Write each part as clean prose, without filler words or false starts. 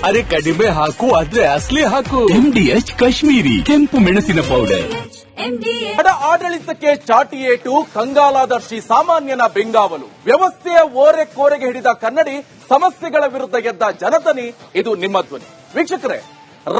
ಅರೆ ಕಡಿಮೆ ಹಾಕು ಆದ್ರೆ ಅಸಲಿ ಹಾಕು. MDH ಕಾಶ್ಮೀರಿ ಕೆಂಪು ಮೆಣಸಿನ ಪೌಡರ್. ಬಡ ಆಡಳಿತಕ್ಕೆ ಚಾಟಿ ಏಟು, ಕಂಗಾಲಾದ ಶ್ರೀ ಸಾಮಾನ್ಯನ ಬೆಂಗಾವಲು. ವ್ಯವಸ್ಥೆಯ ಓರೆ ಕೋರೆಗೆ ಹಿಡಿದ ಕನ್ನಡಿ, ಸಮಸ್ಯೆಗಳ ವಿರುದ್ಧ ಗೆದ್ದ ಜನತನಿ. ಇದು ನಿಮ್ಮ ಧ್ವನಿ. ವೀಕ್ಷಕರೇ,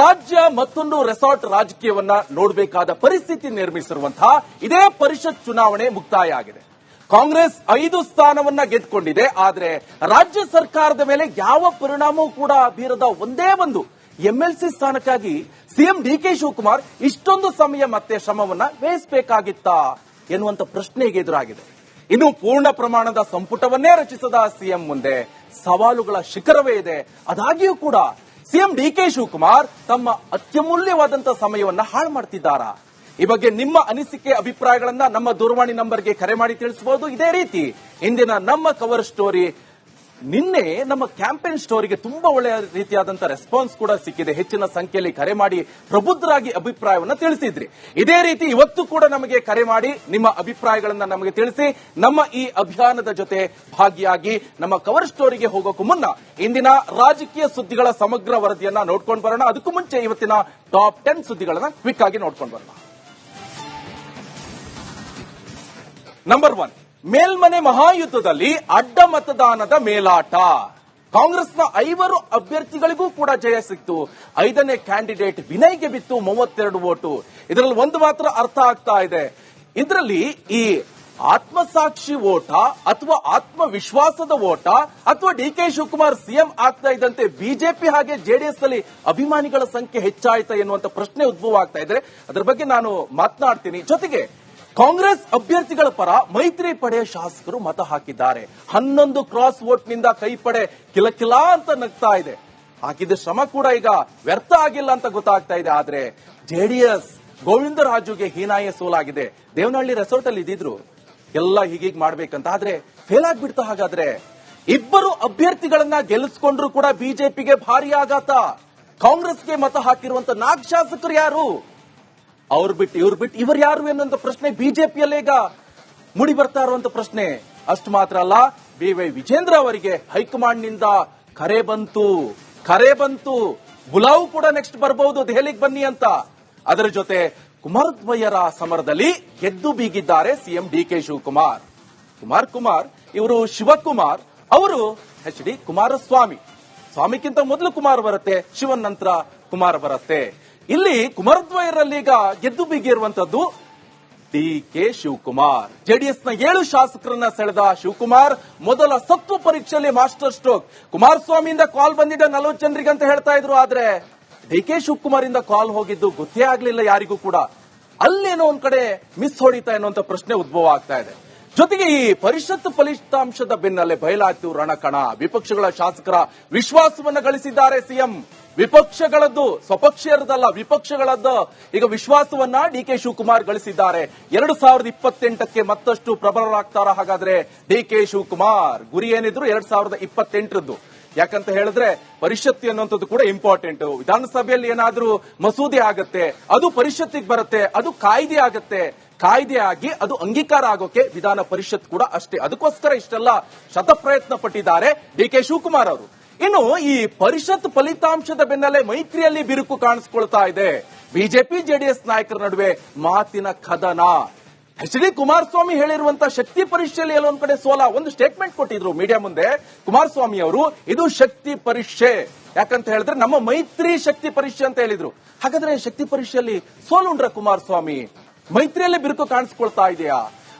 ರಾಜ್ಯ ಮತ್ತೊಂದು ರೆಸಾರ್ಟ್ ರಾಜಕೀಯವನ್ನ ನೋಡಬೇಕಾದ ಪರಿಸ್ಥಿತಿ ನಿರ್ಮಿಸಿರುವಂತಹ ಇದೇ ಪರಿಷತ್ ಚುನಾವಣೆ ಮುಕ್ತಾಯ ಆಗಿದೆ. ಕಾಂಗ್ರೆಸ್ 5 ಸ್ಥಾನವನ್ನ ಗೆದ್ದುಕೊಂಡಿದೆ. ಆದರೆ ರಾಜ್ಯ ಸರ್ಕಾರದ ಮೇಲೆ ಯಾವ ಪರಿಣಾಮವೂ ಕೂಡ ಬೀರದ ಒಂದೇ ಒಂದು MLC ಸ್ಥಾನಕ್ಕಾಗಿ ಸಿಎಂ DK ಶಿವಕುಮಾರ್ ಇಷ್ಟೊಂದು ಸಮಯ ಮತ್ತೆ ಶ್ರಮವನ್ನ ವಹಿಸಬೇಕಾಗಿತ್ತಾ ಎನ್ನುವಂತ ಪ್ರಶ್ನೆಗೆ ಎದುರಾಗಿದೆ. ಇನ್ನು ಪೂರ್ಣ ಪ್ರಮಾಣದ ಸಂಪುಟವನ್ನೇ ರಚಿಸದ ಸಿಎಂ ಮುಂದೆ ಸವಾಲುಗಳ ಶಿಖರವೇ ಇದೆ. ಆದಾಗ್ಯೂ ಕೂಡ ಸಿಎಂ DK ಶಿವಕುಮಾರ್ ತಮ್ಮ ಅತ್ಯಮೂಲ್ಯವಾದಂತಹ ಸಮಯವನ್ನ ಹಾಳು ಮಾಡ್ತಿದ್ದಾರಾ? ಈ ಬಗ್ಗೆ ನಿಮ್ಮ ಅನಿಸಿಕೆ, ಅಭಿಪ್ರಾಯಗಳನ್ನ ನಮ್ಮ ದೂರವಾಣಿ ನಂಬರ್ಗೆ ಕರೆ ಮಾಡಿ ತಿಳಿಸಬಹುದು. ಇದೇ ರೀತಿ ಇಂದಿನ ನಮ್ಮ ಕವರ್ ಸ್ಟೋರಿ, ನಿನ್ನೆ ನಮ್ಮ ಕ್ಯಾಂಪೇನ್ ಸ್ಟೋರಿಗೆ ತುಂಬಾ ಒಳ್ಳೆಯ ರೀತಿಯಾದಂತಹ ರೆಸ್ಪಾನ್ಸ್ ಕೂಡ ಸಿಕ್ಕಿದೆ. ಹೆಚ್ಚಿನ ಸಂಖ್ಯೆಯಲ್ಲಿ ಕರೆ ಮಾಡಿ ಪ್ರಬುದ್ಧರಾಗಿ ಅಭಿಪ್ರಾಯವನ್ನ ತಿಳಿಸಿದ್ರಿ. ಇದೇ ರೀತಿ ಇವತ್ತು ಕೂಡ ನಮಗೆ ಕರೆ ಮಾಡಿ ನಿಮ್ಮ ಅಭಿಪ್ರಾಯಗಳನ್ನ ನಮಗೆ ತಿಳಿಸಿ ನಮ್ಮ ಈ ಅಭಿಯಾನದ ಜೊತೆ ಭಾಗಿಯಾಗಿ. ನಮ್ಮ ಕವರ್ ಸ್ಟೋರಿಗೆ ಹೋಗೋಕ್ಕೂ ಮುನ್ನ ಇಂದಿನ ರಾಜಕೀಯ ಸುದ್ದಿಗಳ ಸಮಗ್ರ ವರದಿಯನ್ನ ನೋಡ್ಕೊಂಡು ಬರೋಣ. ಅದಕ್ಕೂ ಮುಂಚೆ ಇವತ್ತಿನ ಟಾಪ್ 10 ಸುದ್ದಿಗಳನ್ನ ಕ್ವಿಕ್ ಆಗಿ ನೋಡ್ಕೊಂಡು ಬರೋಣ. ನಂಬರ್ 1, ಮೇಲ್ಮನೆ ಮಹಾಯುದ್ಧದಲ್ಲಿ ಅಡ್ಡ ಮತದಾನದ ಮೇಲಾಟ. ಕಾಂಗ್ರೆಸ್ನ 5 ಅಭ್ಯರ್ಥಿಗಳಿಗೂ ಕೂಡ ಜಯ ಸಿಕ್ತು. 5ನೇ ಕ್ಯಾಂಡಿಡೇಟ್ ವಿನಯ್ಗೆ ಬಿತ್ತು 32 ವೋಟು. ಇದರಲ್ಲಿ ಒಂದು ಮಾತ್ರ ಅರ್ಥ ಆಗ್ತಾ ಇದೆ. ಇದರಲ್ಲಿ ಈ ಆತ್ಮಸಾಕ್ಷಿ ಓಟ ಅಥವಾ ಆತ್ಮವಿಶ್ವಾಸದ ಓಟ ಅಥವಾ DK ಶಿವಕುಮಾರ್ ಸಿಎಂ ಆಗ್ತಾ ಇದ್ದಂತೆ ಬಿಜೆಪಿ ಹಾಗೆ ಜೆಡಿಎಸ್ ಅಲ್ಲಿ ಅಭಿಮಾನಿಗಳ ಸಂಖ್ಯೆ ಹೆಚ್ಚಾಯ್ತಾ ಎನ್ನುವಂತ ಪ್ರಶ್ನೆ ಉದ್ಭವ ಆಗ್ತಾ ಇದೆ. ಅದರ ಬಗ್ಗೆ ನಾನು ಮಾತನಾಡ್ತೀನಿ. ಜೊತೆಗೆ ಕಾಂಗ್ರೆಸ್ ಅಭ್ಯರ್ಥಿಗಳ ಪರ ಮೈತ್ರಿ ಪಡೆಯ ಶಾಸಕರು ಮತ ಹಾಕಿದ್ದಾರೆ. 11 ಕ್ರಾಸ್ ವೋಟ್ ನಿಂದ ಕೈಪಡೆ ಕಿಲಕಿಲಾ ಅಂತ ನಗ್ತಾ ಇದೆ. ಹಾಕಿದ ಶ್ರಮ ಕೂಡ ಈಗ ವ್ಯರ್ಥ ಆಗಿಲ್ಲ ಅಂತ ಗೊತ್ತಾಗ್ತಾ ಇದೆ. ಆದ್ರೆ ಜೆಡಿಎಸ್ ಗೋವಿಂದರಾಜುಗೆ ಹೀನಾಯ ಸೋಲಾಗಿದೆ. ದೇವನಹಳ್ಳಿ ರೆಸಾರ್ಟ್ ಅಲ್ಲಿ ಇದ್ದಿದ್ರು, ಎಲ್ಲ ಹೀಗೀಗ್ ಮಾಡ್ಬೇಕಂತ, ಆದ್ರೆ ಫೇಲ್ ಆಗ್ಬಿಡ್ತಾ. ಹಾಗಾದ್ರೆ 2 ಅಭ್ಯರ್ಥಿಗಳನ್ನ ಗೆಲ್ಲಿಸ್ಕೊಂಡ್ರು ಕೂಡ ಬಿಜೆಪಿಗೆ ಭಾರಿ ಆಘಾತ. ಕಾಂಗ್ರೆಸ್ಗೆ ಮತ ಹಾಕಿರುವಂತ 4 ಶಾಸಕರು ಯಾರು? ಅವ್ರು ಬಿಟ್ಟು ಇವ್ರು ಬಿಟ್ಟು ಇವರು ಯಾರು ಎನ್ನುವಂತ ಪ್ರಶ್ನೆ ಬಿಜೆಪಿಯಲ್ಲೇ ಈಗ ಮುಡಿ ಬರ್ತಾ ಇರುವಂತ ಪ್ರಶ್ನೆ. ಅಷ್ಟು ಮಾತ್ರ ಅಲ್ಲ, BY ವಿಜೇಂದ್ರ ಅವರಿಗೆ ಹೈಕಮಾಂಡ್ ನಿಂದ ಕರೆ ಬಂತು. ಬುಲಾವ್ ಕೂಡ ನೆಕ್ಸ್ಟ್ ಬರಬಹುದು, ದೆಹಲಿಗೆ ಬನ್ನಿ ಅಂತ. ಅದರ ಜೊತೆ ಕುಮಾರದ್ವಯರ ಸಮರದಲ್ಲಿ ಗೆದ್ದು ಬೀಗಿದ್ದಾರೆ ಸಿಎಂ DK ಶಿವಕುಮಾರ್. ಕುಮಾರ್ ಇವರು ಶಿವಕುಮಾರ್, ಅವರು HD ಕುಮಾರಸ್ವಾಮಿ. ಸ್ವಾಮಿಗಿಂತ ಮೊದಲು ಕುಮಾರ್ ಬರುತ್ತೆ, ಶಿವನ್ ನಂತರ ಕುಮಾರ್ ಬರುತ್ತೆ. ಇಲ್ಲಿ ಕುಮಾರದ್ವಯರಲ್ಲಿ ಈಗ ಗೆದ್ದು ಬೀಗಿರುವಂತದ್ದು DK ಶಿವಕುಮಾರ್. ಜೆಡಿಎಸ್ನ 7 ಶಾಸಕರನ್ನ ಸೆಳೆದ ಶಿವಕುಮಾರ್ ಮೊದಲ ಸತ್ವ ಪರೀಕ್ಷೆಯಲ್ಲಿ ಮಾಸ್ಟರ್ ಸ್ಟ್ರೋಕ್. ಕುಮಾರಸ್ವಾಮಿಯಿಂದ ಕಾಲ್ ಬಂದಿದೆ 40 ಜನರಿಗೆ ಅಂತ ಹೇಳ್ತಾ ಇದ್ರು. ಆದ್ರೆ DK ಶಿವಕುಮಾರ್ ಇಂದ ಕಾಲ್ ಹೋಗಿದ್ದು ಗೊತ್ತೇ ಆಗ್ಲಿಲ್ಲ ಯಾರಿಗೂ ಕೂಡ. ಅಲ್ಲೇನೋ ಒಂದ್ ಕಡೆ ಮಿಸ್ ಹೊಡಿತಾ ಎನ್ನುವಂತ ಪ್ರಶ್ನೆ ಉದ್ಭವ ಆಗ್ತಾ ಇದೆ. ಜೊತೆಗೆ ಈ ಪರಿಷತ್ ಫಲಿತಾಂಶದ ಬೆನ್ನಲ್ಲೇ ಬಯಲಾಯ್ತು ರಣಕಣ. ವಿಪಕ್ಷಗಳ ಶಾಸಕರ ವಿಶ್ವಾಸವನ್ನ ಗಳಿಸಿದ್ದಾರೆ ಸಿಎಂ. ವಿಪಕ್ಷಗಳದ್ದು, ಸ್ವಪಕ್ಷೀಯರದಲ್ಲ, ವಿಪಕ್ಷಗಳದ್ದು ಈಗ ವಿಶ್ವಾಸವನ್ನ DK ಶಿವಕುಮಾರ್ ಗಳಿಸಿದ್ದಾರೆ. 2028ಕ್ಕೆ ಮತ್ತಷ್ಟು ಪ್ರಬಲರಾಗ್ತಾರ. ಹಾಗಾದ್ರೆ DK ಶಿವಕುಮಾರ್ ಗುರಿ ಏನಿದ್ರು 2028ರದ್ದು. ಯಾಕಂತ ಹೇಳಿದ್ರೆ ಪರಿಷತ್ ಅನ್ನುವಂಥದ್ದು ಕೂಡ ಇಂಪಾರ್ಟೆಂಟ್. ವಿಧಾನಸಭೆಯಲ್ಲಿ ಏನಾದ್ರೂ ಮಸೂದೆ ಆಗತ್ತೆ, ಅದು ಪರಿಷತ್ತಿಗೆ ಬರುತ್ತೆ, ಅದು ಕಾಯ್ದೆ ಆಗತ್ತೆ. ಕಾಯ್ದೆ ಆಗಿ ಅದು ಅಂಗೀಕಾರ ಆಗೋಕೆ ವಿಧಾನ ಪರಿಷತ್ ಕೂಡ ಅಷ್ಟೇ. ಅದಕ್ಕೋಸ್ಕರ ಇಷ್ಟೆಲ್ಲ ಶತಪ್ರಯತ್ನ ಪಟ್ಟಿದ್ದಾರೆ DK ಶಿವಕುಮಾರ್ ಅವರು. ಇನ್ನು ಈ ಪರಿಷತ್ ಫಲಿತಾಂಶದ ಬೆನ್ನಲ್ಲೇ ಮೈತ್ರಿಯಲ್ಲಿ ಬಿರುಕು ಕಾಣಿಸಿಕೊಳ್ತಾ ಇದೆ. ಬಿಜೆಪಿ ಜೆಡಿಎಸ್ ನಾಯಕರ ನಡುವೆ ಮಾತಿನ ಕದನ. HD ಕುಮಾರಸ್ವಾಮಿ ಹೇಳಿರುವಂತ ಶಕ್ತಿ ಪರೀಕ್ಷೆಯಲ್ಲಿ ಎಲ್ಲೊಂದ್ ಕಡೆ ಸೋಲ. ಒಂದು ಸ್ಟೇಟ್ಮೆಂಟ್ ಕೊಟ್ಟಿದ್ರು ಮೀಡಿಯಾ ಮುಂದೆ ಕುಮಾರಸ್ವಾಮಿ ಅವರು, ಇದು ಶಕ್ತಿ ಪರೀಕ್ಷೆ. ಯಾಕಂತ ಹೇಳಿದ್ರೆ ನಮ್ಮ ಮೈತ್ರಿ ಶಕ್ತಿ ಪರೀಕ್ಷೆ ಅಂತ ಹೇಳಿದ್ರು. ಹಾಗಾದ್ರೆ ಶಕ್ತಿ ಪರೀಕ್ಷೆಯಲ್ಲಿ ಸೋಲುಂಡ್ರ ಕುಮಾರಸ್ವಾಮಿ? ಮೈತ್ರಿಯಲ್ಲಿ ಬಿರುಕು ಕಾಣಿಸಿಕೊಳ್ತಾ ಇದೆಯಾ?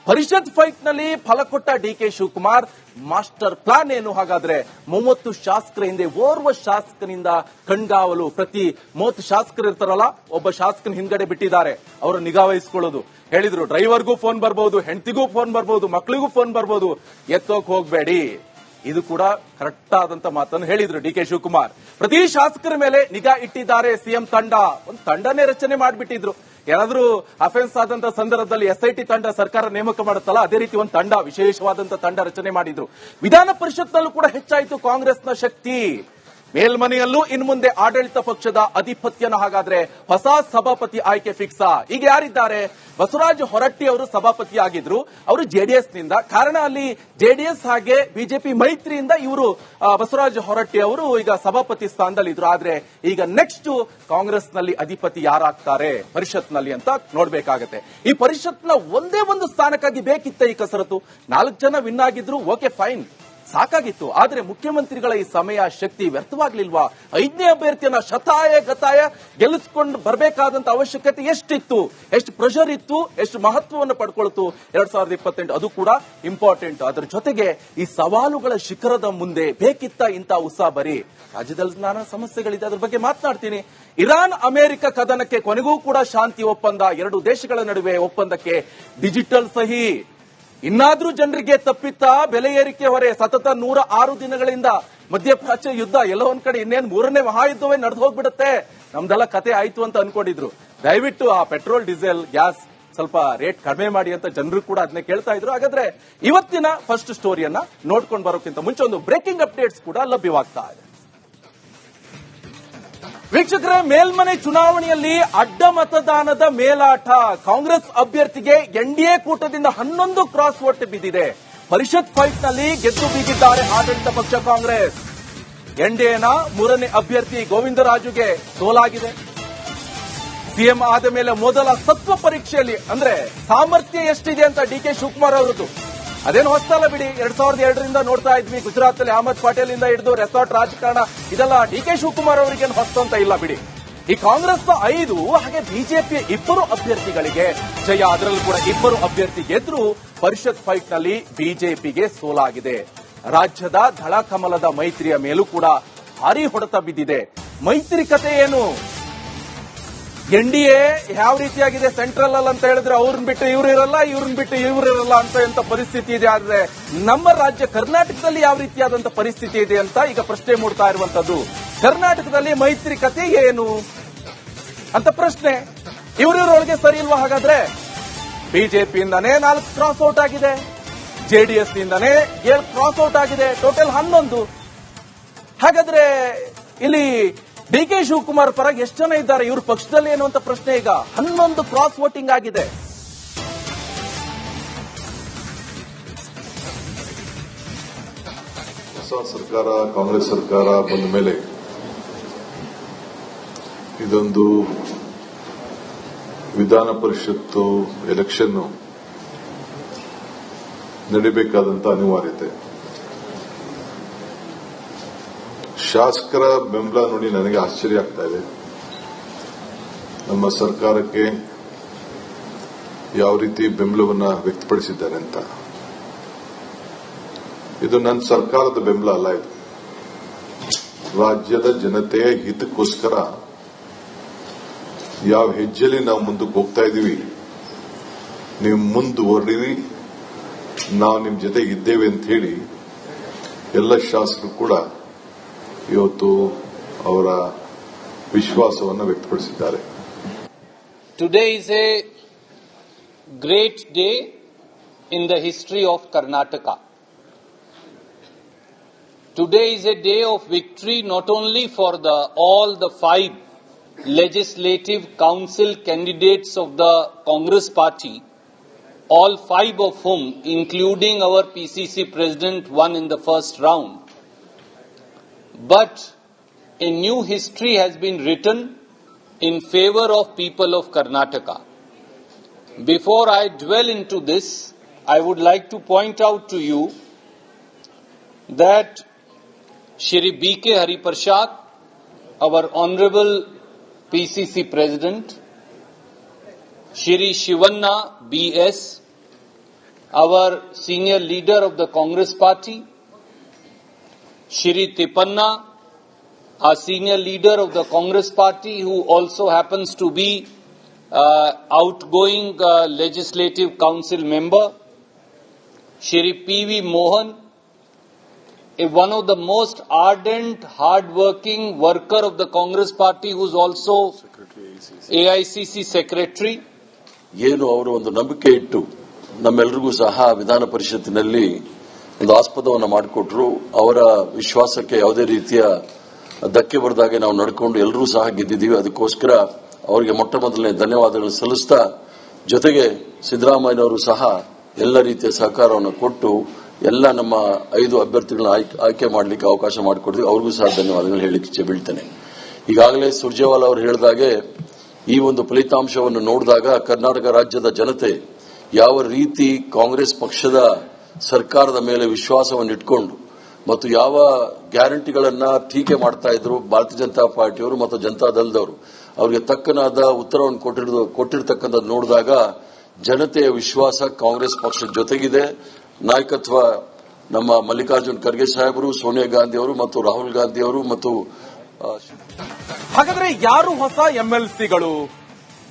ಪರಿಷತ್ ಫೈಟ್ ನಲ್ಲಿ ಫಲ ಕೊಟ್ಟ DK ಶಿವಕುಮಾರ್ ಮಾಸ್ಟರ್ ಪ್ಲಾನ್ ಏನು? ಹಾಗಾದ್ರೆ 30 ಶಾಸಕರ ಹಿಂದೆ ಓರ್ವ ಶಾಸಕನಿಂದ ಕಣ್ಗಾವಲು. ಪ್ರತಿ 30 ಶಾಸಕರು ಇರ್ತಾರಲ್ಲ, ಒಬ್ಬ ಶಾಸಕನ ಹಿಂದ್ಗಡೆ ಬಿಟ್ಟಿದ್ದಾರೆ, ಅವರ ನಿಗಾ ವಹಿಸಿಕೊಳ್ಳೋದು. ಹೇಳಿದ್ರು ಡ್ರೈವರ್ಗೂ ಫೋನ್ ಬರ್ಬೋದು, ಹೆಂಡತಿಗೂ ಫೋನ್ ಬರ್ಬೋದು, ಮಕ್ಕಳಿಗೂ ಫೋನ್ ಬರ್ಬೋದು, ಎತ್ತೋಕ್ ಹೋಗ್ಬೇಡಿ. ಇದು ಕೂಡ ಕರೆಕ್ಟ್ ಆದಂತ ಮಾತನ್ನು ಹೇಳಿದ್ರು DK ಶಿವಕುಮಾರ್. ಪ್ರತಿ ಶಾಸಕರ ಮೇಲೆ ನಿಗಾ ಇಟ್ಟಿದ್ದಾರೆ ಸಿಎಂ ತಂಡ. ಒಂದು ತಂಡನೇ ರಚನೆ ಮಾಡಿಬಿಟ್ಟಿದ್ರು. ಏನಾದ್ರೂ ಅಫೆನ್ಸ್ ಆದಂತ ಸಂದರ್ಭದಲ್ಲಿ SIT ತಂಡ ಸರ್ಕಾರ ನೇಮಕ ಮಾಡುತ್ತಲ್ಲ, ಅದೇ ರೀತಿ ಒಂದು ತಂಡ, ವಿಶೇಷವಾದಂತ ತಂಡ ರಚನೆ ಮಾಡಿದ್ರು. ವಿಧಾನ ಪರಿಷತ್ನಲ್ಲೂ ಕೂಡ ಹೆಚ್ಚಾಯಿತು ಕಾಂಗ್ರೆಸ್ನ ಶಕ್ತಿ. ಮೇಲ್ಮನೆಯಲ್ಲೂ ಇನ್ನು ಮುಂದೆ ಆಡಳಿತ ಪಕ್ಷದ ಅಧಿಪತ್ಯನ ಹಾಗಾದ್ರೆ ಹೊಸ ಸಭಾಪತಿ ಆಯ್ಕೆ ಫಿಕ್ಸಾ? ಈಗ ಯಾರಿದ್ದಾರೆ? ಬಸವರಾಜ ಹೊರಟ್ಟಿ ಅವರು ಸಭಾಪತಿ ಆಗಿದ್ರು, ಅವರು ಜೆಡಿಎಸ್ ನಿಂದ. ಕಾರಣ ಅಲ್ಲಿ ಜೆಡಿಎಸ್ ಹಾಗೆ ಬಿಜೆಪಿ ಮೈತ್ರಿಯಿಂದ ಇವರು ಬಸವರಾಜ ಹೊರಟ್ಟಿ ಅವರು ಈಗ ಸಭಾಪತಿ ಸ್ಥಾನದಲ್ಲಿ ಇದ್ರು. ಆದ್ರೆ ಈಗ ನೆಕ್ಸ್ಟ್ ಕಾಂಗ್ರೆಸ್ ನಲ್ಲಿ ಅಧಿಪತಿ ಯಾರಾಗ್ತಾರೆ ಪರಿಷತ್ನಲ್ಲಿ ಅಂತ ನೋಡ್ಬೇಕಾಗತ್ತೆ. ಈ ಪರಿಷತ್ನ ಒಂದೇ ಒಂದು ಸ್ಥಾನಕ್ಕಾಗಿ ಬೇಕಿತ್ತ ಈ ಕಸರತ್ತು? 4 ಜನ ವಿನ್ ಆಗಿದ್ರು, ಓಕೆ ಫೈನ್, ಸಾಕಾಗಿತ್ತು. ಆದ್ರೆ ಮುಖ್ಯಮಂತ್ರಿಗಳ ಈ ಸಮಯ ಶಕ್ತಿ ವ್ಯರ್ಥವಾಗ್ಲಿಲ್ವಾ? 5ನೇ ಅಭ್ಯರ್ಥಿಯನ್ನ ಶತಾಯ ಗತಾಯ ಗೆಲ್ಲಿಸಿಕೊಂಡು ಬರಬೇಕಾದಂತ ಅವಶ್ಯಕತೆ ಎಷ್ಟಿತ್ತು, ಎಷ್ಟು ಪ್ರೆಷರ್ ಇತ್ತು, ಎಷ್ಟು ಮಹತ್ವವನ್ನು ಪಡ್ಕೊಳ್ತು 2028. ಅದು ಕೂಡ ಇಂಪಾರ್ಟೆಂಟ್. ಅದರ ಜೊತೆಗೆ ಈ ಸವಾಲುಗಳ ಶಿಖರದ ಮುಂದೆ ಬೇಕಿತ್ತ ಇಂತ ಉತ್ಸಾಹಬರಿ? ರಾಜ್ಯದಲ್ಲಿ ನಾನಾ ಸಮಸ್ಯೆಗಳಿದೆ, ಅದ್ರ ಬಗ್ಗೆ ಮಾತನಾಡ್ತೀನಿ. ಇರಾನ್ ಅಮೆರಿಕ ಕದನಕ್ಕೆ ಕೊನೆಗೂ ಕೂಡ ಶಾಂತಿ ಒಪ್ಪಂದ, 2 ದೇಶಗಳ ನಡುವೆ ಒಪ್ಪಂದಕ್ಕೆ ಡಿಜಿಟಲ್ ಸಹಿ. ಇನ್ನಾದ್ರೂ ಜನರಿಗೆ ತಪ್ಪಿತ್ತ ಬೆಲೆ ಏರಿಕೆ ಹೊರೆ? ಸತತ 106 ದಿನಗಳಿಂದ ಮಧ್ಯಪ್ರಾಚ್ಯ ಯುದ್ಧ, ಎಲ್ಲೋ ಒಂದ್ ಕಡೆ ಇನ್ನೇನು 3ನೇ ಮಹಾಯುದ್ಧವೇ ನಡೆದು ಹೋಗ್ಬಿಡುತ್ತೆ, ನಮ್ದೆಲ್ಲ ಕತೆ ಆಯ್ತು ಅಂತ ಅನ್ಕೊಂಡಿದ್ರು. ದಯವಿಟ್ಟು ಆ ಪೆಟ್ರೋಲ್, ಡೀಸೆಲ್, ಗ್ಯಾಸ್ ಸ್ವಲ್ಪ ರೇಟ್ ಕಡಿಮೆ ಮಾಡಿ ಅಂತ ಜನರು ಕೂಡ ಅದನ್ನೇ ಕೇಳ್ತಾ ಇದ್ರು. ಹಾಗಾದ್ರೆ ಇವತ್ತಿನ ಫಸ್ಟ್ ಸ್ಟೋರಿಯನ್ನ ನೋಡ್ಕೊಂಡು ಬರೋಕ್ಕಿಂತ ಮುಂಚೆ ಒಂದು ಬ್ರೇಕಿಂಗ್ ಅಪ್ಡೇಟ್ಸ್ ಕೂಡ ಲಭ್ಯವಾಗ್ತಾ ಇದೆ. ವೀಕ್ಷಕರೇ, ಮೇಲ್ಮನೆ ಚುನಾವಣೆಯಲ್ಲಿ ಅಡ್ಡ ಮತದಾನದ ಮೇಲಾಟ. ಕಾಂಗ್ರೆಸ್ ಅಭ್ಯರ್ಥಿಗೆ ಎನ್ಡಿಎ ಕೂಟದಿಂದ 11 ಕ್ರಾಸ್ ವೋಟ್ ಬಿದ್ದಿದೆ. ಪರಿಷತ್ ಫೈಟ್ ನಲ್ಲಿ ಗೆದ್ದು ಬೀಗಿದ್ದಾರೆ ಆಡಳಿತ ಪಕ್ಷ ಕಾಂಗ್ರೆಸ್. ಎನ್ಡಿಎನ 3ನೇ ಅಭ್ಯರ್ಥಿ ಗೋವಿಂದರಾಜುಗೆ ಸೋಲಾಗಿದೆ. ಸಿಎಂ ಆದ ಮೇಲೆ ಮೊದಲ ಸತ್ವ ಪರೀಕ್ಷೆಯಲ್ಲಿ ಅಂದ್ರೆ ಸಾಮರ್ಥ್ಯ ಎಷ್ಟಿದೆ ಅಂತ ಡಿ ಕೆ ಶಿವಕುಮಾರ್ ಅವರದ್ದು. ಅದೇನು ಹೊಸಲ್ಲ ಬಿಡಿ, 2002ರಿಂದ ನೋಡ್ತಾ ಇದ್ವಿ. ಗುಜರಾತ್ ಅಲ್ಲಿ ಅಹಮದ್ ಪಟೇಲ್ ಇಂದ ಹಿಡಿದು ರೆಸಾರ್ಟ್ ರಾಜಕಾರಣ, ಇದೆಲ್ಲ ಡಿ ಕೆ ಶಿವಕುಮಾರ್ ಅವರಿಗೇನು ಹೊಸ ಅಂತ ಇಲ್ಲ ಬಿಡಿ. ಈ ಕಾಂಗ್ರೆಸ್ನ 5 ಹಾಗೆ ಬಿಜೆಪಿಯ 2 ಅಭ್ಯರ್ಥಿಗಳಿಗೆ ಜಯ. ಅದರಲ್ಲೂ ಕೂಡ 2 ಅಭ್ಯರ್ಥಿ ಗೆದ್ರು. ಪರಿಷತ್ ಫೈಟ್ ನಲ್ಲಿ ಬಿಜೆಪಿಗೆ ಸೋಲಾಗಿದೆ. ರಾಜ್ಯದ ದಳಕಮಲದ ಮೈತ್ರಿಯ ಮೇಲೂ ಕೂಡ ಭಾರಿ ಹೊಡೆತ ಬಿದ್ದಿದೆ. ಮೈತ್ರಿ ಕತೆ ಏನು? ಎನ್ಡಿಎ ಯಾವ ರೀತಿಯಾಗಿದೆ ಸೆಂಟ್ರಲ್ ಅಲ್ಲಿ ಅಂತ ಹೇಳಿದ್ರೆ ಅವ್ರನ್ನ ಬಿಟ್ಟು ಇವ್ರು ಇರಲ್ಲ, ಇವ್ರನ್ನ ಬಿಟ್ಟು ಇವ್ರು ಇರಲ್ಲ ಅಂತ ಪರಿಸ್ಥಿತಿ ಇದೆ. ಆದ್ರೆ ನಮ್ಮ ರಾಜ್ಯ ಕರ್ನಾಟಕದಲ್ಲಿ ಯಾವ ರೀತಿಯಾದಂತ ಪರಿಸ್ಥಿತಿ ಇದೆ ಅಂತ ಈಗ ಪ್ರಶ್ನೆ ಮೂಡ್ತಾ ಇರುವಂತದ್ದು. ಕರ್ನಾಟಕದಲ್ಲಿ ಮೈತ್ರಿ ಕತೆ ಏನು ಅಂತ ಪ್ರಶ್ನೆ. ಇವರೊಳಗೆ ಸರಿ ಇಲ್ವಾ? ಹಾಗಾದ್ರೆ ಬಿಜೆಪಿಯಿಂದನೇ 4 ಕ್ರಾಸ್ ಔಟ್ ಆಗಿದೆ, ಜೆಡಿಎಸ್ ನಿಂದನೇ 7 ಕ್ರಾಸ್ ಔಟ್ ಆಗಿದೆ, ಟೋಟಲ್ 11. ಹಾಗಾದ್ರೆ ಇಲ್ಲಿ ಡಿ ಕೆ ಶಿವಕುಮಾರ್ ಪರ ಎಷ್ಟು ಜನ ಇದ್ದಾರೆ, ಇವ್ರ ಪಕ್ಷದಲ್ಲಿ ಏನು ಅಂತ ಪ್ರಶ್ನೆ. ಈಗ 11 ಕ್ರಾಸ್ ವೋಟಿಂಗ್ ಆಗಿದೆ. ಹೊಸ ಸರ್ಕಾರ, ಕಾಂಗ್ರೆಸ್ ಸರ್ಕಾರ ಬಂದ ಮೇಲೆ ಇದೊಂದು ವಿಧಾನ ಪರಿಷತ್ತು ಎಲೆಕ್ಷನ್ ನಡೀಬೇಕಾದಂತ ಅನಿವಾರ್ಯತೆ. ಶಾಸಕರ ಬೆಂಬಲ ನೋಡಿ ನನಗೆ ಆಶ್ಚರ್ಯ ಆಗ್ತಾ ಇದೆ. ನಮ್ಮ ಸರ್ಕಾರಕ್ಕೆ ಯಾವ ರೀತಿ ಬೆಂಬಲವನ್ನು ವ್ಯಕ್ತಪಡಿಸಿದ್ದಾರೆ ಅಂತ. ಇದು ನನ್ನ ಸರ್ಕಾರದ ಬೆಂಬಲ ಅಲ್ಲ, ಇದು ರಾಜ್ಯದ ಜನತೆಯ ಹಿತಕ್ಕೋಸ್ಕರ ಯಾವ ಹೆಜ್ಜೆಯಲ್ಲಿ ನಾವು ಮುಂದಕ್ಕೆ ಹೋಗ್ತಾ ಇದೀವಿ, ನೀವು ಮುಂದುವರಿರಿ, ನಾವು ನಿಮ್ಮ ಜೊತೆ ಇದ್ದೇವೆ ಅಂತ ಹೇಳಿ ಎಲ್ಲ ಶಾಸಕರು ಕೂಡ ಇವತ್ತು ಅವರ ವಿಶ್ವಾಸವನ್ನು ವ್ಯಕ್ತಪಡಿಸಿದ್ದಾರೆ. Today is a great day in the history of Karnataka. Today is a day of victory not only for all the 5 legislative council candidates of the Congress party, all 5 of whom, including our PCC president, won in the first round, but a new history has been written in favor of people of Karnataka. Before I dwell into this, I would like to point out to you that Shri B.K. Hariprasad, our Honorable PCC President, Shri Shivanna B.S., our Senior Leader of the Congress Party, Shri Tipanna, our Senior Leader of the Congress Party, who also happens to be outgoing Legislative Council member, Shri P.V. Mohan, one of the most ardent, hard-working worker of the Congress Party, who is also AICC Secretary. ಏನು ಅವರು ಒಂದು ನಂಬಿಕೆ ಇಟ್ಟು ನಮ್ಮೆಲ್ಲರಿಗೂ ಸಹ ವಿಧಾನ ಪರಿಷತ್ತಿನಲ್ಲಿ ಒಂದು ಆಸ್ಪದವನ್ನು ಮಾಡಿಕೊಟ್ರು. ಅವರ ವಿಶ್ವಾಸಕ್ಕೆ ಯಾವುದೇ ರೀತಿಯ ಧಕ್ಕೆ ಬರೆದಾಗೆ ನಾವು ನಡ್ಕೊಂಡು ಎಲ್ಲರೂ ಸಹ ಗೆದ್ದಿದ್ದೀವಿ. ಅದಕ್ಕೋಸ್ಕರ ಅವರಿಗೆ ಮೊಟ್ಟ ಮೊದಲನೇ ಧನ್ಯವಾದಗಳನ್ನು ಸಲ್ಲಿಸ್ತಾ, ಜೊತೆಗೆ ಸಿದ್ದರಾಮಯ್ಯನವರು ಸಹ ಎಲ್ಲ ರೀತಿಯ ಸಹಕಾರವನ್ನು ಕೊಟ್ಟು ಎಲ್ಲ ನಮ್ಮ 5 ಅಭ್ಯರ್ಥಿಗಳನ್ನ ಆಯ್ಕೆ ಮಾಡಲಿಕ್ಕೆ ಅವಕಾಶ ಮಾಡಿಕೊಡ್ತೀವಿ. ಅವ್ರಿಗೂ ಸಹ ಧನ್ಯವಾದಗಳು ಹೇಳಲಿಕ್ಕೆ ಬೀಳ್ತೇನೆ. ಈಗಾಗಲೇ ಸುರ್ಜೇವಾಲಾ ಅವರು ಹೇಳಿದಾಗೆ ಈ ಒಂದು ಫಲಿತಾಂಶವನ್ನು ನೋಡಿದಾಗ ಕರ್ನಾಟಕ ರಾಜ್ಯದ ಜನತೆ ಯಾವ ರೀತಿ ಕಾಂಗ್ರೆಸ್ ಪಕ್ಷದ ಸರ್ಕಾರದ ಮೇಲೆ ವಿಶ್ವಾಸವನ್ನು ಇಟ್ಕೊಂಡು ಮತ್ತು ಯಾವ ಗ್ಯಾರಂಟಿಗಳನ್ನ ಟೀಕೆ ಮಾಡ್ತಾ ಇದ್ರು ಭಾರತೀಯ ಜನತಾ ಪಾರ್ಟಿಯವರು ಮತ್ತು ಜನತಾ ದಳದವರು, ಅವರಿಗೆ ತಕ್ಕನಾದ ಉತ್ತರವನ್ನು ಕೊಟ್ಟಿರ್ತಕ್ಕಂಥದ್ದು ನೋಡಿದಾಗ ಜನತೆಯ ವಿಶ್ವಾಸ ಕಾಂಗ್ರೆಸ್ ಪಕ್ಷದ ಜೊತೆಗಿದೆ. ನಾಯಕತ್ವ ನಮ್ಮ ಮಲ್ಲಿಕಾರ್ಜುನ್ ಖರ್ಗೆ ಸಾಹೇಬರು, ಸೋನಿಯಾ ಗಾಂಧಿ ಅವರು ಮತ್ತು ರಾಹುಲ್ ಗಾಂಧಿ ಅವರು ಮತ್ತು ಹಾಗಾದ್ರೆ ಯಾರು ಹೊಸ ಎಂಎಲ್ಸಿಗಳು?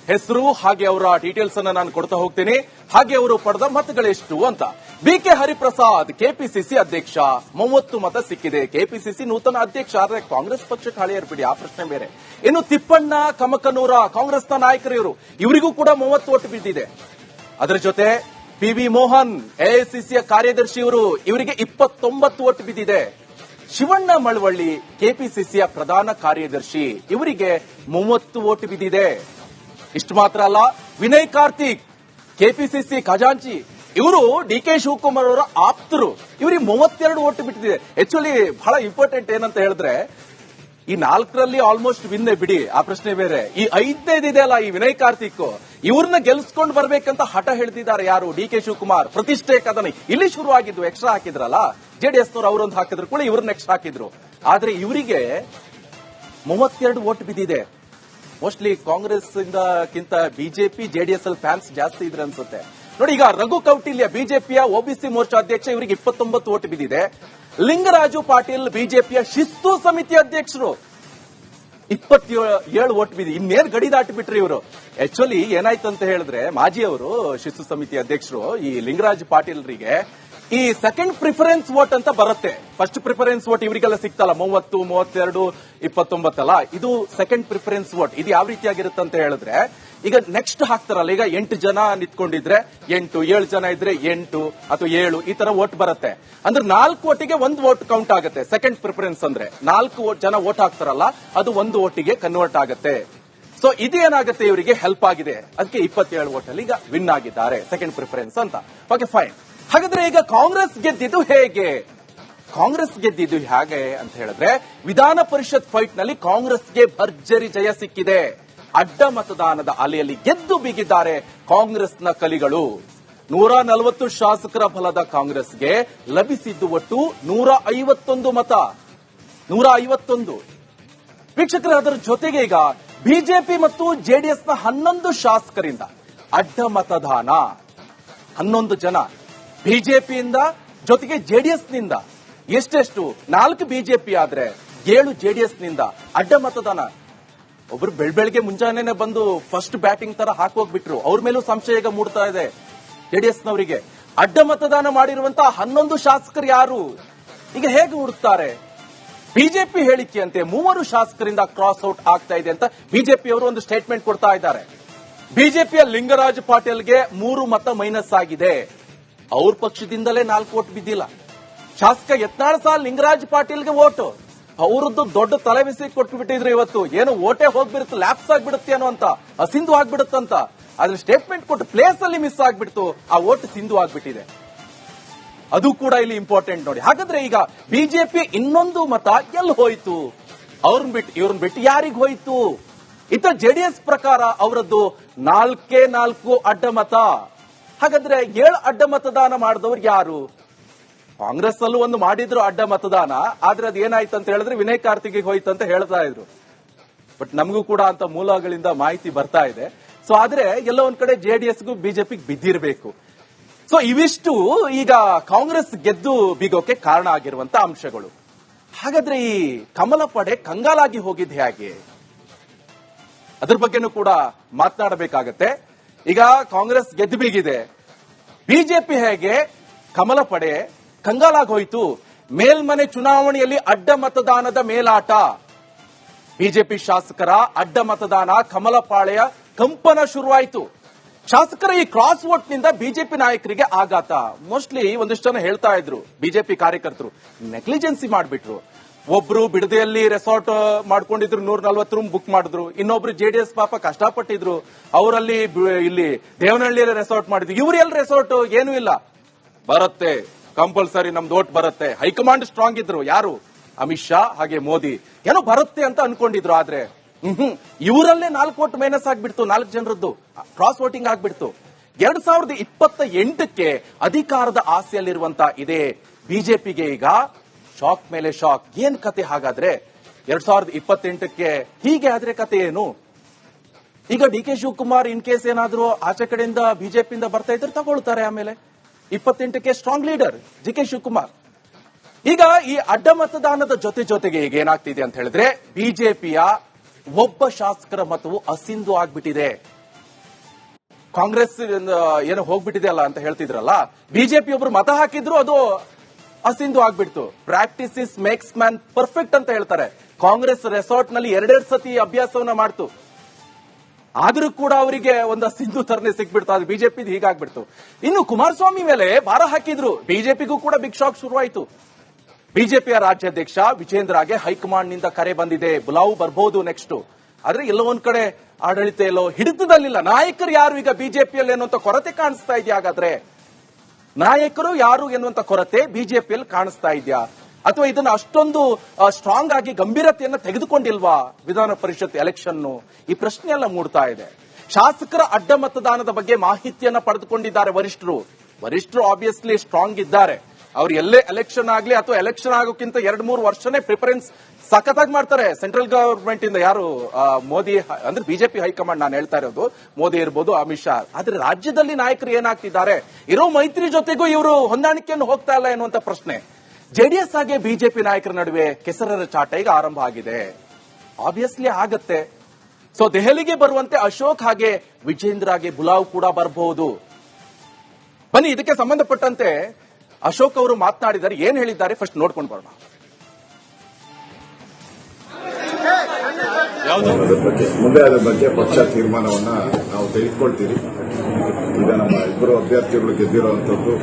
ಹೆಸರು ಹಾಗೆ ಅವರ ಡೀಟೇಲ್ಸ್ ಅನ್ನ ನಾನು ಕೊಡ್ತಾ ಹೋಗ್ತೀನಿ. ಹಾಗೆ ಅವರು ಪಡೆದ ಮತಗಳೆಷ್ಟು ಅಂತ. ಬಿಕೆ ಹರಿಪ್ರಸಾದ್ ಕೆಪಿಸಿಸಿ ಅಧ್ಯಕ್ಷ, 30 ಮತ ಸಿಕ್ಕಿದೆ. ಕೆಪಿಸಿಸಿ ನೂತನ ಅಧ್ಯಕ್ಷ. ಆದ್ರೆ ಕಾಂಗ್ರೆಸ್ ಪಕ್ಷಕ್ಕೆ ಹಳೆಯರು ಬಿಡಿ, ಆ ಪ್ರಶ್ನೆ ಬೇರೆ. ಇನ್ನು ತಿಪ್ಪಣ್ಣ ಕಮಕನೂರ ಕಾಂಗ್ರೆಸ್ನ ನಾಯಕರು ಇವರು, ಇವರಿಗೂ ಕೂಡ 30 ಓಟು ಬಿದ್ದಿದೆ. ಅದರ ಜೊತೆ ಪಿವಿ ಮೋಹನ್ ಎಐಸಿಸಿಯ ಕಾರ್ಯದರ್ಶಿ ಇವರಿಗೆ 29 ಓಟು ಬಿದ್ದಿದೆ. ಶಿವಣ್ಣ ಮಳವಳ್ಳಿ ಕೆಪಿಸಿಸಿಯ ಪ್ರಧಾನ ಕಾರ್ಯದರ್ಶಿ, ಇವರಿಗೆ 30 ಓಟು ಬಿದ್ದಿದೆ. ಇಷ್ಟು ಮಾತ್ರ ಅಲ್ಲ, ವಿನಯ್ ಕಾರ್ತಿಕ್ ಕೆಪಿಸಿಸಿ ಖಜಾಂಚಿ, ಇವರು ಡಿಕೆ ಶಿವಕುಮಾರ್ ಅವರ ಆಪ್ತರು, ಇವರಿಗೆ 32 ಓಟು ಬಿಟ್ಟಿದೆ. ಆಕ್ಚುಲಿ ಬಹಳ ಇಂಪಾರ್ಟೆಂಟ್ ಏನಂತ ಹೇಳಿದ್ರೆ, ಈ 4ರಲ್ಲಿ ಆಲ್ಮೋಸ್ಟ್ ವಿನ್ನೇ ಬಿಡಿ, ಆ ಪ್ರಶ್ನೆ ಬೇರೆ. ಈ 5ನೇದು ಇದೆಯಲ್ಲ, ಈ ವಿನಯ್ ಕಾರ್ತಿಕ್, ಇವ್ರನ್ನ ಗೆಲ್ಸ್ಕೊಂಡು ಬರ್ಬೇಕಂತ ಹಠ ಹಿಡಿದಿದ್ದಾರೆ. ಯಾರು? ಡಿಕೆ ಶಿವಕುಮಾರ್. ಪ್ರತಿಷ್ಠೆ ಕದನ ಇಲ್ಲಿ ಶುರುವಾಗಿದ್ದು. ಎಕ್ಸ್ಟ್ರಾ ಹಾಕಿದ್ರಲ್ಲ ಜೆಡಿಎಸ್ನವರು, ಅವರೊಂದು ಹಾಕಿದ್ರು ಕೂಡ ಇವ್ರನ್ನ ಎಕ್ಸ್ಟ್ರಾ ಹಾಕಿದ್ರು. ಆದ್ರೆ ಇವರಿಗೆ 32 ಓಟು ಬಿದ್ದಿದೆ. ಮೋಸ್ಟ್ಲಿ ಕಾಂಗ್ರೆಸ್ ಇಂದಕ್ಕಿಂತ ಬಿಜೆಪಿ ಜೆಡಿಎಸ್ ಅಲ್ಲಿ ಫ್ಯಾನ್ಸ್ ಜಾಸ್ತಿ ಇದ್ರೆ ಅನ್ಸುತ್ತೆ. ನೋಡಿ, ಈಗ ರಘು ಕೌಟಿಲ್ಯ ಬಿಜೆಪಿಯ ಒಬಿಸಿ ಮೋರ್ಚಾ ಅಧ್ಯಕ್ಷ, ಇವರಿಗೆ 29 ಓಟು ಬಿದ್ದಿದೆ. ಲಿಂಗರಾಜು ಪಾಟೀಲ್ ಬಿಜೆಪಿಯ ಶಿಸ್ತು ಸಮಿತಿ ಅಧ್ಯಕ್ಷರು, 27 ಓಟ್ ಬಿದ್ದಿ. ಇನ್ನೇನು ಗಡಿ ದಾಟಿ ಬಿಟ್ರಿ ಇವರು. ಆಕ್ಚುಲಿ ಏನಾಯ್ತು ಅಂತ ಹೇಳಿದ್ರೆ, ಮಾಜಿ ಅವರು ಶಿಸ್ತು ಸಮಿತಿ ಅಧ್ಯಕ್ಷರು ಈ ಲಿಂಗರಾಜ್ ಪಾಟೀಲ್ರಿಗೆ ಈ ಸೆಕೆಂಡ್ ಪ್ರಿಫರೆನ್ಸ್ ವೋಟ್ ಅಂತ ಬರುತ್ತೆ. ಫಸ್ಟ್ ಪ್ರಿಫರೆನ್ಸ್ ವೋಟ್ ಇವರಿಗೆಲ್ಲ ಸಿಗ್ತಲ್ಲ, 30, 32, 29 ಅಲ್ಲ, ಇದು ಸೆಕೆಂಡ್ ಪ್ರಿಫರೆನ್ಸ್ ವೋಟ್. ಇದು ಯಾವ ರೀತಿಯಾಗಿರುತ್ತೆ ಅಂತ ಹೇಳಿದ್ರೆ, ಈಗ ನೆಕ್ಸ್ಟ್ ಹಾಕ್ತಾರಲ್ಲ, ಈಗ 8 ಜನ ನಿಂತ್ಕೊಂಡಿದ್ರೆ 8, 7 ಜನ ಇದ್ರೆ 8 ಅಥವಾ 7, ಈ ತರ ವೋಟ್ ಬರುತ್ತೆ. ಅಂದ್ರೆ 4 ಓಟಿಗೆ 1 ವೋಟ್ ಕೌಂಟ್ ಆಗುತ್ತೆ. ಸೆಕೆಂಡ್ ಪ್ರಿಫರೆನ್ಸ್ ಅಂದ್ರೆ 4 ಜನ ವೋಟ್ ಹಾಕ್ತಾರಲ್ಲ, ಅದು 1 ಓಟಿಗೆ ಕನ್ವರ್ಟ್ ಆಗುತ್ತೆ. ಸೊ ಇದೇನಾಗುತ್ತೆ, ಇವರಿಗೆ ಹೆಲ್ಪ್ ಆಗಿದೆ. ಅದಕ್ಕೆ 27 ಓಟಲ್ಲಿ ಈಗ ವಿನ್ ಆಗಿದ್ದಾರೆ, ಸೆಕೆಂಡ್ ಪ್ರಿಫರೆನ್ಸ್ ಅಂತ. Okay, fine. ಹಾಗಾದ್ರೆ ಈಗ ಕಾಂಗ್ರೆಸ್ ಗೆದ್ದಿದ್ದು ಹೇಗೆ? ಕಾಂಗ್ರೆಸ್ ಗೆದ್ದಿದ್ದು ಹೇಗೆ ಅಂತ ಹೇಳಿದ್ರೆ, ವಿಧಾನ ಪರಿಷತ್ ಫೈಟ್ ನಲ್ಲಿ ಕಾಂಗ್ರೆಸ್ಗೆ ಭರ್ಜರಿ ಜಯ ಸಿಕ್ಕಿದೆ. ಅಡ್ಡ ಮತದಾನದ ಅಲೆಯಲ್ಲಿ ಗೆದ್ದು ಬೀಗಿದ್ದಾರೆ ಕಾಂಗ್ರೆಸ್ನ ಕಲಿಗಳು. 140 ಶಾಸಕರ ಬಲದ ಕಾಂಗ್ರೆಸ್ಗೆ ಲಭಿಸಿದ್ದು ಒಟ್ಟು 151 ಮತ. 151. ವೀಕ್ಷಕರೇ, ಅದರ ಜೊತೆಗೆ ಈಗ ಬಿಜೆಪಿ ಮತ್ತು ಜೆಡಿಎಸ್ನ 11 ಶಾಸಕರಿಂದ ಅಡ್ಡ ಮತದಾನ. 11 ಜನ ಬಿಜೆಪಿಯಿಂದ, ಜೊತೆಗೆ ಜೆಡಿಎಸ್ನಿಂದ. ಎಷ್ಟೆಷ್ಟು? 4 ಬಿಜೆಪಿ ಆದ್ರೆ 7 ಜೆಡಿಎಸ್ನಿಂದ ಅಡ್ಡ ಮತದಾನ. ಒಬ್ರು ಬೆಳಗ್ಗೆ ಮುಂಜಾನೆ ಬಂದು ಫಸ್ಟ್ ಬ್ಯಾಟಿಂಗ್ ತರ ಹಾಕೋಗ್ಬಿಟ್ರು. ಅವ್ರ ಮೇಲೂ ಸಂಶಯ ಈಗ ಮೂಡ್ತಾ ಇದೆ ಜೆಡಿಎಸ್ನವರಿಗೆ. ಅಡ್ಡ ಮತದಾನ ಮಾಡಿರುವಂತಹ 11 ಶಾಸಕರು ಯಾರು? ಈಗ ಹೇಗೆ ಹುಡುಕ್ತಾರೆ? ಬಿಜೆಪಿ ಹೇಳಿಕೆಯಂತೆ 3 ಶಾಸಕರಿಂದ ಕ್ರಾಸ್ ಔಟ್ ಆಗ್ತಾ ಇದೆ ಅಂತ ಬಿಜೆಪಿಯವರು ಒಂದು ಸ್ಟೇಟ್ಮೆಂಟ್ ಕೊಡ್ತಾ ಇದ್ದಾರೆ. ಬಿಜೆಪಿಯ ಲಿಂಗರಾಜ್ ಪಾಟೀಲ್ಗೆ 3 ಮತ ಮೈನಸ್ ಆಗಿದೆ. ಅವ್ರ ಪಕ್ಷದಿಂದಲೇ 4 ಓಟ್ ಬಿದ್ದಿಲ್ಲ. ಶಾಸಕ ಯತ್ನಾಳ್ ಸಾಲ್ ಲಿಂಗರಾಜ್ ಪಾಟೀಲ್ಗೆ ಓಟು, ಅವರದ್ದು ದೊಡ್ಡ ತಲೆಬಿಸಿ ಕೊಟ್ಟು ಬಿಟ್ಟಿದ್ರು. ಇವತ್ತು ಏನು ಓಟೇ ಹೋಗ್ಬಿಡುತ್ತೆ, ಲ್ಯಾಪ್ಸ್ ಆಗ್ಬಿಡುತ್ತೆ ಏನೋ ಅಂತ, ಸಿಂಧು ಆಗ್ಬಿಡುತ್ತಂತ. ಆದ್ರೆ ಸ್ಟೇಟ್ಮೆಂಟ್ ಕೊಟ್ಟು ಪ್ಲೇಸ್ ಅಲ್ಲಿ ಮಿಸ್ ಆಗ್ಬಿಡ್ತು, ಆ ಓಟ್ ಸಿಂಧು ಆಗ್ಬಿಟ್ಟಿದೆ. ಅದು ಕೂಡ ಇಲ್ಲಿ ಇಂಪಾರ್ಟೆಂಟ್ ನೋಡಿ. ಹಾಗಾದ್ರೆ ಈಗ ಬಿಜೆಪಿ ಇನ್ನೊಂದು ಮತ ಎಲ್ಲಿ ಹೋಯ್ತು? ಇವ್ರನ್ನ ಬಿಟ್ಟು ಯಾರಿಗ್ ಹೋಯ್ತು? ಇತ್ತ ಜೆಡಿಎಸ್ ಪ್ರಕಾರ ಅವರದ್ದು 4 ಅಡ್ಡ ಮತ. ಹಾಗಾದ್ರೆ 7 ಅಡ್ಡ ಮತದಾನ ಮಾಡಿದವ್ರು ಯಾರು? ಕಾಂಗ್ರೆಸ್ ಅಲ್ಲೂ ಒಂದು ಮಾಡಿದ್ರು ಅಡ್ಡ ಮತದಾನ, ಆದ್ರೆ ಅದು ಏನಾಯ್ತು ಅಂತ ಹೇಳಿದ್ರೆ ವಿನಯ್ ಕಾರ್ತಿಕ್ಗೆ ಹೋಯ್ತು ಅಂತ ಹೇಳ್ತಾ ಇದ್ರು. ಬಟ್ ನಮಗೂ ಕೂಡ ಅಂತ ಮೂಲಗಳಿಂದ ಮಾಹಿತಿ ಬರ್ತಾ ಇದೆ. ಸೊ ಆದ್ರೆ ಎಲ್ಲ ಒಂದ್ ಕಡೆ ಜೆಡಿಎಸ್ಗೂ ಬಿಜೆಪಿಗೆ ಬಿದ್ದಿರಬೇಕು. ಸೊ ಇವಿಷ್ಟು ಈಗ ಕಾಂಗ್ರೆಸ್ ಗೆದ್ದು ಬೀಗೋಕೆ ಕಾರಣ ಆಗಿರುವಂತ ಅಂಶಗಳು. ಹಾಗಾದ್ರೆ ಈ ಕಮಲ ಪಡೆ ಕಂಗಾಲಾಗಿ ಹೋಗಿದ್ದು ಹೇಗೆ? ಅದ್ರ ಬಗ್ಗೆನೂ ಕೂಡ ಮಾತನಾಡಬೇಕಾಗತ್ತೆ. ಈಗ ಕಾಂಗ್ರೆಸ್ ಗೆದ್ದು ಬೀಗಿದೆ, ಬಿಜೆಪಿ ಹೇಗೆ ಕಮಲ ಪಡೆ ಕಂಗಾಲಾಗಿ ಹೋಯಿತು? ಮೇಲ್ಮನೆ ಚುನಾವಣೆಯಲ್ಲಿ ಅಡ್ಡ ಮತದಾನದ ಮೇಲಾಟ. ಬಿಜೆಪಿ ಶಾಸಕರ ಅಡ್ಡ ಮತದಾನ, ಕಮಲ ಪಾಳೆಯ ಕಂಪನ ಶುರುವಾಯಿತು. ಶಾಸಕರ ಈ ಕ್ರಾಸ್ ವೋಟ್ ನಿಂದ ಬಿಜೆಪಿ ನಾಯಕರಿಗೆ ಆಘಾತ. ಮೋಸ್ಟ್ಲಿ ಒಂದಿಷ್ಟು ಜನ ಹೇಳ್ತಾ ಇದ್ರು, ಬಿಜೆಪಿ ಕಾರ್ಯಕರ್ತರು ನೆಗ್ಲಿಜೆನ್ಸಿ ಮಾಡಿಬಿಟ್ರು. ಒಬ್ರು ಬಿಡದೆಯಲ್ಲಿ ರೆಸಾರ್ಟ್ ಮಾಡ್ಕೊಂಡಿದ್ರು 140 ರೂಮ್ ಬುಕ್ ಮಾಡಿದ್ರು. ಇನ್ನೊಬ್ರು ಜೆಡಿಎಸ್ ಪಾಪ ಕಷ್ಟಪಟ್ಟಿದ್ರು, ಅವರಲ್ಲಿ ಇಲ್ಲಿ ದೇವನಹಳ್ಳಿಯಲ್ಲಿ ರೆಸಾರ್ಟ್ ಮಾಡಿದ್ರು. ಇವ್ರು ಎಲ್ಲಿ ರೆಸಾರ್ಟ್? ಏನೂ ಇಲ್ಲ. ಬರುತ್ತೆ, ಕಂಪಲ್ಸರಿ ನಮ್ದು ಓಟ್ ಬರುತ್ತೆ. ಹೈಕಮಾಂಡ್ ಸ್ಟ್ರಾಂಗ್ ಇದ್ರು, ಯಾರು? ಅಮಿತ್ ಶಾ ಹಾಗೆ ಮೋದಿ. ಏನೋ ಬರುತ್ತೆ ಅಂತ ಅನ್ಕೊಂಡಿದ್ರು. ಆದ್ರೆ ಇವರಲ್ಲೇ 4 ವೋಟ್ ಮೈನಸ್ ಆಗ್ಬಿಡ್ತು. 4 ಜನರದ್ದು ಕ್ರಾಸ್ ವೋಟಿಂಗ್ ಆಗ್ಬಿಡ್ತು. 2028ಕ್ಕೆ ಅಧಿಕಾರದ ಆಸೆಯಲ್ಲಿರುವಂತ ಇದೇ ಬಿಜೆಪಿಗೆ ಈಗ ಶಾಕ್ ಮೇಲೆ ಶಾಕ್. ಏನ್ ಕತೆ ಹಾಗಾದ್ರೆ? 2028ಕ್ಕೆ ಹೀಗೆ ಆದ್ರೆ ಕತೆ ಏನು? ಈಗ D K Shivakumar in case ಏನಾದ್ರೂ ಆಚೆ ಕಡೆಯಿಂದ ಬಿಜೆಪಿಯಿಂದ ಬರ್ತಾ ಇದ್ರೆ ತಗೊಳ್ತಾರೆ. ಆಮೇಲೆ 28ಕ್ಕೆ strong leader D K Shivakumar. ಈಗ ಈ ಅಡ್ಡ ಮತದಾನದ ಜೊತೆಗೆ ಈಗ ಏನಾಗ್ತಿದೆ ಅಂತ ಹೇಳಿದ್ರೆ, ಬಿಜೆಪಿಯ ಒಬ್ಬ ಶಾಸಕರ ಮತವು ಅಸಿಂಧು ಆಗ್ಬಿಟ್ಟಿದೆ. ಕಾಂಗ್ರೆಸ್ ಏನೋ ಹೋಗ್ಬಿಟ್ಟಿದೆ ಅಲ್ಲ ಅಂತ ಹೇಳ್ತಿದ್ರಲ್ಲ, ಬಿಜೆಪಿ ಒಬ್ರು ಮತ ಹಾಕಿದ್ರು ಅದು ಅಸಿಂಧು ಆಗ್ಬಿಡ್ತು. Practice is makes man perfect ಅಂತ ಹೇಳ್ತಾರೆ. ಕಾಂಗ್ರೆಸ್ ರೆಸಾರ್ಟ್ ನಲ್ಲಿ 2 ಸತಿ ಅಭ್ಯಾಸವನ್ನ ಮಾಡ್ತು, ಆದ್ರೂ ಕೂಡ ಅವರಿಗೆ ಒಂದು ಅಸಿಂಧು ತರನೇ ಸಿಕ್ಬಿಡ್ತು. ಅದು ಬಿಜೆಪಿ ಹೀಗಾಗ್ಬಿಡ್ತು. ಇನ್ನು ಕುಮಾರಸ್ವಾಮಿ ಮೇಲೆ ಭಾರ ಹಾಕಿದ್ರು, ಬಿಜೆಪಿಗೂ ಕೂಡ ಬಿಗ್ ಶಾಕ್ ಶುರುವಾಯಿತು. ಬಿಜೆಪಿಯ ರಾಜ್ಯಾಧ್ಯಕ್ಷ ವಿಜೇಂದ್ರಗೆ ಹೈಕಮಾಂಡ್ ನಿಂದ ಕರೆ ಬಂದಿದೆ, ಬುಲಾವ್ ಬರ್ಬಹುದು ನೆಕ್ಸ್ಟ್. ಆದ್ರೆ ಎಲ್ಲೋ ಒಂದ್ ಕಡೆ ಆಡಳಿತ ಎಲ್ಲೋ ಹಿಡಿತದಲ್ಲಿಲ್ಲ. ನಾಯಕರು ಯಾರು ಈಗ ಬಿಜೆಪಿಯಲ್ಲಿ ಎನ್ನುವಂತ ಕೊರತೆ ಕಾಣಿಸ್ತಾ ಇದೆಯಾ? ಹಾಗಾದ್ರೆ ನಾಯಕರು ಯಾರು ಎನ್ನುವಂತ ಕೊರತೆ ಬಿಜೆಪಿಯಲ್ಲಿ ಕಾಣಿಸ್ತಾ ಇದೆಯಾ? ಅಥವಾ ಇದನ್ನ ಅಷ್ಟೊಂದು ಸ್ಟ್ರಾಂಗ್ ಆಗಿ ಗಂಭೀರತೆಯನ್ನ ತೆಗೆದುಕೊಂಡಿಲ್ವಾ ವಿಧಾನ ಪರಿಷತ್ ಎಲೆಕ್ಷನ್? ಈ ಪ್ರಶ್ನೆ ಎಲ್ಲ ಮೂಡ್ತಾ ಇದೆ. ಶಾಸಕರ ಅಡ್ಡ ಮತದಾನದ ಬಗ್ಗೆ ಮಾಹಿತಿಯನ್ನ ಪಡೆದುಕೊಂಡಿದ್ದಾರೆ ವರಿಷ್ಠರು ಆಬ್ವಿಯಸ್ಲಿ ಸ್ಟ್ರಾಂಗ್ ಇದ್ದಾರೆ. ಅವ್ರು ಎಲ್ಲೇ ಎಲೆಕ್ಷನ್ ಆಗ್ಲಿ ಅಥವಾ ಎಲೆಕ್ಷನ್ ಆಗೋಕ್ಕಿಂತ 2-3 ವರ್ಷನೇ ಪ್ರಿಫರೆನ್ಸ್ ಸಖತ್ತಾಗಿ ಮಾಡ್ತಾರೆ ಸೆಂಟ್ರಲ್ ಗವರ್ಮೆಂಟ್ ಇಂದ. ಯಾರು? ಮೋದಿ ಅಂದ್ರೆ ಬಿಜೆಪಿ ಹೈಕಮಾಂಡ್ ನಾನು ಹೇಳ್ತಾ ಇರೋದು. ಮೋದಿ ಇರ್ಬೋದು, ಅಮಿತ್ ಶಾ. ಆದ್ರೆ ರಾಜ್ಯದಲ್ಲಿ ನಾಯಕರು ಏನಾಗ್ತಿದ್ದಾರೆ? ಇರೋ ಮೈತ್ರಿ ಜೊತೆಗೂ ಇವರು ಹೊಂದಾಣಿಕೆಯನ್ನು ಹೋಗ್ತಾ ಇಲ್ಲ ಎನ್ನುವಂತ ಪ್ರಶ್ನೆ. ಜೆಡಿಎಸ್ ಹಾಗೆ ಬಿಜೆಪಿ ನಾಯಕರ ನಡುವೆ ಕೆಸರರ ಚಾಟ ಈಗ ಆರಂಭ ಆಗಿದೆ. ಆಬ್ವಿಯಸ್ಲಿ ಆಗತ್ತೆ. ಸೊ ದೆಹಲಿಗೆ ಬರುವಂತೆ ಅಶೋಕ್ ಹಾಗೆ ವಿಜೇಂದ್ರಗೆ ಬುಲಾವ್ ಕೂಡ ಬರಬಹುದು. ಬನ್ನಿ, ಇದಕ್ಕೆ ಸಂಬಂಧಪಟ್ಟಂತೆ ಅಶೋಕ್ ಅವರು ಮಾತನಾಡಿದ್ದಾರೆ. ಏನ್ ಹೇಳಿದ್ದಾರೆ ಫಸ್ಟ್ ನೋಡ್ಕೊಂಡು ಬರೋಣ. ಮುಂದೆ ಅದರ ಬಗ್ಗೆ ಪಕ್ಷ ತೀರ್ಮಾನವನ್ನ ನಾವು ತೆಗೆದುಕೊಳ್ತೀವಿ. ಈಗ ನಮ್ಮ ಇಬ್ಬರು ಅಭ್ಯರ್ಥಿಗಳು ಗೆದ್ದಿರುವಂತದ್ದು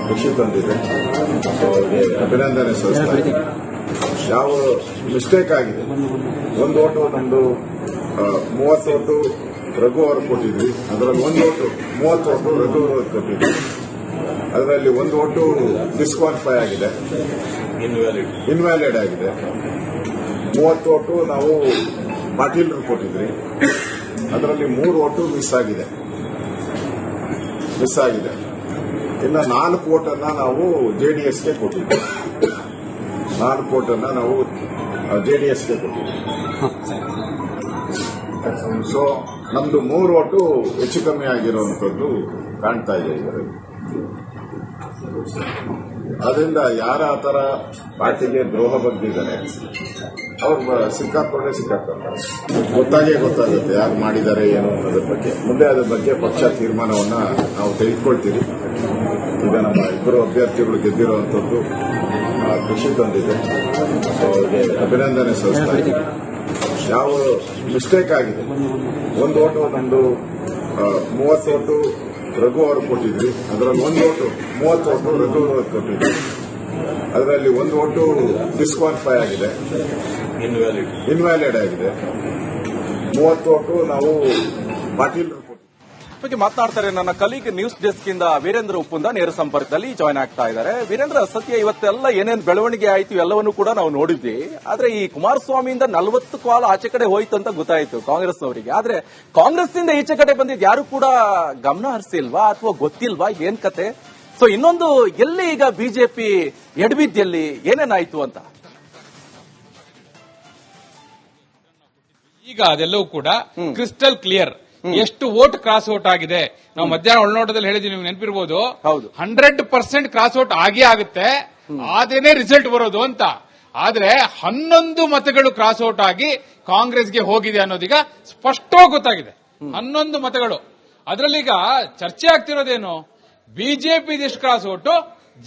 ಖುಷಿ ತಂದಿದೆ. ಅವರಿಗೆ ಅಭಿನಂದನೆ ಸಲ್ಲಿಸ್ತಾ ಇದ್ದೀನಿ. ಯಾವ ಮಿಸ್ಟೇಕ್ ಆಗಿದೆ, ಒಂದು ಓಟು ನಮ್ದು 30 ಓಟು ರಘು ಅವರು ಕೊಟ್ಟಿದ್ವಿ, ಅದರಲ್ಲಿ 1 ಓಟು 30 ಓಟು ರಘು ಅವರು ಕೊಟ್ಟಿದ್ವಿ. ಅದರಲ್ಲಿ 1 ಓಟು ಡಿಸ್ಕ್ವಾಲಿಫೈ ಆಗಿದೆ, ಇನ್ವ್ಯಾಲಿಡ್ ಆಗಿದೆ. 30 ಓಟು ನಾವು ಪಾಟೀಲ್ರು ಕೊಟ್ಟಿದ್ರಿ, ಅದರಲ್ಲಿ 3 ಓಟು ಮಿಸ್ ಆಗಿದೆ. ಇನ್ನು 4 ಓಟನ್ನ ನಾವು ಜೆಡಿಎಸ್ಗೆ ಕೊಟ್ಟಿದ್ವಿ. 4 ಓಟನ್ನ ನಾವು ಜೆಡಿಎಸ್ಗೆ ಕೊಟ್ಟಿದ್ವಿ. ಸೊ ನಮ್ದು 3 ಓಟು ಹೆಚ್ಚು ಕಮ್ಮಿ ಆಗಿರುವಂತದ್ದು ಕಾಣ್ತಾ ಇದೆ ಇದರಲ್ಲಿ. ಅದರಿಂದ ಯಾರ ಆ ತರ ಪಾರ್ಟಿಗೆ ದ್ರೋಹ ಬಗ್ಗಿದ್ದಾರೆ ಅವ್ರು ಸಿಕ್ಕಾಕೊಂಡ್ರೆ ಗೊತ್ತಾಗುತ್ತೆ ಯಾರು ಮಾಡಿದ್ದಾರೆ ಏನು ಅನ್ನೋದ್ರ ಬಗ್ಗೆ. ಮುಂದೆ ಅದರ ಬಗ್ಗೆ ಪಕ್ಷ ತೀರ್ಮಾನವನ್ನ ನಾವು ತೆಗೆದುಕೊಳ್ತೀವಿ. ಈಗ ನಮ್ಮ ಇಬ್ಬರು ಅಭ್ಯರ್ಥಿಗಳು ಗೆದ್ದಿರುವಂತದ್ದು ಖುಷಿ ತಂದಿದೆ. ಅವರಿಗೆ ಅಭಿನಂದನೆ ಸಲ್ಲಿಸ್ತಾ ಇದ್ದೀನಿ. ಯಾವ ಮಿಸ್ಟೇಕ್ ಆಗಿದೆ, 1 ಓಟು ನಮ್ದು 30 ಓಟು ರಘು ಅವರು ಕೊಟ್ಟಿದ್ವಿ, ಅದರಲ್ಲಿ 1 ಓಟು 30 ಓಟು ರಘು ಅವರು ಕೊಟ್ಟಿದ್ವಿ. ಅದರಲ್ಲಿ 1 ಓಟು ಡಿಸ್ಕ್ವಾಲಿಫೈ ಆಗಿದೆ, ಇನ್ವ್ಯಾಲಿಡ್ ಆಗಿದೆ. 30 ಓಟು ನಾವು ಪಾಟೀಲ್ ಬಗ್ಗೆ ಮಾತನಾಡ್ತಾರೆ. ನನ್ನ ಕಲೀಗ್ ನ್ಯೂಸ್ ಡೆಸ್ಕ್ ಇಂದ ವೀರೇಂದ್ರ ಉಪ್ಪುಂದ ನೇರ ಸಂಪರ್ಕದಲ್ಲಿ ಜಾಯ್ನ್ ಆಗ್ತಾ ಇದ್ದಾರೆ. ವೀರೇಂದ್ರ, ಸತ್ಯ ಇವತ್ತೆಲ್ಲ ಏನೇನು ಬೆಳವಣಿಗೆ ಆಯಿತು ಎಲ್ಲವನ್ನೂ ಕೂಡ ನಾವು ನೋಡಿದ್ವಿ. ಆದ್ರೆ ಈ ಕುಮಾರಸ್ವಾಮಿಯಿಂದ 40 ಕಾಲ್ ಆಚೆ ಕಡೆ ಹೋಯ್ತು ಅಂತ ಗೊತ್ತಾಯ್ತು ಕಾಂಗ್ರೆಸ್ನವರಿಗೆ. ಆದ್ರೆ ಕಾಂಗ್ರೆಸ್ ಇಂದ ಈಚೆ ಕಡೆ ಬಂದಿದ್ದು ಯಾರು ಕೂಡ ಗಮನ ಹರಿಸಿಲ್ವಾ ಅಥವಾ ಗೊತ್ತಿಲ್ವಾ ಏನ್ ಕತೆ? ಸೊ ಇನ್ನೊಂದು, ಎಲ್ಲಿ ಈಗ ಬಿಜೆಪಿ ಎಡಬಿದ್ದಲ್ಲಿ ಏನೇನಾಯ್ತು ಅಂತ? ಈಗ ಅದೆಲ್ಲವೂ ಕೂಡ ಕ್ರಿಸ್ಟಲ್ ಕ್ಲಿಯರ್. ಎಷ್ಟು ವೋಟ್ ಕ್ರಾಸ್ ವೋಟ್ ಆಗಿದೆ ನಾವು ಮಧ್ಯಾಹ್ನ ಒಳನೋಟದಲ್ಲಿ ಹೇಳಿದ್ವಿ, ನೀವು ನೆನಪಿರ್ಬೋದು. 100% ಕ್ರಾಸ್ ವೋಟ್ ಆಗೇ ಆಗುತ್ತೆ, ಆದೇನೆ ರಿಸಲ್ಟ್ ಬರೋದು ಅಂತ. ಆದ್ರೆ 11 ಮತಗಳು ಕ್ರಾಸ್ ಔಟ್ ಆಗಿ ಕಾಂಗ್ರೆಸ್ಗೆ ಹೋಗಿದೆ ಅನ್ನೋದೀಗ ಸ್ಪಷ್ಟವಾಗಿ ಗೊತ್ತಾಗಿದೆ. 11 ಮತಗಳು. ಅದರಲ್ಲೀಗ ಚರ್ಚೆ ಆಗ್ತಿರೋದೇನು, ಬಿಜೆಪಿ ಎಷ್ಟು ಕ್ರಾಸ್ ಓಟು,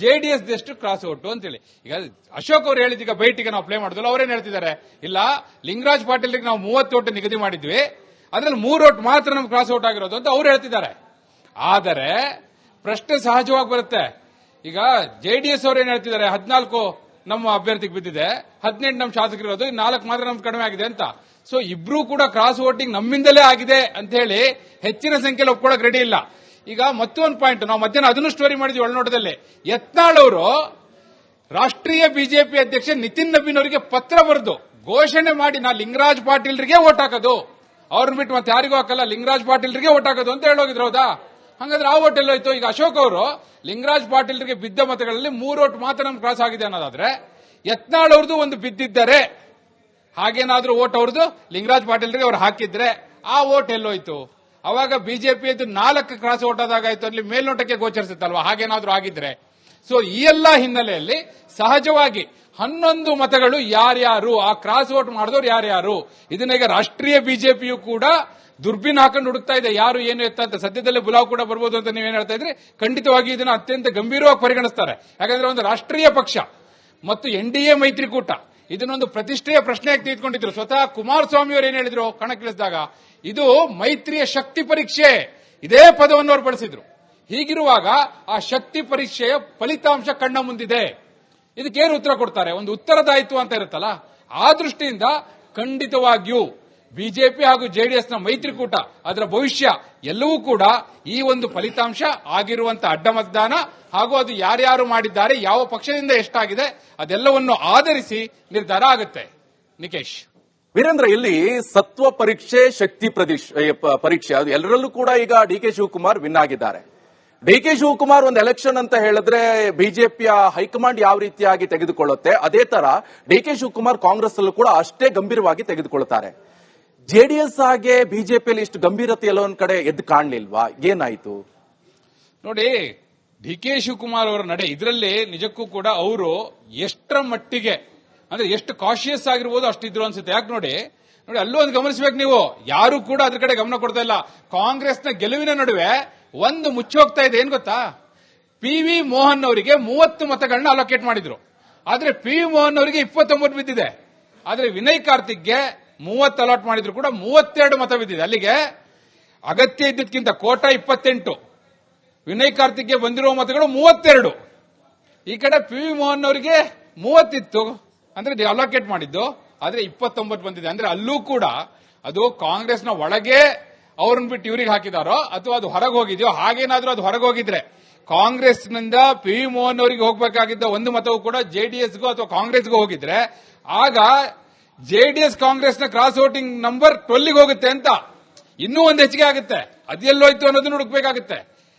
ಜೆಡಿಎಸ್ ಎಷ್ಟು ಕ್ರಾಸ್ ಓಟು ಅಂತೇಳಿ. ಈಗ ಅಶೋಕ್ ಅವರು ಹೇಳಿದ, ಈಗ ಬೈಟಿಗೆ ನಾವು ಪ್ಲೇ ಮಾಡಿದ್ವಲ್ಲ, ಅವರೇನು ಹೇಳ್ತಿದ್ದಾರೆ, ಇಲ್ಲ ಲಿಂಗರಾಜ್ ಪಾಟೀಲ್ಗೆ ನಾವು 30 ಓಟು ನಿಗದಿ ಮಾಡಿದ್ವಿ, ಅದ್ರಲ್ಲಿ 3 ಓಟ್ ಮಾತ್ರ ನಮ್ಗೆ ಕ್ರಾಸ್ ಔಟ್ ಆಗಿರೋದು ಅಂತ ಅವ್ರು ಹೇಳ್ತಿದ್ದಾರೆ. ಆದರೆ ಪ್ರಶ್ನೆ ಸಹಜವಾಗಿ ಬರುತ್ತೆ. ಈಗ ಜೆಡಿಎಸ್ ಅವರು ಏನ್ ಹೇಳ್ತಿದ್ದಾರೆ, 14 ನಮ್ಮ ಅಭ್ಯರ್ಥಿಗೆ ಬಿದ್ದಿದೆ, 18 ನಮ್ಮ ಶಾಸಕರಿರೋದು, 4 ಮಾತ್ರ ನಮ್ಗೆ ಕಡಿಮೆ ಆಗಿದೆ ಅಂತ. ಸೊ ಇಬ್ರು ಕೂಡ ಕ್ರಾಸ್ ವೋಟಿಂಗ್ ನಮ್ಮಿಂದಲೇ ಆಗಿದೆ ಅಂತ ಹೇಳಿ ಹೆಚ್ಚಿನ ಸಂಖ್ಯೆಯಲ್ಲಿ ಒಪ್ಕೊಳ್ಳೋಕೆ ರೆಡಿ ಇಲ್ಲ. ಈಗ ಮತ್ತೊಂದು ಪಾಯಿಂಟ್, ನಾವು ಮಧ್ಯಾಹ್ನ ಅದನ್ನು ಸ್ಟೋರಿ ಮಾಡಿದ್ವಿ ಒಳನೋಟದಲ್ಲಿ. ಯತ್ನಾಳ್ ಅವರು ರಾಷ್ಟ್ರೀಯ ಬಿಜೆಪಿ ಅಧ್ಯಕ್ಷ ನಿತಿನ್ ನಬೀನ್ ಅವರಿಗೆ ಪತ್ರ ಬರೆದು ಘೋಷಣೆ ಮಾಡಿ, ನಾ ಲಿಂಗರಾಜ್ ಪಾಟೀಲ್ರಿಗೆ ವೋಟ್ ಹಾಕೋದು, ಅವ್ರನ್ನ ಬಿಟ್ಟು ಮತ್ತೆ ಯಾರಿಗೂ ಹಾಕಲ್ಲ, ಲಿಂಗರಾಜ್ ಪಾಟೀಲ್ರಿಗೆ ವೋಟ್ ಹಾಕೋದು ಅಂತ ಹೇಳೋಗಿದ್ರು. ಹೌದಾ? ಹಾಗಾದ್ರೆ ಆ ವೋಟ್ ಎಲ್ಲೋಯ್ತು? ಈಗ ಅಶೋಕ್ ಅವರು ಲಿಂಗರಾಜ್ ಪಾಟೀಲ್ರಿಗೆ ಬಿದ್ದ ಮತಗಳಲ್ಲಿ 3 ವೋಟ್ ಮಾತ್ರ ನಮ್ಗೆ ಕ್ರಾಸ್ ಆಗಿದೆ ಅನ್ನೋದಾದ್ರೆ, ಯತ್ನಾಳ್ ಅವ್ರದ್ದು ಒಂದು ಬಿದ್ದಿದ್ದಾರೆ, ಹಾಗೇನಾದ್ರೂ ವೋಟ್ ಅವ್ರದ್ದು ಲಿಂಗರಾಜ್ ಪಾಟೀಲ್ರಿಗೆ ಅವ್ರು ಹಾಕಿದ್ರೆ ಆ ವೋಟ್ ಎಲ್ಲೋಯ್ತು? ಅವಾಗ ಬಿಜೆಪಿ 4 ಕ್ರಾಸ್ ವೋಟ್ ಆದಾಗಾಯ್ತು, ಅಲ್ಲಿ ಮೇಲ್ನೋಟಕ್ಕೆ ಗೋಚರಿಸುತ್ತಲ್ವಾ, ಹಾಗೇನಾದ್ರೂ ಆಗಿದ್ರೆ. ಸೊ ಈ ಎಲ್ಲ ಹಿನ್ನೆಲೆಯಲ್ಲಿ ಸಹಜವಾಗಿ 11 ಮತಗಳು ಯಾರ್ಯಾರು, ಆ ಕ್ರಾಸ್ ವೋಟ್ ಮಾಡಿದವರು ಯಾರ್ಯಾರು, ಇದನ್ನ ಈಗ ರಾಷ್ಟ್ರೀಯ ಬಿಜೆಪಿಯು ಕೂಡ ದುರ್ಬಿನ್ ಹಾಕೊಂಡು ಹುಡುಕ್ತಾ ಇದೆ, ಯಾರು ಏನು ಎತ್ತ ಅಂತ. ಸದ್ಯದಲ್ಲೇ ಬುಲಾವ್ ಕೂಡ ಬರ್ಬೋದು ಅಂತ ನೀವೇನ್ ಹೇಳ್ತಾ ಇದ್ರಿ. ಖಂಡಿತವಾಗಿ ಇದನ್ನ ಅತ್ಯಂತ ಗಂಭೀರವಾಗಿ ಪರಿಗಣಿಸ್ತಾರೆ. ಯಾಕಂದ್ರೆ ಒಂದು ರಾಷ್ಟ್ರೀಯ ಪಕ್ಷ ಮತ್ತು NDA ಮೈತ್ರಿಕೂಟ ಇದನ್ನೊಂದು ಪ್ರತಿಷ್ಠೆಯ ಪ್ರಶ್ನೆಯಾಗಿ ತೆಗೆದುಕೊಂಡಿದ್ರು. ಸ್ವತಃ ಕುಮಾರಸ್ವಾಮಿ ಅವರು ಏನ್ ಹೇಳಿದ್ರು ಕಣಕ್ಕಿಳಿಸಿದಾಗ, ಇದು ಮೈತ್ರಿಯ ಶಕ್ತಿ ಪರೀಕ್ಷೆ, ಇದೇ ಪದವನ್ನು ಅವರು ಬಳಸಿದ್ರು. ಹೀಗಿರುವಾಗ ಆ ಶಕ್ತಿ ಪರೀಕ್ಷೆಯ ಫಲಿತಾಂಶ ಕಣ್ಣ ಮುಂದಿದೆ. ಇದಕ್ಕೇನು ಉತ್ತರ ಕೊಡ್ತಾರೆ? ಒಂದು ಉತ್ತರದಾಯಿತು ಅಂತ ಇರುತ್ತಲ್ಲ, ಆ ದೃಷ್ಟಿಯಿಂದ ಖಂಡಿತವಾಗಿಯೂ ಬಿಜೆಪಿ ಹಾಗೂ ಜೆಡಿಎಸ್ನ ಮೈತ್ರಿಕೂಟ, ಅದರ ಭವಿಷ್ಯ ಎಲ್ಲವೂ ಕೂಡ ಈ ಒಂದು ಫಲಿತಾಂಶ ಆಗಿರುವಂತಹ ಅಡ್ಡ ಮತದಾನ ಹಾಗೂ ಅದು ಯಾರ್ಯಾರು ಮಾಡಿದ್ದಾರೆ, ಯಾವ ಪಕ್ಷದಿಂದ ಎಷ್ಟಾಗಿದೆ, ಅದೆಲ್ಲವನ್ನು ಆಧರಿಸಿ ನಿರ್ಧಾರ ಆಗುತ್ತೆ. ನಿಕೇಶ್. ವೀರೇಂದ್ರ, ಇಲ್ಲಿ ಸತ್ವ ಪರೀಕ್ಷೆ, ಶಕ್ತಿ ಪರೀಕ್ಷೆ ಅದು ಎಲ್ಲರಲ್ಲೂ ಕೂಡ ಈಗ DK ಶಿವಕುಮಾರ್ ವಿನ್ ಆಗಿದ್ದಾರೆ. DK ಶಿವಕುಮಾರ್ ಒಂದು ಎಲೆಕ್ಷನ್ ಅಂತ ಹೇಳಿದ್ರೆ ಬಿಜೆಪಿಯ ಹೈಕಮಾಂಡ್ ಯಾವ ರೀತಿಯಾಗಿ ತೆಗೆದುಕೊಳ್ಳುತ್ತೆ, ಅದೇ ತರ DK ಶಿವಕುಮಾರ್ ಕಾಂಗ್ರೆಸ್ ಅಲ್ಲೂ ಕೂಡ ಅಷ್ಟೇ ಗಂಭೀರವಾಗಿ ತೆಗೆದುಕೊಳ್ಳುತ್ತಾರೆ. ಜೆಡಿಎಸ್ ಹಾಗೆ ಬಿಜೆಪಿಯಲ್ಲಿ ಇಷ್ಟು ಗಂಭೀರತೆ ಎಲ್ಲ ಒಂದ್ ಕಡೆ ಎದ್ದು ಕಾಣಲಿಲ್ವಾ? ಏನಾಯ್ತು ನೋಡಿ, DK ಶಿವಕುಮಾರ್ ಅವರ ನಡೆ ಇದರಲ್ಲಿ ನಿಜಕ್ಕೂ ಕೂಡ ಅವರು ಎಷ್ಟರ ಮಟ್ಟಿಗೆ ಅಂದ್ರೆ ಎಷ್ಟು ಕಾಶಿಯಸ್ ಆಗಿರ್ಬೋದು ಅಷ್ಟಿದ್ರು ಅನ್ಸುತ್ತೆ. ಯಾಕೆ ನೋಡಿ ಅಲ್ಲೂ ಒಂದು ಗಮನಿಸಬೇಕು ನೀವು, ಯಾರು ಕೂಡ ಅದ್ರ ಕಡೆ ಗಮನ ಕೊಡ್ತಾ ಇಲ್ಲ. ಕಾಂಗ್ರೆಸ್ನ ಗೆಲುವಿನ ನಡುವೆ ಒಂದು ಮುಚ್ಚೋಗ್ತಾ ಇದೆ. ಏನ್ ಗೊತ್ತಾ? PV ಮೋಹನ್ ಅವರಿಗೆ 30 ಮತಗಳನ್ನ ಅಲೋಕೇಟ್ ಮಾಡಿದ್ರು, ಆದ್ರೆ PV ಮೋಹನ್ ಅವರಿಗೆ 29 ಬಿದ್ದಿದೆ. ಆದ್ರೆ ವಿನಯ್ ಕಾರ್ತಿಕ್ಗೆ 30 ಅಲಾಟ್ ಮಾಡಿದ್ರು ಕೂಡ 32 ಮತ ಬಿದ್ದಿದೆ. ಅಲ್ಲಿಗೆ ಅಗತ್ಯ ಇದ್ದಕ್ಕಿಂತ ಕೋಟ 28, ವಿನಯ್ ಕಾರ್ತಿಕ್ಗೆ ಬಂದಿರುವ ಮತಗಳು 32. ಈ ಕಡೆ PV ಮೋಹನ್ ಅವರಿಗೆ 30 ಇತ್ತು ಅಂದ್ರೆ ಅಲೋಕೇಟ್ ಮಾಡಿದ್ದು, ಆದ್ರೆ 29 ಬಂದಿದೆ. ಅಂದ್ರೆ ಅಲ್ಲೂ ಕೂಡ ಅದು ಕಾಂಗ್ರೆಸ್ನ ಒಳಗೆ ಅವ್ರನ್ನ ಬಿಟ್ಟು ಇವ್ರಿಗೆ ಹಾಕಿದಾರೋ ಅಥವಾ ಅದು ಹೊರಗೆ ಹೋಗಿದೆಯೋ. ಹಾಗೇನಾದ್ರೂ ಅದು ಹೊರಗೆ ಹೋಗಿದ್ರೆ ಕಾಂಗ್ರೆಸ್ನಿಂದ PV ಮೋಹನ್ ಅವರಿಗೆ ಹೋಗಬೇಕಾಗಿದ್ದ ಒಂದು ಮತವು ಕೂಡ ಜೆಡಿಎಸ್ಗೂ ಅಥವಾ ಕಾಂಗ್ರೆಸ್ಗೂ ಹೋಗಿದ್ರೆ ಆಗ ಜೆಡಿಎಸ್ ಕಾಂಗ್ರೆಸ್ನ ಕ್ರಾಸ್ ವೋಟಿಂಗ್ ನಂಬರ್ 12ಗೆ ಹೋಗುತ್ತೆ ಅಂತ, ಇನ್ನೂ ಒಂದು ಹೆಚ್ಚಿಗೆ ಆಗುತ್ತೆ. ಅದೆಲ್ಲೋಯ್ತು ಅನ್ನೋದನ್ನು ಹುಡುಕ್ಬೇಕಾಗುತ್ತೆ.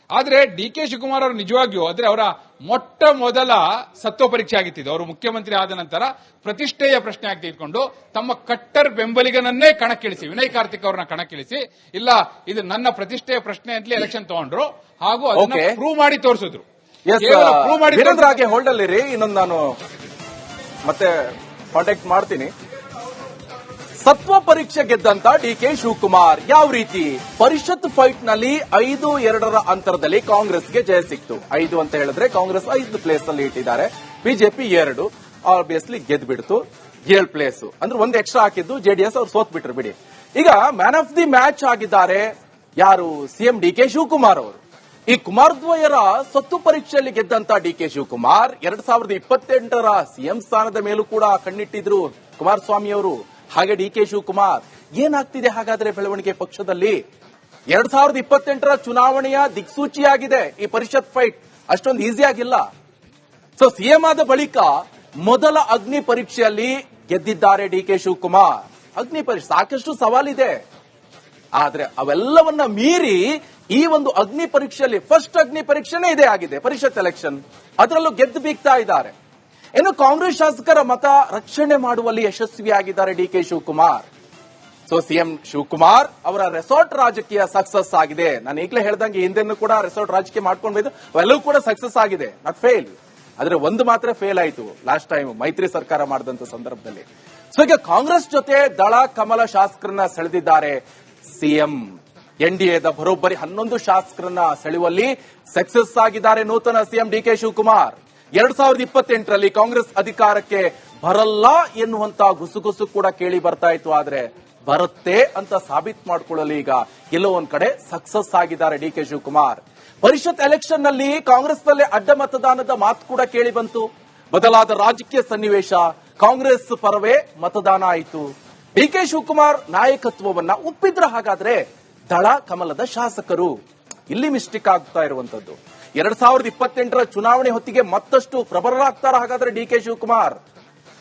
ಆದ್ರೆ DK ಶಿವಕುಮಾರ್ ಅವರು ನಿಜವಾಗಿಯೂ ಅಂದ್ರೆ ಅವರ ಮೊಟ್ಟ ಮೊದಲ ಸತ್ವ ಪರೀಕ್ಷೆ ಆಗಿತ್ತು. ಅವರು ಮುಖ್ಯಮಂತ್ರಿ ಆದ ನಂತರ ಪ್ರತಿಷ್ಠೆಯ ಪ್ರಶ್ನೆ ಆಗಿ ತೆಗೆದುಕೊಂಡು ತಮ್ಮ ಕಟ್ಟರ್ ಬೆಂಬಲಿಗನನ್ನೇ ಕಣಕ್ಕಿಳಿಸಿ, ವಿನಯ್ ಕಾರ್ತಿಕ್ ಅವರನ್ನ ಕಣಕ್ಕಿಳಿಸಿ, ಇಲ್ಲ ಇದು ನನ್ನ ಪ್ರತಿಷ್ಠೆಯ ಪ್ರಶ್ನೆ ಅಂತಲೇ ಎಲೆಕ್ಷನ್ ತಗೊಂಡ್ರು ಹಾಗೂ ಅದನ್ನ ಪ್ರೂವ್ ಮಾಡಿ ತೋರಿಸಿದ್ರು. ಪ್ರೂವ್ ಮಾಡಿ ಹೋಲ್ಡ್ ಅಲ್ಲಿ ಇನ್ನೊಂದು ನಾನು ಮತ್ತೆ ಕಾಂಟ್ಯಾಕ್ಟ್ ಮಾಡ್ತೀನಿ. ಸತ್ವ ಪರೀಕ್ಷೆ ಗೆದ್ದಂತ DK ಶಿವಕುಮಾರ್ ಯಾವ ರೀತಿ ಪರಿಷತ್ ಫೈಟ್ ನಲ್ಲಿ 5-2 ಅಂತರದಲ್ಲಿ ಕಾಂಗ್ರೆಸ್ಗೆ ಜಯ ಸಿಕ್ತು. 5 ಅಂತ ಹೇಳಿದ್ರೆ ಕಾಂಗ್ರೆಸ್ 5 ಪ್ಲೇಸ್ ಅಲ್ಲಿ ಇಟ್ಟಿದ್ದಾರೆ, ಬಿಜೆಪಿ 2, ಆಬ್ವಿಯಸ್ಲಿ ಗೆದ್ದು ಬಿಡ್ತು 7 ಪ್ಲೇಸ್. ಅಂದ್ರೆ ಒಂದು ಎಕ್ಸ್ಟ್ರಾ ಹಾಕಿದ್ದು ಜೆಡಿಎಸ್, ಅವ್ರು ಸೋತ್ ಬಿಟ್ರು ಬಿಡಿ. ಈಗ ಮ್ಯಾನ್ ಆಫ್ ದಿ ಮ್ಯಾಚ್ ಆಗಿದ್ದಾರೆ ಯಾರು? CM DK ಶಿವಕುಮಾರ್ ಅವರು. ಈ ಕುಮಾರದ್ವಯರ ಸತ್ತು ಪರೀಕ್ಷೆಯಲ್ಲಿ ಗೆದ್ದಂತ DK ಶಿವಕುಮಾರ್ 2028ರ CM ಸ್ಥಾನದ ಮೇಲೂ ಕೂಡ ಕಣ್ಣಿಟ್ಟಿದ್ರು ಕುಮಾರಸ್ವಾಮಿ ಅವರು. ಹಾಗೆ DK ಶಿವಕುಮಾರ್ ಏನಾಗ್ತಿದೆ ಹಾಗಾದ್ರೆ ಬೆಳವಣಿಗೆ ಪಕ್ಷದಲ್ಲಿ? 2028ರ ಚುನಾವಣೆಯ ದಿಕ್ಸೂಚಿಯಾಗಿದೆ ಈ ಪರಿಷತ್ ಫೈಟ್, ಅಷ್ಟೊಂದು ಈಸಿ ಆಗಿಲ್ಲ. ಸೊ CM ಆದ ಬಳಿಕ ಮೊದಲ ಅಗ್ನಿ ಪರೀಕ್ಷೆಯಲ್ಲಿ ಗೆದ್ದಿದ್ದಾರೆ DK ಶಿವಕುಮಾರ್. ಅಗ್ನಿ ಪರೀಕ್ಷೆ ಸಾಕಷ್ಟು ಸವಾಲಿದೆ, ಆದ್ರೆ ಅವೆಲ್ಲವನ್ನ ಮೀರಿ ಈ ಒಂದು ಅಗ್ನಿ ಪರೀಕ್ಷೆಯಲ್ಲಿ ಫಸ್ಟ್ ಅಗ್ನಿ ಪರೀಕ್ಷೆನೇ ಇದೇ ಆಗಿದೆ, ಪರಿಷತ್ ಎಲೆಕ್ಷನ್. ಅದರಲ್ಲೂ ಗೆದ್ದು ಬೀಗ್ತಾ ಇದ್ದಾರೆ. ಇನ್ನು ಕಾಂಗ್ರೆಸ್ ಶಾಸಕರ ಮತ ರಕ್ಷಣೆ ಮಾಡುವಲ್ಲಿ ಯಶಸ್ವಿಯಾಗಿದ್ದಾರೆ DK Shivakumar. So CM Shivakumar ಅವರ ರೆಸಾರ್ಟ್ ರಾಜಕೀಯ ಸಕ್ಸಸ್ ಆಗಿದೆ. ನಾನು ಈಗಲೇ ಹೇಳ್ದಂಗೆ ಹಿಂದೆನೂ ಕೂಡ ರೆಸಾರ್ಟ್ ರಾಜಕೀಯ ಮಾಡ್ಕೊಂಡು ಬಂದು ಅವೆಲ್ಲವೂ ಕೂಡ ಸಕ್ಸಸ್ ಆಗಿದೆ, ನಾಟ್ ಫೇಲ್. ಆದ್ರೆ ಒಂದು ಮಾತ್ರ ಫೇಲ್ ಆಯಿತು ಲಾಸ್ಟ್ ಟೈಮ್ ಮೈತ್ರಿ ಸರ್ಕಾರ ಮಾಡಿದಂತ ಸಂದರ್ಭದಲ್ಲಿ. ಸೊ ಈಗ ಕಾಂಗ್ರೆಸ್ ಜೊತೆ ದಳ ಕಮಲ ಶಾಸಕರನ್ನ ಸೆಳೆದಿದ್ದಾರೆ CM. NDAದ ಬರೋಬ್ಬರಿ 11 ಶಾಸಕರನ್ನ ಸೆಳೆಯುವಲ್ಲಿ ಸಕ್ಸಸ್ ಆಗಿದ್ದಾರೆ ನೂತನ CM DK ಶಿವಕುಮಾರ್. 2028ರಲ್ಲಿ ಕಾಂಗ್ರೆಸ್ ಅಧಿಕಾರಕ್ಕೆ ಬರಲ್ಲ ಎನ್ನುವಂತ ಗುಸುಗುಸು ಕೂಡ ಕೇಳಿ ಬರ್ತಾ ಇತ್ತು, ಆದ್ರೆ ಬರುತ್ತೆ ಅಂತ ಸಾಬೀತು ಮಾಡಿಕೊಳ್ಳಲು ಈಗ ಎಲ್ಲೋ ಒಂದ್ ಕಡೆ ಸಕ್ಸಸ್ ಆಗಿದ್ದಾರೆ DK ಶಿವಕುಮಾರ್. ಪರಿಷತ್ ಎಲೆಕ್ಷನ್ ನಲ್ಲಿ ಕಾಂಗ್ರೆಸ್ನಲ್ಲೇ ಅಡ್ಡ ಮತದಾನದ ಮಾತು ಕೂಡ ಕೇಳಿ ಬಂತು. ಬದಲಾದ ರಾಜಕೀಯ ಸನ್ನಿವೇಶ, ಕಾಂಗ್ರೆಸ್ ಪರವೇ ಮತದಾನ ಆಯಿತು. ಡಿಕೆ ಶಿವಕುಮಾರ್ ನಾಯಕತ್ವವನ್ನ ಒಪ್ಪಿದ್ರ ಹಾಗಾದ್ರೆ ದಳ ಕಮಲದ ಶಾಸಕರು ಇಲ್ಲಿ ಮಿಸ್ಟೇಕ್ ಆಗ್ತಾ ಇರುವಂತದ್ದು. 2028ರ ಚುನಾವಣೆ ಹೊತ್ತಿಗೆ ಮತ್ತಷ್ಟು ಪ್ರಬಲರಾಗ್ತಾರ ಹಾಗಾದ್ರೆ ಡಿಕೆ ಶಿವಕುಮಾರ್.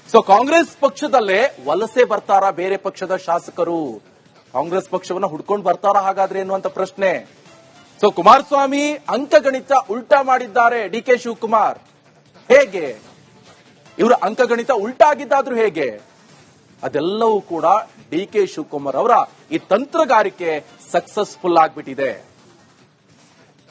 ಸೊ ಕಾಂಗ್ರೆಸ್ ಪಕ್ಷದಲ್ಲೇ ವಲಸೆ ಬರ್ತಾರಾ ಬೇರೆ ಪಕ್ಷದ ಶಾಸಕರು? ಕಾಂಗ್ರೆಸ್ ಪಕ್ಷವನ್ನ ಹುಡ್ಕೊಂಡು ಬರ್ತಾರಾ ಹಾಗಾದ್ರೆ ಎನ್ನುವಂತ ಪ್ರಶ್ನೆ. ಸೊ ಕುಮಾರಸ್ವಾಮಿ ಅಂಕಗಣಿತ ಉಲ್ಟಾ ಮಾಡಿದ್ದಾರೆ ಡಿಕೆ ಶಿವಕುಮಾರ್. ಹೇಗೆ ಇವರ ಅಂಕಗಣಿತ ಉಲ್ಟಾ ಆಗಿದ್ದಾದ್ರೂ ಹೇಗೆ? ಅದೆಲ್ಲವೂ ಕೂಡ ಡಿಕೆ ಶಿವಕುಮಾರ್ ಅವರ ಈ ತಂತ್ರಗಾರಿಕೆ ಸಕ್ಸಸ್ಫುಲ್ ಆಗ್ಬಿಟ್ಟಿದೆ.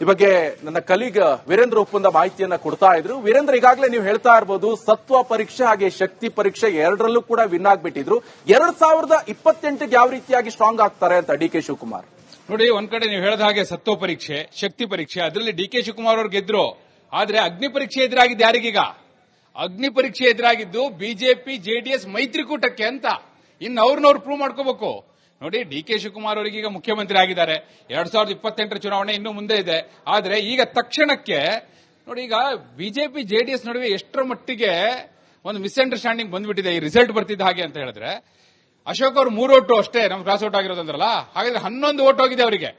ಈ ಬಗ್ಗೆ ನನ್ನ ಕಲೀಗ್ ವೀರೇಂದ್ರ ಉಪ್ಪುಂದ ಮಾಹಿತಿಯನ್ನ ಕೊಡ್ತಾ ಇದ್ರು. ವೀರೇಂದ್ರ, ಈಗಾಗಲೇ ನೀವು ಹೇಳ್ತಾ ಇರಬಹುದು ಸತ್ವ ಪರೀಕ್ಷೆ ಹಾಗೆ ಶಕ್ತಿ ಪರೀಕ್ಷೆ ಎರಡರಲ್ಲೂ ಕೂಡ ವಿನ್ ಆಗ್ಬಿಟ್ಟಿದ್ರು. 2028ಗೆ ಯಾವ ರೀತಿಯಾಗಿ ಸ್ಟ್ರಾಂಗ್ ಆಗ್ತಾರೆ ಅಂತ ಡಿಕೆ ಶಿವಕುಮಾರ್? ನೋಡಿ, ಒಂದ್ ಕಡೆ ನೀವು ಹೇಳಿದ ಹಾಗೆ ಸತ್ವ ಪರೀಕ್ಷೆ, ಶಕ್ತಿ ಪರೀಕ್ಷೆ, ಅದರಲ್ಲಿ ಡಿಕೆ ಶಿವಕುಮಾರ್ ಅವರು ಗೆದ್ರು. ಆದ್ರೆ ಅಗ್ನಿ ಪರೀಕ್ಷೆ ಎದುರಾಗಿದ್ದು ಯಾರಿಗೀಗ? ಅಗ್ನಿ ಪರೀಕ್ಷೆ ಎದುರಾಗಿದ್ದು ಬಿಜೆಪಿ ಜೆಡಿಎಸ್ ಮೈತ್ರಿಕೂಟಕ್ಕೆ ಅಂತ. ಇನ್ನು ಅವ್ರನ್ನವ್ರು ಪ್ರೂವ್ ಮಾಡ್ಕೋಬೇಕು. ನೋಡಿ, ಡಿಕೆ ಶಿವಕುಮಾರ್ ಅವರಿಗೀಗ ಮುಖ್ಯಮಂತ್ರಿ ಆಗಿದ್ದಾರೆ. 2028ರ ಚುನಾವಣೆ ಇನ್ನು ಮುಂದೆ ಇದೆ. ಆದ್ರೆ ಈಗ ತಕ್ಷಣಕ್ಕೆ ನೋಡಿ, ಈಗ ಬಿಜೆಪಿ ಜೆಡಿಎಸ್ ನಡುವೆ ಎಷ್ಟರ ಮಟ್ಟಿಗೆ ಒಂದು ಮಿಸ್ಅಂಡರ್ಸ್ಟ್ಯಾಂಡಿಂಗ್ ಬಂದ್ಬಿಟ್ಟಿದೆ ಈ ರಿಸಲ್ಟ್ ಬರ್ತಿದ್ದ ಹಾಗೆ ಅಂತ ಹೇಳಿದ್ರೆ. ಅಶೋಕ್ ಅವರು 3 ಓಟು ಅಷ್ಟೇ ನಮ್ಗೆ ಕ್ರಾಸ್ ಔಟ್ ಆಗಿರೋದಂದ್ರಲ್ಲ, ಹಾಗಾದ್ರೆ 11 ಓಟ್ ಹೋಗಿದೆ ಅವರಿಗೆ.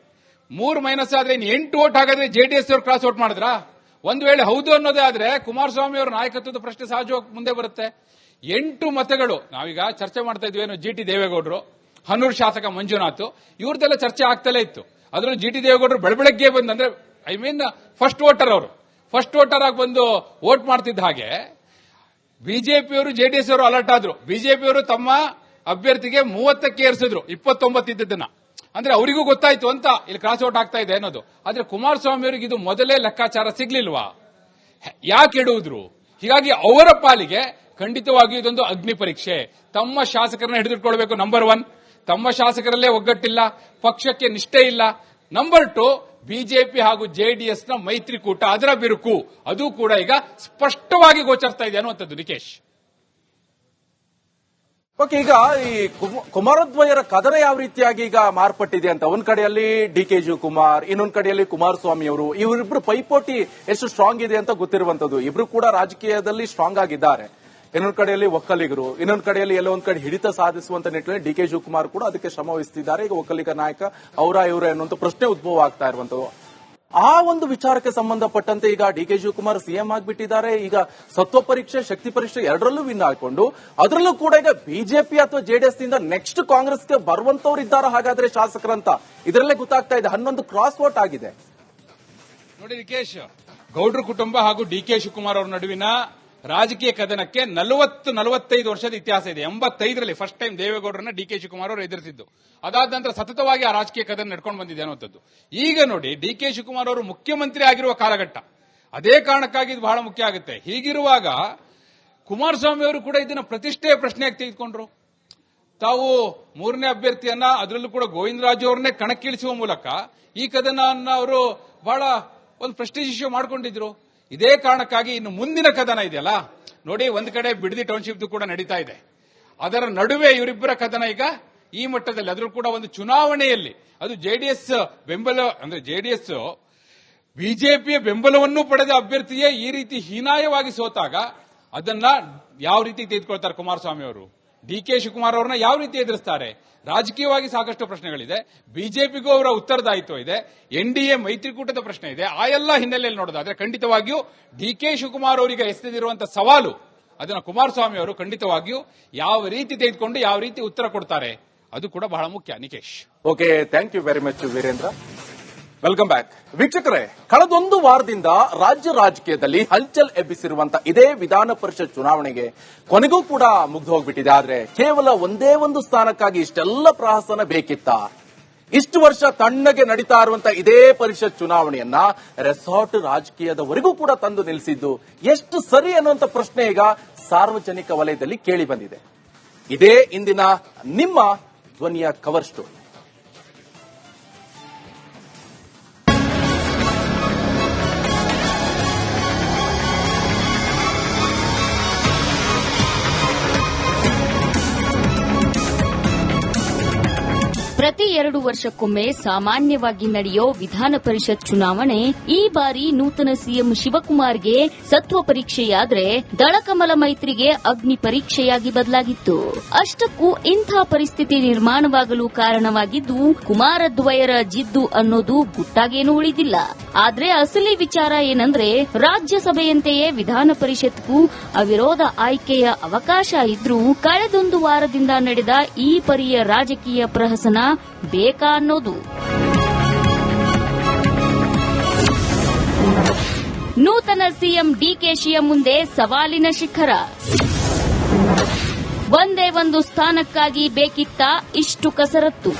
3 ಮೈನಸ್ ಆದ್ರೆ ಇನ್ನು 8 ಓಟ್ ಹಾಗಾದ್ರೆ ಜೆಡಿಎಸ್ ಅವರು ಕ್ರಾಸ್ ಔಟ್ ಮಾಡಿದ್ರ? ಒಂದು ವೇಳೆ ಹೌದು ಅನ್ನೋದೇ ಆದ್ರೆ ಕುಮಾರಸ್ವಾಮಿ ಅವರ ನಾಯಕತ್ವದ ಪ್ರಶ್ನೆ ಸಹಜವಾಗಿ ಮುಂದೆ ಬರುತ್ತೆ. 8 ಮತಗಳು ನಾವೀಗ ಚರ್ಚೆ ಮಾಡ್ತಾ ಇದ್ವಿ. ಜಿಟಿ ದೇವೇಗೌಡರು, ಹನೂರು ಶಾಸಕ ಮಂಜುನಾಥ್, ಇವ್ರದೆಲ್ಲ ಚರ್ಚೆ ಆಗ್ತಲೇ ಇತ್ತು. ಅದರಲ್ಲೂ ಜಿಟಿ ದೇವೇಗೌಡರು ಬೆಳಬೆಳಗ್ಗೆ ಬಂದು, ಅಂದ್ರೆ ಫಸ್ಟ್ ವೋಟರ್ ಅವರು, ಫಸ್ಟ್ ವೋಟರ್ ಆಗಿ ಬಂದು ವೋಟ್ ಮಾಡ್ತಿದ್ದ ಹಾಗೆ ಬಿಜೆಪಿಯವರು ಜೆಡಿಎಸ್ ಅವರು ಅಲರ್ಟ್ ಆದ್ರು. ಬಿಜೆಪಿಯವರು ತಮ್ಮ ಅಭ್ಯರ್ಥಿಗೆ 30ಕ್ಕೆ ಏರಿಸಿದ್ರು 29 ಇದ್ದದನ್ನ. ಅಂದ್ರೆ ಅವರಿಗೂ ಗೊತ್ತಾಯ್ತು ಅಂತ ಇಲ್ಲಿ ಕ್ರಾಸ್ ಔಟ್ ಆಗ್ತಾ ಇದೆ ಅನ್ನೋದು. ಆದ್ರೆ ಕುಮಾರಸ್ವಾಮಿ ಅವರಿಗೆ ಇದು ಮೊದಲೇ ಲೆಕ್ಕಾಚಾರ ಸಿಗ್ಲಿಲ್ವಾ? ಯಾಕೆ ಇಡುವುದ್ರು? ಹೀಗಾಗಿ ಅವರ ಪಾಲಿಗೆ ಖಂಡಿತವಾಗಿಯೂ ಇದೊಂದು ಅಗ್ನಿ ಪರೀಕ್ಷೆ. ತಮ್ಮ ಶಾಸಕರನ್ನ ಹಿಡಿದಿಟ್ಕೊಳ್ಬೇಕು. ನಂಬರ್ 1, ತಮ್ಮ ಶಾಸಕರಲ್ಲೇ ಒಗ್ಗಟ್ಟಿಲ್ಲ, ಪಕ್ಷಕ್ಕೆ ನಿಷ್ಠೆ ಇಲ್ಲ. ನಂಬರ್ 2, ಬಿಜೆಪಿ ಹಾಗೂ ಜೆಡಿಎಸ್ನ ಮೈತ್ರಿಕೂಟ, ಅದರ ಬಿರುಕು, ಅದು ಕೂಡ ಈಗ ಸ್ಪಷ್ಟವಾಗಿ ಗೋಚರಿಸ್ತಾ ಇದೆ ಅನ್ನುವಂಥದ್ದು. ನಿಕೇಶ್, ಓಕೆ, ಈಗ ಈ ಕುಮಾರದ್ವಯರ ಕದನ ಯಾವ ರೀತಿಯಾಗಿ ಈಗ ಮಾರ್ಪಟ್ಟಿದೆ ಅಂತ ಒಂದ್ ಕಡೆಯಲ್ಲಿ ಡಿಕೆ ಶಿವಕುಮಾರ್, ಇನ್ನೊಂದ್ ಕಡೆಯಲ್ಲಿ ಕುಮಾರಸ್ವಾಮಿ ಅವರು, ಇವರಿಬ್ರು ಪೈಪೋಟಿ ಎಷ್ಟು ಸ್ಟ್ರಾಂಗ್ ಇದೆ ಅಂತ ಗೊತ್ತಿರುವಂತದ್ದು. ಇಬ್ರು ಕೂಡ ರಾಜಕೀಯದಲ್ಲಿ ಸ್ಟ್ರಾಂಗ್ ಆಗಿದ್ದಾರೆ. ಇನ್ನೊಂದ್ ಕಡೆಯಲ್ಲಿ ಒಕ್ಕಲಿಗರು, ಇನ್ನೊಂದ್ ಕಡೆಯಲ್ಲಿ ಎಲ್ಲೋ ಒಂದ್ ಕಡೆ ಹಿಡಿತ ಸಾಧಿಸುವಂತ ನಿಟ್ಟಿನಲ್ಲಿ ಡಿಕೆ ಶಿವಕುಮಾರ್ ಕೂಡ ಅದಕ್ಕೆ ಶ್ರಮ ವಹಿಸುತ್ತಿದ್ದಾರೆ. ಈಗ ಒಕ್ಕಲಿಗ ನಾಯಕ ಅವರ ಇವರ ಎನ್ನುವಂತ ಪ್ರಶ್ನೆ ಉದ್ಭವ ಆಗ್ತಾ ಇರುವಂತದ್ದು. ಆ ಒಂದು ವಿಚಾರಕ್ಕೆ ಸಂಬಂಧಪಟ್ಟಂತೆ ಈಗ ಡಿಕೆ ಶಿವಕುಮಾರ್ ಸಿಎಂ ಆಗಿಬಿಟ್ಟಿದ್ದಾರೆ. ಈಗ ಸತ್ವ ಪರೀಕ್ಷೆ, ಶಕ್ತಿ ಪರೀಕ್ಷೆ ಎರಡರಲ್ಲೂ ವಿನ್ ಹಾಕೊಂಡು, ಅದರಲ್ಲೂ ಕೂಡ ಈಗ ಬಿಜೆಪಿ ಅಥವಾ ಜೆಡಿಎಸ್ ನಿಂದ ನೆಕ್ಸ್ಟ್ ಕಾಂಗ್ರೆಸ್ಗೆ ಬರುವಂತವ್ರು ಇದ್ದಾರೆ ಹಾಗಾದ್ರೆ ಶಾಸಕರಂತ ಇದರಲ್ಲೇ ಗೊತ್ತಾಗ್ತಾ ಇದೆ. 11 ಕ್ರಾಸ್ ವೋಟ್ ಆಗಿದೆ. ನೋಡಿ ನಿಕೇಶ್, ಗೌಡ್ರ ಕುಟುಂಬ ಹಾಗೂ ಡಿಕೆ ಶಿವಕುಮಾರ್ ಅವರ ನಡುವಿನ ರಾಜಕೀಯ ಕದನಕ್ಕೆ 40-45 ವರ್ಷದ ಇತಿಹಾಸ ಇದೆ. 85ರಲ್ಲಿ ಫಸ್ಟ್ ಟೈಮ್ ದೇವೇಗೌಡರನ್ನ ಡಿಕೆ ಶಿವಕುಮಾರ್ ಅವರು ಎದುರಿಸಿದ್ದು. ಅದಾದ ನಂತರ ಸತತವಾಗಿ ಆ ರಾಜಕೀಯ ಕದನ ನಡ್ಕೊಂಡು ಬಂದಿದೆ ಅನ್ನುವಂಥದ್ದು. ಈಗ ನೋಡಿ, ಡಿಕೆ ಶಿವಕುಮಾರ್ ಅವರು ಮುಖ್ಯಮಂತ್ರಿ ಆಗಿರುವ ಕಾಲಘಟ್ಟ, ಅದೇ ಕಾರಣಕ್ಕಾಗಿ ಇದು ಬಹಳ ಮುಖ್ಯ ಆಗುತ್ತೆ. ಹೀಗಿರುವಾಗ ಕುಮಾರಸ್ವಾಮಿ ಅವರು ಕೂಡ ಇದನ್ನ ಪ್ರತಿಷ್ಠೆಯ ಪ್ರಶ್ನೆಯಾಗಿ ತೆಗೆದುಕೊಂಡ್ರು. ತಾವು 3ನೇ ಅಭ್ಯರ್ಥಿಯನ್ನ, ಅದರಲ್ಲೂ ಕೂಡ ಗೋವಿಂದರಾಜು ಅವರನ್ನೇ ಕಣಕ್ಕಿಳಿಸುವ ಮೂಲಕ ಈ ಕದನವನ್ನ ಅವರು ಬಹಳ ಒಂದು ಪ್ರೆಸ್ಟೀಜ್ ಇಶ್ಯೂ ಮಾಡ್ಕೊಂಡಿದ್ರು. ಇದೇ ಕಾರಣಕ್ಕಾಗಿ ಇನ್ನು ಮುಂದಿನ ಕದನ ಇದೆಯಲ್ಲ ನೋಡಿ, ಒಂದ್ ಕಡೆ ಬಿಡದಿ ಟೌನ್ಶಿಪ್ ಕೂಡ ನಡೀತಾ ಇದೆ. ಅದರ ನಡುವೆ ಇವರಿಬ್ಬರ ಕದನ ಈಗ ಈ ಮಟ್ಟದಲ್ಲಿ, ಅದರಲ್ಲೂ ಕೂಡ ಒಂದು ಚುನಾವಣೆಯಲ್ಲಿ ಅದು ಜೆಡಿಎಸ್ ಬೆಂಬಲ, ಅಂದ್ರೆ ಜೆಡಿಎಸ್ ಬಿಜೆಪಿಯ ಬೆಂಬಲವನ್ನು ಪಡೆದ ಅಭ್ಯರ್ಥಿಯೇ ಈ ರೀತಿ ಹೀನಾಯವಾಗಿ ಸೋತಾಗ ಅದನ್ನ ಯಾವ ರೀತಿ ತೆಗೆದುಕೊಳ್ತಾರೆ ಕುಮಾರಸ್ವಾಮಿ ಅವರು? ಡಿಕೆ ಶಿವಕುಮಾರ್ ಅವರನ್ನ ಯಾವ ರೀತಿ ಎದುರಿಸ್ತಾರೆ? ರಾಜಕೀಯವಾಗಿ ಸಾಕಷ್ಟು ಪ್ರಶ್ನೆಗಳಿದೆ. ಬಿಜೆಪಿಗೂ ಅವರ ಉತ್ತರದಾಯಿತ್ವ ಇದೆ. ಎನ್ಡಿಎ ಮೈತ್ರಿಕೂಟದ ಪ್ರಶ್ನೆ ಇದೆ. ಆ ಎಲ್ಲ ಹಿನ್ನೆಲೆಯಲ್ಲಿ ನೋಡೋದಾದ್ರೆ ಖಂಡಿತವಾಗಿಯೂ ಡಿಕೆ ಶಿವಕುಮಾರ್ ಅವರಿಗೆ ಎಸೆದಿರುವಂತಹ ಸವಾಲು, ಅದನ್ನ ಕುಮಾರಸ್ವಾಮಿ ಅವರು ಖಂಡಿತವಾಗಿಯೂ ಯಾವ ರೀತಿ ತೆಗೆದುಕೊಂಡು ಯಾವ ರೀತಿ ಉತ್ತರ ಕೊಡ್ತಾರೆ ಅದು ಕೂಡ ಬಹಳ ಮುಖ್ಯ. Nikesh, okay, thank you very much Virendra. Welcome back. ವೀಕ್ಷಕರೇ, ಕಳೆದೊಂದು ವಾರದಿಂದ ರಾಜ್ಯ ರಾಜಕೀಯದಲ್ಲಿ ಹಲ್ಚಲ್ ಎಬ್ಬಿಸಿರುವಂತ ಇದೇ ವಿಧಾನ ಪರಿಷತ್ ಚುನಾವಣೆಗೆ ಕೊನೆಗೂ ಕೂಡ ಮುಗ್ದು ಹೋಗ್ಬಿಟ್ಟಿದೆ. ಆದ್ರೆ ಕೇವಲ ಒಂದೇ ಒಂದು ಸ್ಥಾನಕ್ಕಾಗಿ ಇಷ್ಟೆಲ್ಲ ಪ್ರಹಸನ ಬೇಕಿತ್ತ? ಇಷ್ಟು ವರ್ಷ ತಣ್ಣಗೆ ನಡೀತಾ ಇರುವಂತ ಇದೇ ಪರಿಷತ್ ಚುನಾವಣೆಯನ್ನ ರೆಸಾರ್ಟ್ ರಾಜಕೀಯದವರೆಗೂ ಕೂಡ ತಂದು ನಿಲ್ಲಿಸಿದ್ದು ಎಷ್ಟು ಸರಿ ಅನ್ನುವಂತ ಪ್ರಶ್ನೆ ಈಗ ಸಾರ್ವಜನಿಕ ವಲಯದಲ್ಲಿ ಕೇಳಿ ಬಂದಿದೆ. ಇದೇ ಇಂದಿನ ನಿಮ್ಮ ಧ್ವನಿಯ ಕವರ್ ಸ್ಟೋರಿ. ಪ್ರತಿ 2 ವರ್ಷಕ್ಕೊಮ್ಮೆ ಸಾಮಾನ್ಯವಾಗಿ ನಡೆಯೋ ವಿಧಾನ ಪರಿಷತ್ ಚುನಾವಣೆ ಈ ಬಾರಿ ನೂತನ ಸಿಎಂ ಶಿವಕುಮಾರ್ಗೆ ಸತ್ವ ಪರೀಕ್ಷೆಯಾದ್ರೆ ದಳಕಮಲ ಮೈತ್ರಿಗೆ ಅಗ್ನಿ ಪರೀಕ್ಷೆಯಾಗಿ ಬದಲಾಗಿತ್ತು. ಅಷ್ಟಕ್ಕೂ ಇಂಥ ಪರಿಸ್ಥಿತಿ ನಿರ್ಮಾಣವಾಗಲು ಕಾರಣವಾಗಿದ್ದು ಕುಮಾರದ್ವಯರ ಜಿದ್ದು ಅನ್ನೋದು ಗುಟ್ಟಾಗೇನೂ ಉಳಿದಿಲ್ಲ. ಆದ್ರೆ ಅಸಲಿ ವಿಚಾರ ಏನಂದ್ರೆ ರಾಜ್ಯಸಭೆಯಂತೆಯೇ ವಿಧಾನ ಪರಿಷತ್ಗೂ ಅವಿರೋಧ ಆಯ್ಕೆಯ ಅವಕಾಶ ಇದ್ರೂ ಕಳೆದೊಂದು ವಾರದಿಂದ ನಡೆದ ಈ ಪರಿಯ ರಾಜಕೀಯ ಪ್ರಹಸನ ಬೇಕಾ ಅನ್ನೋದು. ನೂತನ ಸಿಎಂ ಡಿಕೆಶಿಯ ಮುಂದೆ ಸವಾಲಿನ ಶಿಖರ. ಒಂದೇ ಒಂದು ಸ್ಥಾನಕ್ಕಾಗಿ ಬೇಕಿತ್ತ ಇಷ್ಟು ಕಸರತ್ತು.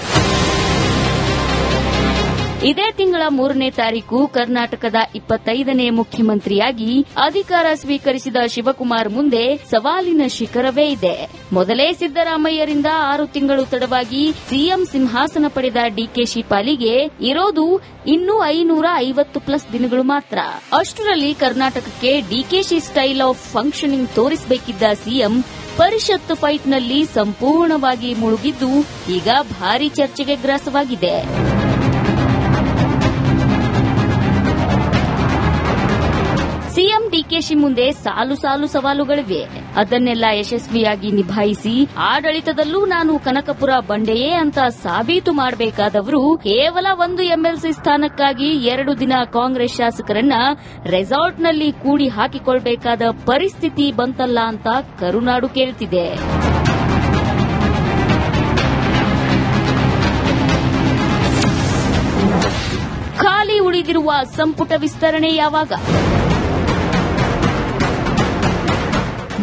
ಇದೇ ತಿಂಗಳ 3ನೇ ತಾರೀಕು ಕರ್ನಾಟಕದ 25ನೇ ಮುಖ್ಯಮಂತ್ರಿಯಾಗಿ ಅಧಿಕಾರ ಸ್ವೀಕರಿಸಿದ ಶಿವಕುಮಾರ್ ಮುಂದೆ ಸವಾಲಿನ ಶಿಖರವೇ ಇದೆ. ಮೊದಲೇ ಸಿದ್ದರಾಮಯ್ಯರಿಂದ 6 ತಿಂಗಳು ತಡವಾಗಿ ಸಿಎಂ ಸಿಂಹಾಸನ ಪಡೆದ ಡಿಕೆಶಿ ಪಾಲಿಗೆ ಇರೋದು ಇನ್ನೂ 550+ ದಿನಗಳು ಮಾತ್ರ. ಅಷ್ಟರಲ್ಲಿ ಕರ್ನಾಟಕಕ್ಕೆ ಡಿಕೆಶಿ ಸ್ಟೈಲ್ ಆಫ್ ಫಂಕ್ಷನಿಂಗ್ ತೋರಿಸಬೇಕಿದ್ದ ಸಿಎಂ ಪರಿಷತ್ ಫೈಟ್ನಲ್ಲಿ ಸಂಪೂರ್ಣವಾಗಿ ಮುಳುಗಿದ್ದು ಈಗ ಭಾರೀ ಚರ್ಚೆಗೆ ಗ್ರಾಸವಾಗಿದೆ. ಸಿಎಂ ಡಿಕೆಶಿ ಮುಂದೆ ಸಾಲು ಸಾಲು ಸವಾಲುಗಳಿವೆ. ಅದನ್ನೆಲ್ಲ ಯಶಸ್ವಿಯಾಗಿ ನಿಭಾಯಿಸಿ ಆಡಳಿತದಲ್ಲೂ ನಾನು ಕನಕಪುರ ಬಂಡೆಯೇ ಅಂತ ಸಾಬೀತು ಮಾಡಬೇಕಾದವರು ಕೇವಲ ಒಂದು ಎಂಎಲ್ಸಿ ಸ್ಥಾನಕ್ಕಾಗಿ 2 ದಿನ ಕಾಂಗ್ರೆಸ್ ಶಾಸಕರನ್ನ ರೆಸಾರ್ಟ್ನಲ್ಲಿ ಕೂಡಿ ಹಾಕಿಕೊಳ್ಬೇಕಾದ ಪರಿಸ್ಥಿತಿ ಬಂತಲ್ಲ ಅಂತ ಕರುನಾಡು ಕೇಳ್ತಿದೆ. ಖಾಲಿ ಉಳಿದಿರುವ ಸಂಪುಟ ವಿಸ್ತರಣೆ ಯಾವಾಗ?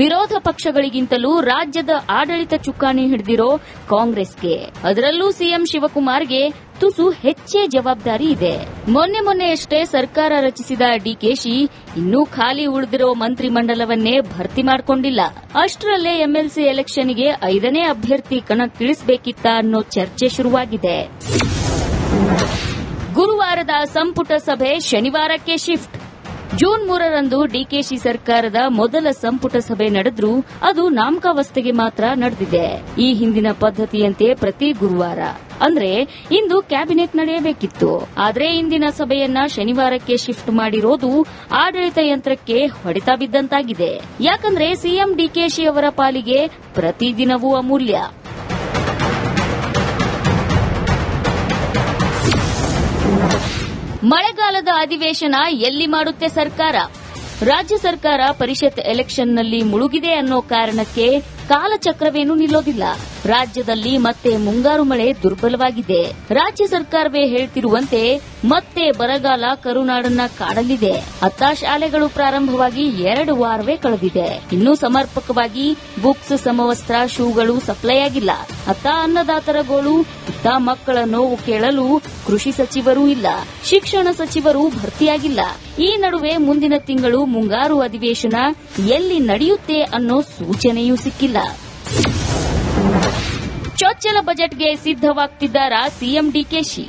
ವಿರೋಧ ಪಕ್ಷಗಳಿಗಿಂತಲೂ ರಾಜ್ಯದ ಆಡಳಿತ ಚುಕ್ಕಾಣಿ ಹಿಡಿದಿರೋ ಕಾಂಗ್ರೆಸ್ಗೆ, ಅದರಲ್ಲೂ ಸಿಎಂ ಶಿವಕುಮಾರ್ಗೆ ತುಸು ಹೆಚ್ಚೇ ಜವಾಬ್ದಾರಿ ಇದೆ. ಮೊನ್ನೆಯಷ್ಟೇ ಸರ್ಕಾರ ರಚಿಸಿದ ಡಿಕೆಶಿ ಇನ್ನೂ ಖಾಲಿ ಉಳಿದಿರೋ ಮಂತ್ರಿಮಂಡಲವನ್ನೇ ಭರ್ತಿ ಮಾಡಿಕೊಂಡಿಲ್ಲ. ಅಷ್ಟರಲ್ಲೇ ಎಂಎಲ್ಸಿ ಎಲೆಕ್ಷನ್ಗೆ 5ನೇ ಅಭ್ಯರ್ಥಿ ಕಣಕ್ಕಿಳಿಸಬೇಕಿತ್ತ ಅನ್ನೋ ಚರ್ಚೆ ಶುರುವಾಗಿದೆ. ಗುರುವಾರದ ಸಂಪುಟ ಸಭೆ ಶನಿವಾರಕ್ಕೆ ಶಿಫ್ಟ್. ಜೂನ್ 3ರಂದು ಡಿಕೆಶಿ ಸರ್ಕಾರದ ಮೊದಲ ಸಂಪುಟ ಸಭೆ ನಡೆದ್ರೂ ಅದು ನಾಮಕಾವಸ್ಥೆಗೆ ಮಾತ್ರ ನಡೆದಿದೆ. ಈ ಹಿಂದಿನ ಪದ್ಧತಿಯಂತೆ ಪ್ರತಿ ಗುರುವಾರ ಅಂದ್ರೆ ಇಂದು ಕ್ಯಾಬಿನೆಟ್ ನಡೆಯಬೇಕಿತ್ತು. ಆದ್ರೆ ಇಂದಿನ ಸಭೆಯನ್ನ ಶನಿವಾರಕ್ಕೆ ಶಿಫ್ಟ್ ಮಾಡಿರೋದು ಆಡಳಿತ ಯಂತ್ರಕ್ಕೆ ಹೊಡೆತ ಬಿದ್ದಂತಾಗಿದೆ. ಯಾಕಂದ್ರೆ ಸಿಎಂ ಡಿಕೆಶಿ ಅವರ ಪಾಲಿಗೆ ಪ್ರತಿದಿನವೂ ಅಮೂಲ್ಯ. ಮಳೆಗಾಲದ ಅಧಿವೇಶನ ಎಲ್ಲಿ ಮಾಡುತ್ತೆ ಸರ್ಕಾರ? ರಾಜ್ಯ ಸರ್ಕಾರ ಪರಿಷತ್ ಎಲೆಕ್ಷನ್ನಲ್ಲಿ ಮುಳುಗಿದೆ ಅನ್ನೋ ಕಾರಣಕ್ಕೆ ಕಾಲಚಕ್ರವೇನೂ ನಿಲ್ಲೋದಿಲ್ಲ. ರಾಜ್ಯದಲ್ಲಿ ಮತ್ತೆ ಮುಂಗಾರು ಮಳೆ ದುರ್ಬಲವಾಗಿದೆ. ರಾಜ್ಯ ಸರ್ಕಾರವೇ ಹೇಳ್ತಿರುವಂತೆ ಮತ್ತೆ ಬರಗಾಲ ಕರುನಾಡನ್ನ ಕಾಡಲಿದೆ. ಅತ್ತ ಶಾಲೆಗಳು ಪ್ರಾರಂಭವಾಗಿ 2 ವಾರವೇ ಕಳೆದಿದೆ. ಇನ್ನೂ ಸಮರ್ಪಕವಾಗಿ ಬುಕ್ಸ್, ಸಮವಸ್ತ್ರ, ಶೂಗಳು ಸಪ್ಲೈ ಆಗಿಲ್ಲ. ಅತ್ತ ಅನ್ನದಾತರ ಗೋಳು, ಇತ್ತ ಮಕ್ಕಳ ನೋವು ಕೇಳಲು ಕೃಷಿ ಸಚಿವರೂ ಇಲ್ಲ, ಶಿಕ್ಷಣ ಸಚಿವರು ಭರ್ತಿಯಾಗಿಲ್ಲ. ಈ ನಡುವೆ ಮುಂದಿನ ತಿಂಗಳು ಮುಂಗಾರು ಅಧಿವೇಶನ ಎಲ್ಲಿ ನಡೆಯುತ್ತೆ ಅನ್ನೋ ಸೂಚನೆಯೂ ಸಿಕ್ಕಿಲ್ಲ. ಚೊಚ್ಚಲ ಬಜೆಟ್ಗೆ ಸಿದ್ದವಾಗ್ತಿದ್ದಾರಾ ಸಿಎಂ ಡಿಕೆಶಿ?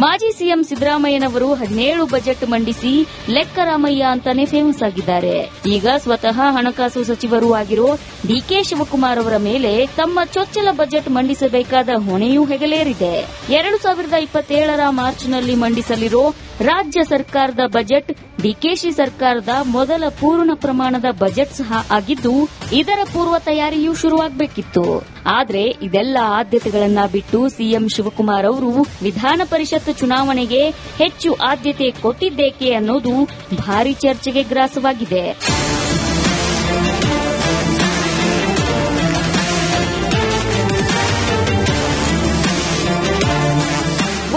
ಮಾಜಿ ಸಿಎಂ ಸಿದ್ದರಾಮಯ್ಯನವರು 17 ಬಜೆಟ್ ಮಂಡಿಸಿ ಲೆಕ್ಕರಾಮಯ್ಯ ಅಂತಾನೆ ಫೇಮಸ್ ಆಗಿದ್ದಾರೆ. ಈಗ ಸ್ವತಃ ಹಣಕಾಸು ಸಚಿವರೂ ಆಗಿರೋ ಡಿಕೆ ಶಿವಕುಮಾರ್ ಅವರ ಮೇಲೆ ತಮ್ಮ ಚೊಚ್ಚಲ ಬಜೆಟ್ ಮಂಡಿಸಬೇಕಾದ ಹೊಣೆಯೂ ಹೆಗಲೇರಿದೆ. 2027ರ ಮಾರ್ಚ್ನಲ್ಲಿ ಮಂಡಿಸಲಿರೋ ರಾಜ್ಯ ಸರ್ಕಾರದ ಬಜೆಟ್ ಡಿಕೆಶಿ ಸರ್ಕಾರದ ಮೊದಲ ಪೂರ್ಣ ಪ್ರಮಾಣದ ಬಜೆಟ್ ಸಹ ಆಗಿದ್ದು, ಇದರ ಪೂರ್ವ ತಯಾರಿಯೂ ಶುರುವಾಗಬೇಕಿತ್ತು. ಆದ್ರೆ ಇದೆಲ್ಲ ಆದ್ಯತೆಗಳನ್ನ ಬಿಟ್ಟು ಸಿಎಂ ಶಿವಕುಮಾರ್ ಅವರು ವಿಧಾನ ಪರಿಷತ್ ಚುನಾವಣೆಗೆ ಹೆಚ್ಚು ಆದ್ಯತೆ ಕೊಟ್ಟಿದ್ದೇಕೆ ಅನ್ನೋದು ಭಾರೀ ಚರ್ಚೆಗೆ ಗ್ರಾಸವಾಗಿದೆ.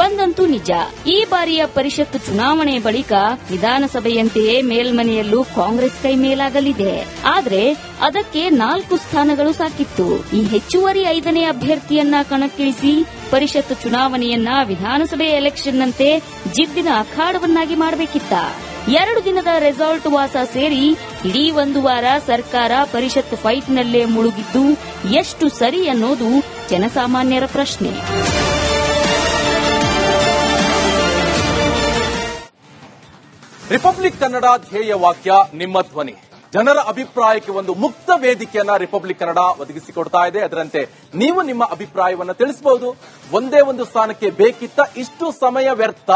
ಒಂದಂತೂ ನಿಜ, ಈ ಬಾರಿಯ ಪರಿಷತ್ ಚುನಾವಣೆ ಬಳಿಕ ವಿಧಾನಸಭೆಯಂತೆಯೇ ಮೇಲ್ಮನೆಯಲ್ಲೂ ಕಾಂಗ್ರೆಸ್ ಕೈ ಮೇಲಾಗಲಿದೆ. ಆದ್ರೆ ಅದಕ್ಕೆ 4 ಸ್ಥಾನಗಳು ಸಾಕಿತ್ತು. ಈ ಹೆಚ್ಚುವರಿ 5ನೇ ಅಭ್ಯರ್ಥಿಯನ್ನ ಕಣಕ್ಕಿಳಿಸಿ ಪರಿಷತ್ ಚುನಾವಣೆಯನ್ನ ವಿಧಾನಸಭೆ ಎಲೆಕ್ಷನ್ನಂತೆ ಜಿದ್ದಿನ ಅಖಾಡವನ್ನಾಗಿ ಮಾಡಬೇಕಿತ್ತ. 2 ದಿನದ ರೆಸಾರ್ಟ್ ವಾಸ ಸೇರಿ ಇಡೀ 1 ವಾರ ಸರ್ಕಾರ ಪರಿಷತ್ ಫೈಟ್ನಲ್ಲೇ ಮುಳುಗಿದ್ದು ಎಷ್ಟು ಸರಿ ಅನ್ನೋದು ಜನಸಾಮಾನ್ಯರ ಪ್ರಶ್ನೆ. ರಿಪಬ್ಲಿಕ್ ಕನ್ನಡ ಧ್ಯೇಯ ವಾಕ್ಯ ನಿಮ್ಮ ಧ್ವನಿ. ಜನರ ಅಭಿಪ್ರಾಯಕ್ಕೆ ಒಂದು ಮುಕ್ತ ವೇದಿಕೆಯನ್ನ ರಿಪಬ್ಲಿಕ್ ಕನ್ನಡ ಒದಗಿಸಿಕೊಡ್ತಾ ಇದೆ. ಅದರಂತೆ ನೀವು ನಿಮ್ಮ ಅಭಿಪ್ರಾಯವನ್ನ ತಿಳಿಸಬಹುದು. ಒಂದೇ ಒಂದು ಸ್ಥಾನಕ್ಕೆ ಬೇಕಿತ್ತ ಇಷ್ಟು ಸಮಯ ವ್ಯರ್ಥ?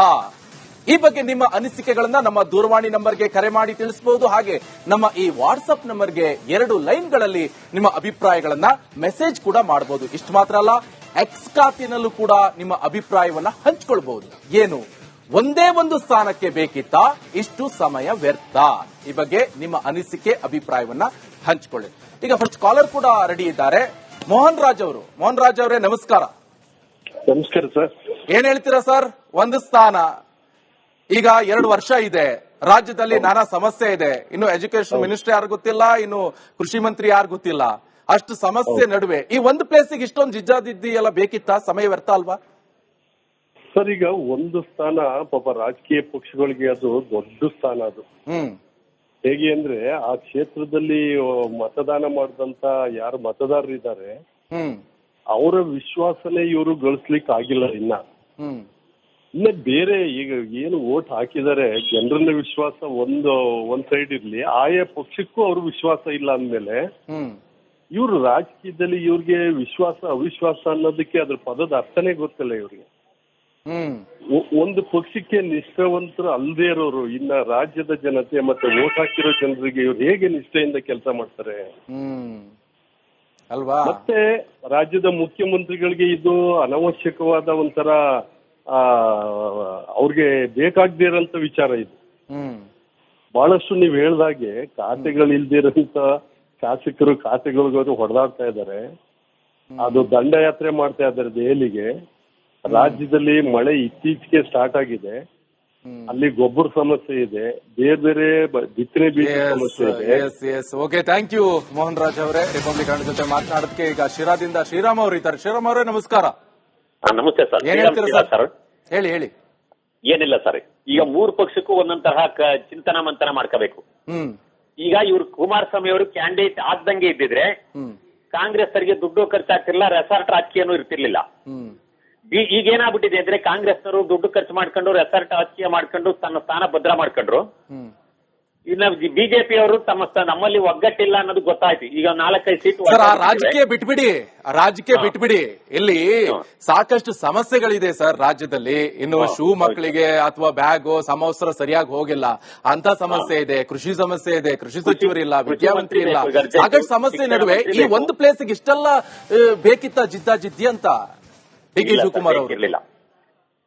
ಈ ಬಗ್ಗೆ ನಿಮ್ಮ ಅನಿಸಿಕೆಗಳನ್ನ ನಮ್ಮ ದೂರವಾಣಿ ನಂಬರ್ಗೆ ಕರೆ ಮಾಡಿ ತಿಳಿಸಬಹುದು. ಹಾಗೆ ನಮ್ಮ ಈ ವಾಟ್ಸ್ಆಪ್ ನಂಬರ್ಗೆ 2 ಲೈನ್ಗಳಲ್ಲಿ ನಿಮ್ಮ ಅಭಿಪ್ರಾಯಗಳನ್ನ ಮೆಸೇಜ್ ಕೂಡ ಮಾಡಬಹುದು. ಇಷ್ಟು ಮಾತ್ರ ಅಲ್ಲ, ಎಕ್ಸ್ ಖಾತೆನಲ್ಲೂ ಕೂಡ ನಿಮ್ಮ ಅಭಿಪ್ರಾಯವನ್ನ ಹಂಚಿಕೊಳ್ಬಹುದು. ಏನು, ಒಂದೇ ಒಂದು ಸ್ಥಾನಕ್ಕೆ ಬೇಕಿತ್ತ ಇಷ್ಟು ಸಮಯ ವ್ಯರ್ಥ? ಈ ಬಗ್ಗೆ ನಿಮ್ಮ ಅನಿಸಿಕೆ ಅಭಿಪ್ರಾಯವನ್ನ ಹಂಚಿಕೊಳ್ಳಿ. ಈಗ ಫಸ್ಟ್ ಕಾಲರ್ ಕೂಡ ರೆಡಿ ಇದ್ದಾರೆ, ಮೋಹನ್ ರಾಜ್ ಅವರು. ಮೋಹನ್ ರಾಜ್ ಅವರೇ ನಮಸ್ಕಾರ. ನಮಸ್ಕಾರ ಸರ್. ಏನ್ ಹೇಳ್ತೀರಾ ಸರ್? ಒಂದು ಸ್ಥಾನ, ಈಗ 2 ವರ್ಷ ಇದೆ, ರಾಜ್ಯದಲ್ಲಿ ನಾನಾ ಸಮಸ್ಯೆ ಇದೆ, ಇನ್ನು ಎಜುಕೇಶನ್ ಮಿನಿಸ್ಟರ್ ಯಾರು ಗೊತ್ತಿಲ್ಲ, ಇನ್ನು ಕೃಷಿ ಮಂತ್ರಿ ಯಾರು ಗೊತ್ತಿಲ್ಲ, ಅಷ್ಟು ಸಮಸ್ಯೆ ನಡುವೆ ಈ ಒಂದು ಪ್ಲೇಸಿಗೆ ಇಷ್ಟೊಂದು ಜಿಜ್ಜಾದಿದ್ದಿ ಎಲ್ಲ ಬೇಕಿತ್ತ? ಸಮಯ ವ್ಯರ್ಥ ಅಲ್ವಾ ಸರ್? ಈಗ ಒಂದು ಸ್ಥಾನ ಪಾಪ ರಾಜಕೀಯ ಪಕ್ಷಗಳಿಗೆ ಅದು ದೊಡ್ಡ ಸ್ಥಾನ. ಅದು ಹೇಗೆ ಅಂದ್ರೆ ಆ ಕ್ಷೇತ್ರದಲ್ಲಿ ಮತದಾನ ಮಾಡಿದಂತ ಯಾರು ಮತದಾರರಿದ್ದಾರೆ ಅವರ ವಿಶ್ವಾಸನೇ ಇವರು ಗಳಿಸ್ಲಿಕ್ಕೆ ಆಗಿಲ್ಲ. ಇನ್ನ ಬೇರೆ ಈಗ ಏನು ವೋಟ್ ಹಾಕಿದ್ದಾರೆ ಜನರನ್ನ ವಿಶ್ವಾಸ ಒಂದ್ ಸೈಡ್ ಇರ್ಲಿ, ಆಯಾ ಪಕ್ಷಕ್ಕೂ ಅವ್ರ ವಿಶ್ವಾಸ ಇಲ್ಲ ಅಂದ್ಮೇಲೆ ಇವ್ರು ರಾಜಕೀಯದಲ್ಲಿ ಇವ್ರಿಗೆ ವಿಶ್ವಾಸ ಅವಿಶ್ವಾಸ ಅನ್ನೋದಕ್ಕೆ ಅದ್ರ ಪದದ ಅರ್ಥನೇ ಗೊತ್ತಿಲ್ಲ ಇವ್ರಿಗೆ. ಒಂದು ಪಕ್ಷಕ್ಕೆ ನಿಷ್ಠಾವಂತರು ಅಲ್ಲದೆ ಇರೋರು ಇನ್ನ ರಾಜ್ಯದ ಜನತೆ ಮತ್ತೆ ವೋಟ್ ಹಾಕಿರೋ ಜನರಿಗೆ ಇವ್ರು ಹೇಗೆ ನಿಷ್ಠೆಯಿಂದ ಕೆಲಸ ಮಾಡ್ತಾರೆ ಅಲ್ವಾ? ಮತ್ತೆ ರಾಜ್ಯದ ಮುಖ್ಯಮಂತ್ರಿಗಳಿಗೆ ಇದು ಅನವಶ್ಯಕವಾದ ಒಂಥರ ಅವ್ರಿಗೆ ಬೇಕಾಗದೇ ಇರೋಂತ ವಿಚಾರ ಇದು. ಬಹಳಷ್ಟು ನೀವ್ ಹೇಳ್ದಾಗೆ ಖಾತೆಗಳಿಲ್ದಿರೋಂತ ಶಾಸಕರು ಖಾತೆಗಳಿಗೋರು ಹೊಡೆದಾಡ್ತಾ ಇದ್ದಾರೆ. ಅದು ದಂಡಯಾತ್ರೆ ಮಾಡ್ತಾ ಇದ್ದಾರೆ ದೆಹಲಿಗೆ. ರಾಜ್ಯದಲ್ಲಿ ಮಳೆ ಇತ್ತೀಚೆಗೆ ಸ್ಟಾರ್ಟ್ ಆಗಿದೆ, ಅಲ್ಲಿ ಗೊಬ್ಬರ ಸಮಸ್ಯೆ ಇದೆ, ಬೇರೆ ಬೇರೆ ಬಿತ್ತನೆ ಬೀಜ ಸಮಸ್ಯೆ ಇದೆ. Okay, thank you Mohan Raj ಅವರೇ ರಿಪಬ್ಲಿಕ್ ಕನ್ನಡ ಜೊತೆ ಮಾತನಾಡೋದಕ್ಕೆ. ಈಗ ಶಿರಾದಿಂದ ಶ್ರೀರಾಮ್ ಅವರು ಇದ್ದಾರೆ. ಶ್ರೀರಾಮ್ ಅವರೇ ನಮಸ್ಕಾರ. ನಮಸ್ತೆ ಸರ್. ಏನ್ ಹೇಳ್ತೀರಾ ಸರ್? ಹೇಳಿ ಹೇಳಿ. ಏನಿಲ್ಲ ಸರ್, ಈಗ 3 ಪಕ್ಷಕ್ಕೂ ಒಂದೊಂದ್ ತರಹ ಚಿಂತನ ಮಂಥನ ಮಾಡ್ಕೋಬೇಕು. ಈಗ ಇವ್ರು ಕುಮಾರಸ್ವಾಮಿ ಅವರು ಕ್ಯಾಂಡಿಡೇಟ್ ಆಗ್ದಂಗೆ ಇದ್ದಿದ್ರೆ ಕಾಂಗ್ರೆಸ್ ಅವರಿಗೆ ದುಡ್ಡು ಖರ್ಚಾಗ್ತಿರ್ಲಿಲ್ಲ, ರೆಸಾರ್ಟ್ ರಾಜಕೀಯನೂ ಇರ್ತಿರ್ಲಿಲ್ಲ. ಈಗ ಏನಾಗ್ಬಿಟ್ಟಿದೆ ಅಂದ್ರೆ ಕಾಂಗ್ರೆಸ್ನವರು ದುಡ್ಡು ಖರ್ಚು ಮಾಡ್ಕೊಂಡು ರೆಸಾರ್ಟ್ ರಾಜಕೀಯ ಮಾಡ್ಕೊಂಡು ತನ್ನ ಸ್ಥಾನ ಭದ್ರ ಮಾಡ್ಕೊಂಡ್ರು. ಇನ್ನು ಬಿಜೆಪಿ ಅವರು ನಮ್ಮಲ್ಲಿ ಒಗ್ಗಟ್ಟಿಲ್ಲ ಅನ್ನೋದು ಗೊತ್ತಾಯ್ತು. ಈಗ 4-5 ಸೀಟು ರಾಜಕೀಯ ಬಿಟ್ಬಿಡಿ. ಇಲ್ಲಿ ಸಾಕಷ್ಟು ಸಮಸ್ಯೆಗಳಿದೆ ಸರ್ ರಾಜ್ಯದಲ್ಲಿ. ಇನ್ನು ಶೂ ಮಕ್ಕಳಿಗೆ ಅಥವಾ ಬ್ಯಾಗ್ ಸಮವಸ್ತ್ರ ಸರಿಯಾಗಿ ಹೋಗಿಲ್ಲ ಅಂತ ಸಮಸ್ಯೆ ಇದೆ, ಕೃಷಿ ಸಮಸ್ಯೆ ಇದೆ, ಕೃಷಿ ಸಚಿವರಿಲ್ಲ, ವಿದ್ಯಾವಂತರಿ ಇಲ್ಲ, ಸಾಕಷ್ಟು ಸಮಸ್ಯೆ ನಡುವೆ ಈ ಒಂದು ಪ್ಲೇಸ್ಗೆ ಇಷ್ಟೆಲ್ಲ ಬೇಕಿತ್ತ ಜಿದ್ದಿ ಅಂತ ಡಿ ಕೆ ಶಿವಕುಮಾರ್ ಅವರು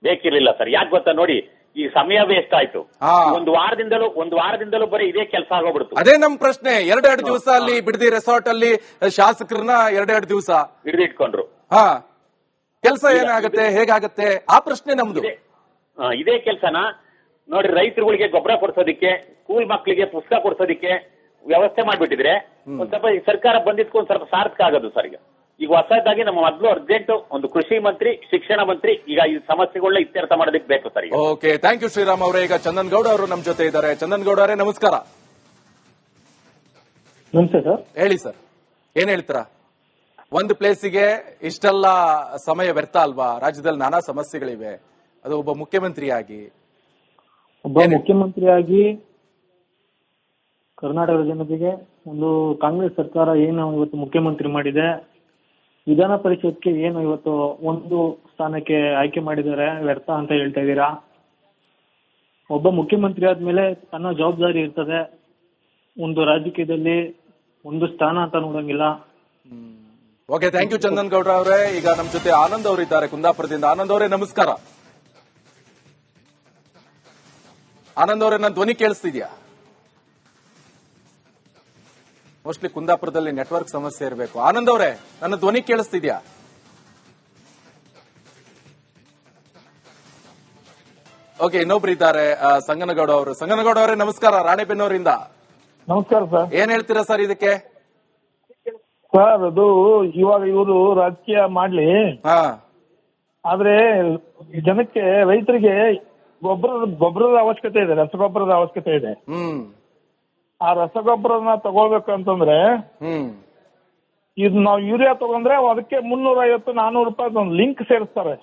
ಬೇಕಿರ್ಲಿಲ್ಲ ಸರ್. ಯಾಕೆ ಗೊತ್ತಾ ನೋಡಿ, ಈ ಸಮಯ ವೇಸ್ಟ್ ಆಯ್ತು. ಒಂದು ವಾರದಿಂದಲೂ ಬರೀ ಇದೇ ಕೆಲಸ ಆಗೋಗ್ಬಿಡ್ತು. ಅದೇ ನಮ್ ಪ್ರಶ್ನೆ. 2 ದಿವಸ ಅಲ್ಲಿ ಬಿಡದಿ ರೆಸಾರ್ಟ್ ಅಲ್ಲಿ ಶಾಸಕರನ್ನ 2 ದಿವಸ ಹಿಡಿದಿಟ್ಕೊಂಡ್ರು. ಕೆಲಸ ಏನಾಗುತ್ತೆ, ಹೇಗಾಗತ್ತೆ, ಆ ಪ್ರಶ್ನೆ ನಮ್ದು. ಇದೇ ಕೆಲಸನ ನೋಡಿ ರೈತರುಗಳಿಗೆ ಗೊಬ್ಬರ ಕೊಡ್ಸೋದಿಕ್ಕೆ, ಸ್ಕೂಲ್ ಮಕ್ಕಳಿಗೆ ಪುಸ್ತಕ ಕೊಡ್ಸೋದಿಕ್ಕೆ ವ್ಯವಸ್ಥೆ ಮಾಡ್ಬಿಟ್ಟಿದ್ರೆ ಒಂದ್ ಸ್ವಲ್ಪ ಸರ್ಕಾರ ಬಂದಿದ್ಕು ಒಂದ್ ಸ್ವಲ್ಪ ಸಾರ್ಥಕ ಆಗೋದು ಸರ್. ಈಗ ಹೊಸದಾಗಿ ನಮ್ಮ ಮೊದಲು ಅರ್ಜೆಂಟ್ ಒಂದು ಕೃಷಿ ಮಂತ್ರಿ, ಶಿಕ್ಷಣ ಮಂತ್ರಿ ಈಗ ಈ ಸಮಸ್ಯೆಗಳನ್ನ ಇತ್ಯರ್ಥ ಮಾಡೋದಕ್ಕೆ ಬೇಕು sir. Okay, thank you Shriram ಅವರೇ. ಈಗ ಚಂದನ್ ಗೌಡ ಅವರು ನಮ್ಮ ಜೊತೆ ಇದ್ದಾರೆ. ಚಂದನ್ ಗೌಡ ಅವರೇ ನಮಸ್ಕಾರ. ನಮಸ್ತೆ ಸರ್. ಹೇಳಿ ಸರ್, ಏನ್ ಹೇಳ್ತೀರಾ? ಒಂದು ಪ್ಲೇಸಿಗೆ ಇಷ್ಟೆಲ್ಲ ಸಮಯ ವ್ಯರ್ಥ ಅಲ್ವಾ? ರಾಜ್ಯದಲ್ಲಿ ನಾನಾ ಸಮಸ್ಯೆಗಳಿವೆ. ಅದು ಒಬ್ಬ ಮುಖ್ಯಮಂತ್ರಿಯಾಗಿ ಕರ್ನಾಟಕದ ಜನತೆಗೆ ಒಂದು ಕಾಂಗ್ರೆಸ್ ಸರ್ಕಾರ ಏನು ಇವತ್ತು ಮುಖ್ಯಮಂತ್ರಿ ಮಾಡಿದೆ, ವಿಧಾನ ಪರಿಷತ್ಗೆ ಏನು ಇವತ್ತು 1 ಸ್ಥಾನಕ್ಕೆ ಆಯ್ಕೆ ಮಾಡಿದ್ದಾರೆ, ವ್ಯರ್ಥ ಅಂತ ಹೇಳ್ತಾ ಇದ್ದೀರಾ? ಒಬ್ಬ ಮುಖ್ಯಮಂತ್ರಿ ಆದ್ಮೇಲೆ ತನ್ನ ಜವಾಬ್ದಾರಿ ಇರ್ತದೆ. ಒಂದು ರಾಜಕೀಯದಲ್ಲಿ 1 ಸ್ಥಾನ ಅಂತ ನೋಡಂಗಿಲ್ಲ. Okay, thank you Chandan Gowda ಅವರೇ. ಈಗ ನಮ್ಮ ಜೊತೆ ಆನಂದ್ ಅವರು ಇದ್ದಾರೆ ಕುಂದಾಪುರದಿಂದ. ಆನಂದ್ ಅವರೇ ನಮಸ್ಕಾರ. ಆನಂದ್ ಅವರೇ, ನನ್ನ ಧ್ವನಿ ಕೇಳಿಸ್ತಿದ್ಯಾ? ಮೋಸ್ಟ್ಲಿ ಕುಂದಾಪುರದಲ್ಲಿ ನೆಟ್ವರ್ಕ್ ಸಮಸ್ಯೆ ಇರಬೇಕು. ಆನಂದ್ ಅವರೇ, ನನ್ನ ಧ್ವನಿ ಕೇಳಿಸ್ತಿದ್ಯಾ? ಓಕೆ, ಇನ್ನೊಬ್ರು ಇದ್ದಾರೆ ಸಂಗನಗೌಡ ಅವರು. ಸಂಗನಗೌಡ ಅವರೇ ನಮಸ್ಕಾರ, ರಾಣೆಬೆನ್ನೂರಿಂದ. ನಮಸ್ಕಾರ ಸರ್. ಏನ್ ಹೇಳ್ತೀರಾ ಸರ್ ಇದಕ್ಕೆ? ಸರ್, ಅದು ಇವಾಗ ಇವರು ರಾಜಕೀಯ ಮಾಡ್ಲಿ, ಆದ್ರೆ ಜನಕ್ಕೆ, ರೈತರಿಗೆ ಗೊಬ್ಬರದ ಅವಶ್ಯಕತೆ ಇದೆ, ರಸಗೊಬ್ಬರದ ಅವಶ್ಯಕತೆ ಇದೆ. ಆ ರಸಗೊಬ್ಬರನ ತಗೊಳ್ಬೇಕು ಅಂತಂದ್ರೆ ಇದು ನಾವು ಯೂರಿಯಾ ತಗೊಂಡ್ರೆ ಅದಕ್ಕೆ 350-400 ರೂಪಾಯಿ ಒಂದು ಲಿಂಕ್ ಸೇರಿಸ್ತಾರೆ.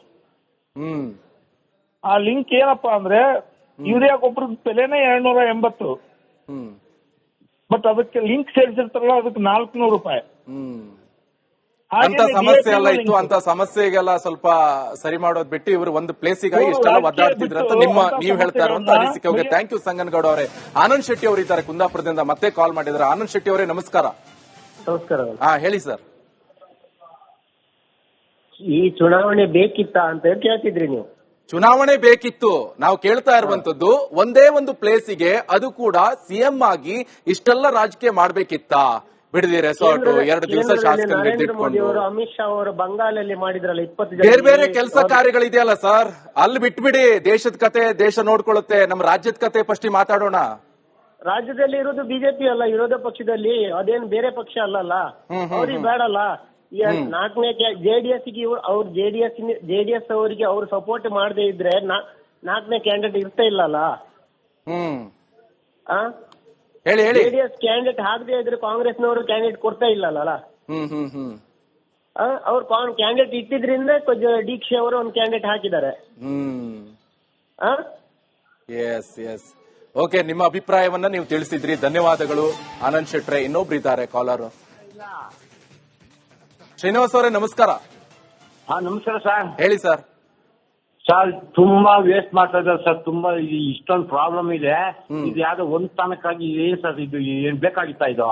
ಆ ಲಿಂಕ್ ಏನಪ್ಪಾ ಅಂದ್ರೆ ಯೂರಿಯಾ ಗೊಬ್ಬರದ ಬೆಲೆನೇ 780. ಬಟ್ ಅದಕ್ಕೆ ಲಿಂಕ್ ಸೇರಿಸಿರ್ತಾರಲ್ಲ ಅದಕ್ಕೆ 400 ರೂಪಾಯಿ. ಅಂತ ಸಮಸ್ಯೆ ಎಲ್ಲ ಇತ್ತು. ಅಂತ ಸಮಸ್ಯೆಗೆಲ್ಲ ಸ್ವಲ್ಪ ಸರಿ ಮಾಡೋದ್ ಬಿಟ್ಟು ಇವರು ಒಂದು ಪ್ಲೇಸಿಗಾಗಿ ಇಷ್ಟೆಲ್ಲ ಒದ್ದಾಡ್ತಿದ್ರು ಅಂತ ನೀವು ಹೇಳ್ತಾ ಇರುವಂತ ಅನಿಸಿಕೆ. ಓಕೆ, ಥ್ಯಾಂಕ್ ಯು ಸಂಗನಗೌಡ ಅವರೇ. ಆನಂದ್ ಶೆಟ್ಟಿ ಅವರು ಇದ್ದಾರೆ ಕುಂದಾಪುರದಿಂದ, ಮತ್ತೆ ಕಾಲ್ ಮಾಡಿದ್ದಾರೆ. ಆನಂದ್ ಶೆಟ್ಟಿ ಅವರೇ ನಮಸ್ಕಾರ. ನಮಸ್ಕಾರ. ಹೇಳಿ ಸರ್. ಈ ಚುನಾವಣೆ ಬೇಕಿತ್ತಾ ಅಂತ ಕೇಳ್ತಿದ್ರಿ ನೀವು. ಚುನಾವಣೆ ಬೇಕಿತ್ತು. ನಾವು ಕೇಳ್ತಾ ಇರುವಂತದ್ದು ಒಂದೇ ಒಂದು ಪ್ಲೇಸಿಗೆ, ಅದು ಕೂಡ ಸಿಎಂ ಆಗಿ ಇಷ್ಟೆಲ್ಲ ರಾಜಕೀಯ ಮಾಡ್ಬೇಕಿತ್ತಾ? ಬಿಡದಿ ರೆಸಾರ್ಟ್ 2 ದಿವಸ ಶಾಸಕರಿಗೆ ಇಟ್ಕೊಂಡು ಅಮಿತ್ ಶಾ ಅವರು ಬಂಗಾಲಲ್ಲಿ ಮಾಡಿದ್ರಲ್ಲ 20 ಬೇರೆ ಬೇರೆ ಕೆಲಸ ಕಾರ್ಯಗಳಿದೆಯಲ್ಲ ಸರ್, ಅಲ್ಲಿ ಬಿಟ್ಬಿಡಿ. ದೇಶದ ಕತೆ ದೇಶ ನೋಡ್ಕೊಳ್ಳುತ್ತೆ, ನಮ್ಮ ರಾಜ್ಯದ ಕತೆ ಫಸ್ಟ್ ಮಾತಾಡೋಣ. ರಾಜ್ಯದಲ್ಲಿ ಇರೋದು ಬಿಜೆಪಿ ಅಲ್ಲ, ವಿರೋಧ ಪಕ್ಷದಲ್ಲಿ. ಅದೇನು ಬೇರೆ ಪಕ್ಷ ಅಲ್ಲಲ್ಲ, ಅವ್ರಿಗೆ ಬೇಡಲ್ಲ. 4ನೇ ಜೆಡಿಎಸ್ ಅವ್ರು ಜೆಡಿಎಸ್ ಅವರಿಗೆ ಅವ್ರು ಸಪೋರ್ಟ್ ಮಾಡದೇ ಇದ್ರೆ 4ನೇ ಕ್ಯಾಂಡಿಡೇಟ್ ಇರ್ತಾ ಇಲ್ಲಲ್ಲ. ಜೆಡಿಎಸ್ ಕ್ಯಾಂಡಿಡೇಟ್ ಹಾಕದೇ ಇದ್ರೆ ಕಾಂಗ್ರೆಸ್ನವರು ಕ್ಯಾಂಡಿಡೇಟ್ ಕೊಡ್ತಾ ಇಲ್ಲಲ್ಲ. ಅವ್ರು ಕ್ಯಾಂಡಿಡೇಟ್ ಇಟ್ಟಿದ್ರಿಂದ ದೀಕ್ಷೆ ಅವರು ಒಂದು ಕ್ಯಾಂಡಿಡೇಟ್ ಹಾಕಿದ್ದಾರೆ. ಓಕೆ, ನಿಮ್ಮ ಅಭಿಪ್ರಾಯವನ್ನ ನೀವು ತಿಳಿಸಿದ್ರಿ, ಧನ್ಯವಾದಗಳು ಆನಂದ್ ಶೆಟ್ರೆ. ಇನ್ನೊಬ್ರು ಇದ್ದಾರೆ ಕಾಲರ್. ಶ್ರೀನಿವಾಸ್ ಅವರೇ ನಮಸ್ಕಾರ. ನಮಸ್ಕಾರ ಸರ್. ಹೇಳಿ ಸರ್. ಸರ್ ತುಂಬಾ ವೇಸ್ಟ್ ಮಾಡ್ತಾ ಇದ್ದಾರೆ ಸರ್. ತುಂಬಾ ಇಷ್ಟೊಂದು ಪ್ರಾಬ್ಲಮ್ ಇದೆ. ಇದು ಯಾವ್ದೋ ಒಂದ್ ಸ್ಥಾನಕ್ಕಾಗಿ ಏನ್ ಸರ್ ಇದು ಏನ್ ಬೇಕಾಗಿತ್ತಾ? ಇದು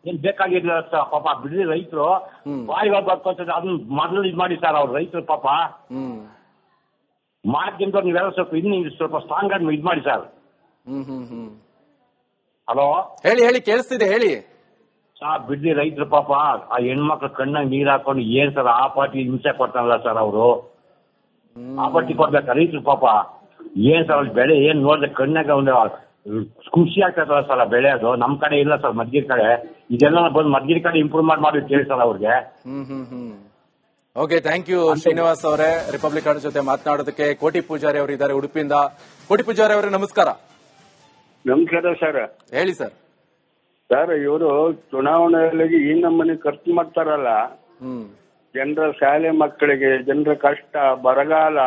ಏನ್ ಬೇಕಾಗಿಲ್ಲ ಸರ್. ಪಾಪ ಬಿಡ್ರಿ ರೈತರು ಬಾಯಿ ಬರ್ಕೊಂತ ಅದನ್ನ ಮೊದಲು ಇದ್ ಮಾಡಿ ಸರ್. ಅವ್ರ ರೈತರು ಪಾಪ ಮಾರ್ಕೆಟ್ ನೀವೆಲ್ಲ ಸ್ವಲ್ಪ ಇನ್ನು ಸ್ವಲ್ಪ ಸ್ಟ್ರಾಂಗ್ ಆಗಿ ಇದ್ ಮಾಡಿ ಸರ್. ಹಲೋ, ಹೇಳಿ ಕೇಳಿಸ್ತಿದೆ, ಹೇಳಿ. ಬಿಡ್ರಿ ರೈತರು ಪಾಪ ಆ ಹೆಣ್ಮಕ್ಳು ಕಣ್ಣಾಗ ನೀರ್ ಹಾಕೊಂಡು ಏನ್ ಸರ್ ಆ ಪಾರ್ಟಿ ಹಿಂಸೆ ಕೊಡ್ತಾರಲ್ಲ ಸರ್. ಅವರು ಆ ಪಾರ್ಟಿ ಕೊಡ್ಬೇಕ ರೈತರು ಪಾಪ ಏನ್ ಸರ್ ಅವ್ರ ಬೆಳೆ ಏನ್ ನೋಡಿದ್ರೆ ಕಣ್ಣಾಗ ಒಂದು ಖುಷಿ ಆಗ್ತದಲ್ಲ ಸರ್. ಬೆಳೆ ಅದು ನಮ್ ಕಡೆ ಇಲ್ಲ ಸರ್, ಮದ್ಗಿರ್ ಕಡೆ. ಇದೆಲ್ಲ ಬಂದು ಮದ್ಗಿರ್ ಕಡೆ ಇಂಪ್ರೂವ್ ಮಾಡಿ ಹೇಳಿ ಸರ್ ಅವ್ರಿಗೆ. ಓಕೆ, ಥ್ಯಾಂಕ್ ಯು ಶ್ರೀನಿವಾಸ್ ಅವರೇ ರಿಪಬ್ಲಿಕ್ ಜೊತೆ ಮಾತನಾಡೋದಕ್ಕೆ. ಕೋಟಿ ಪೂಜಾರಿ ಅವರು ಇದ್ದಾರೆ ಉಡುಪಿಯಿಂದ. ಕೋಟಿ ಪೂಜಾರಿ ಅವರೇ ನಮಸ್ಕಾರ. ನಮಸ್ಕಾರ ಸರ್. ಹೇಳಿ ಸರ್. ಸರ್, ಇವರು ಚುನಾವಣೆಯಲ್ಲಿ ಈ ನಮ್ಮನೆ ಖರ್ಚು ಮಾಡ್ತಾರಲ್ಲ, ಜನರ ಶಾಲೆ ಮಕ್ಕಳಿಗೆ, ಜನರ ಕಷ್ಟ ಬರಗಾಲ,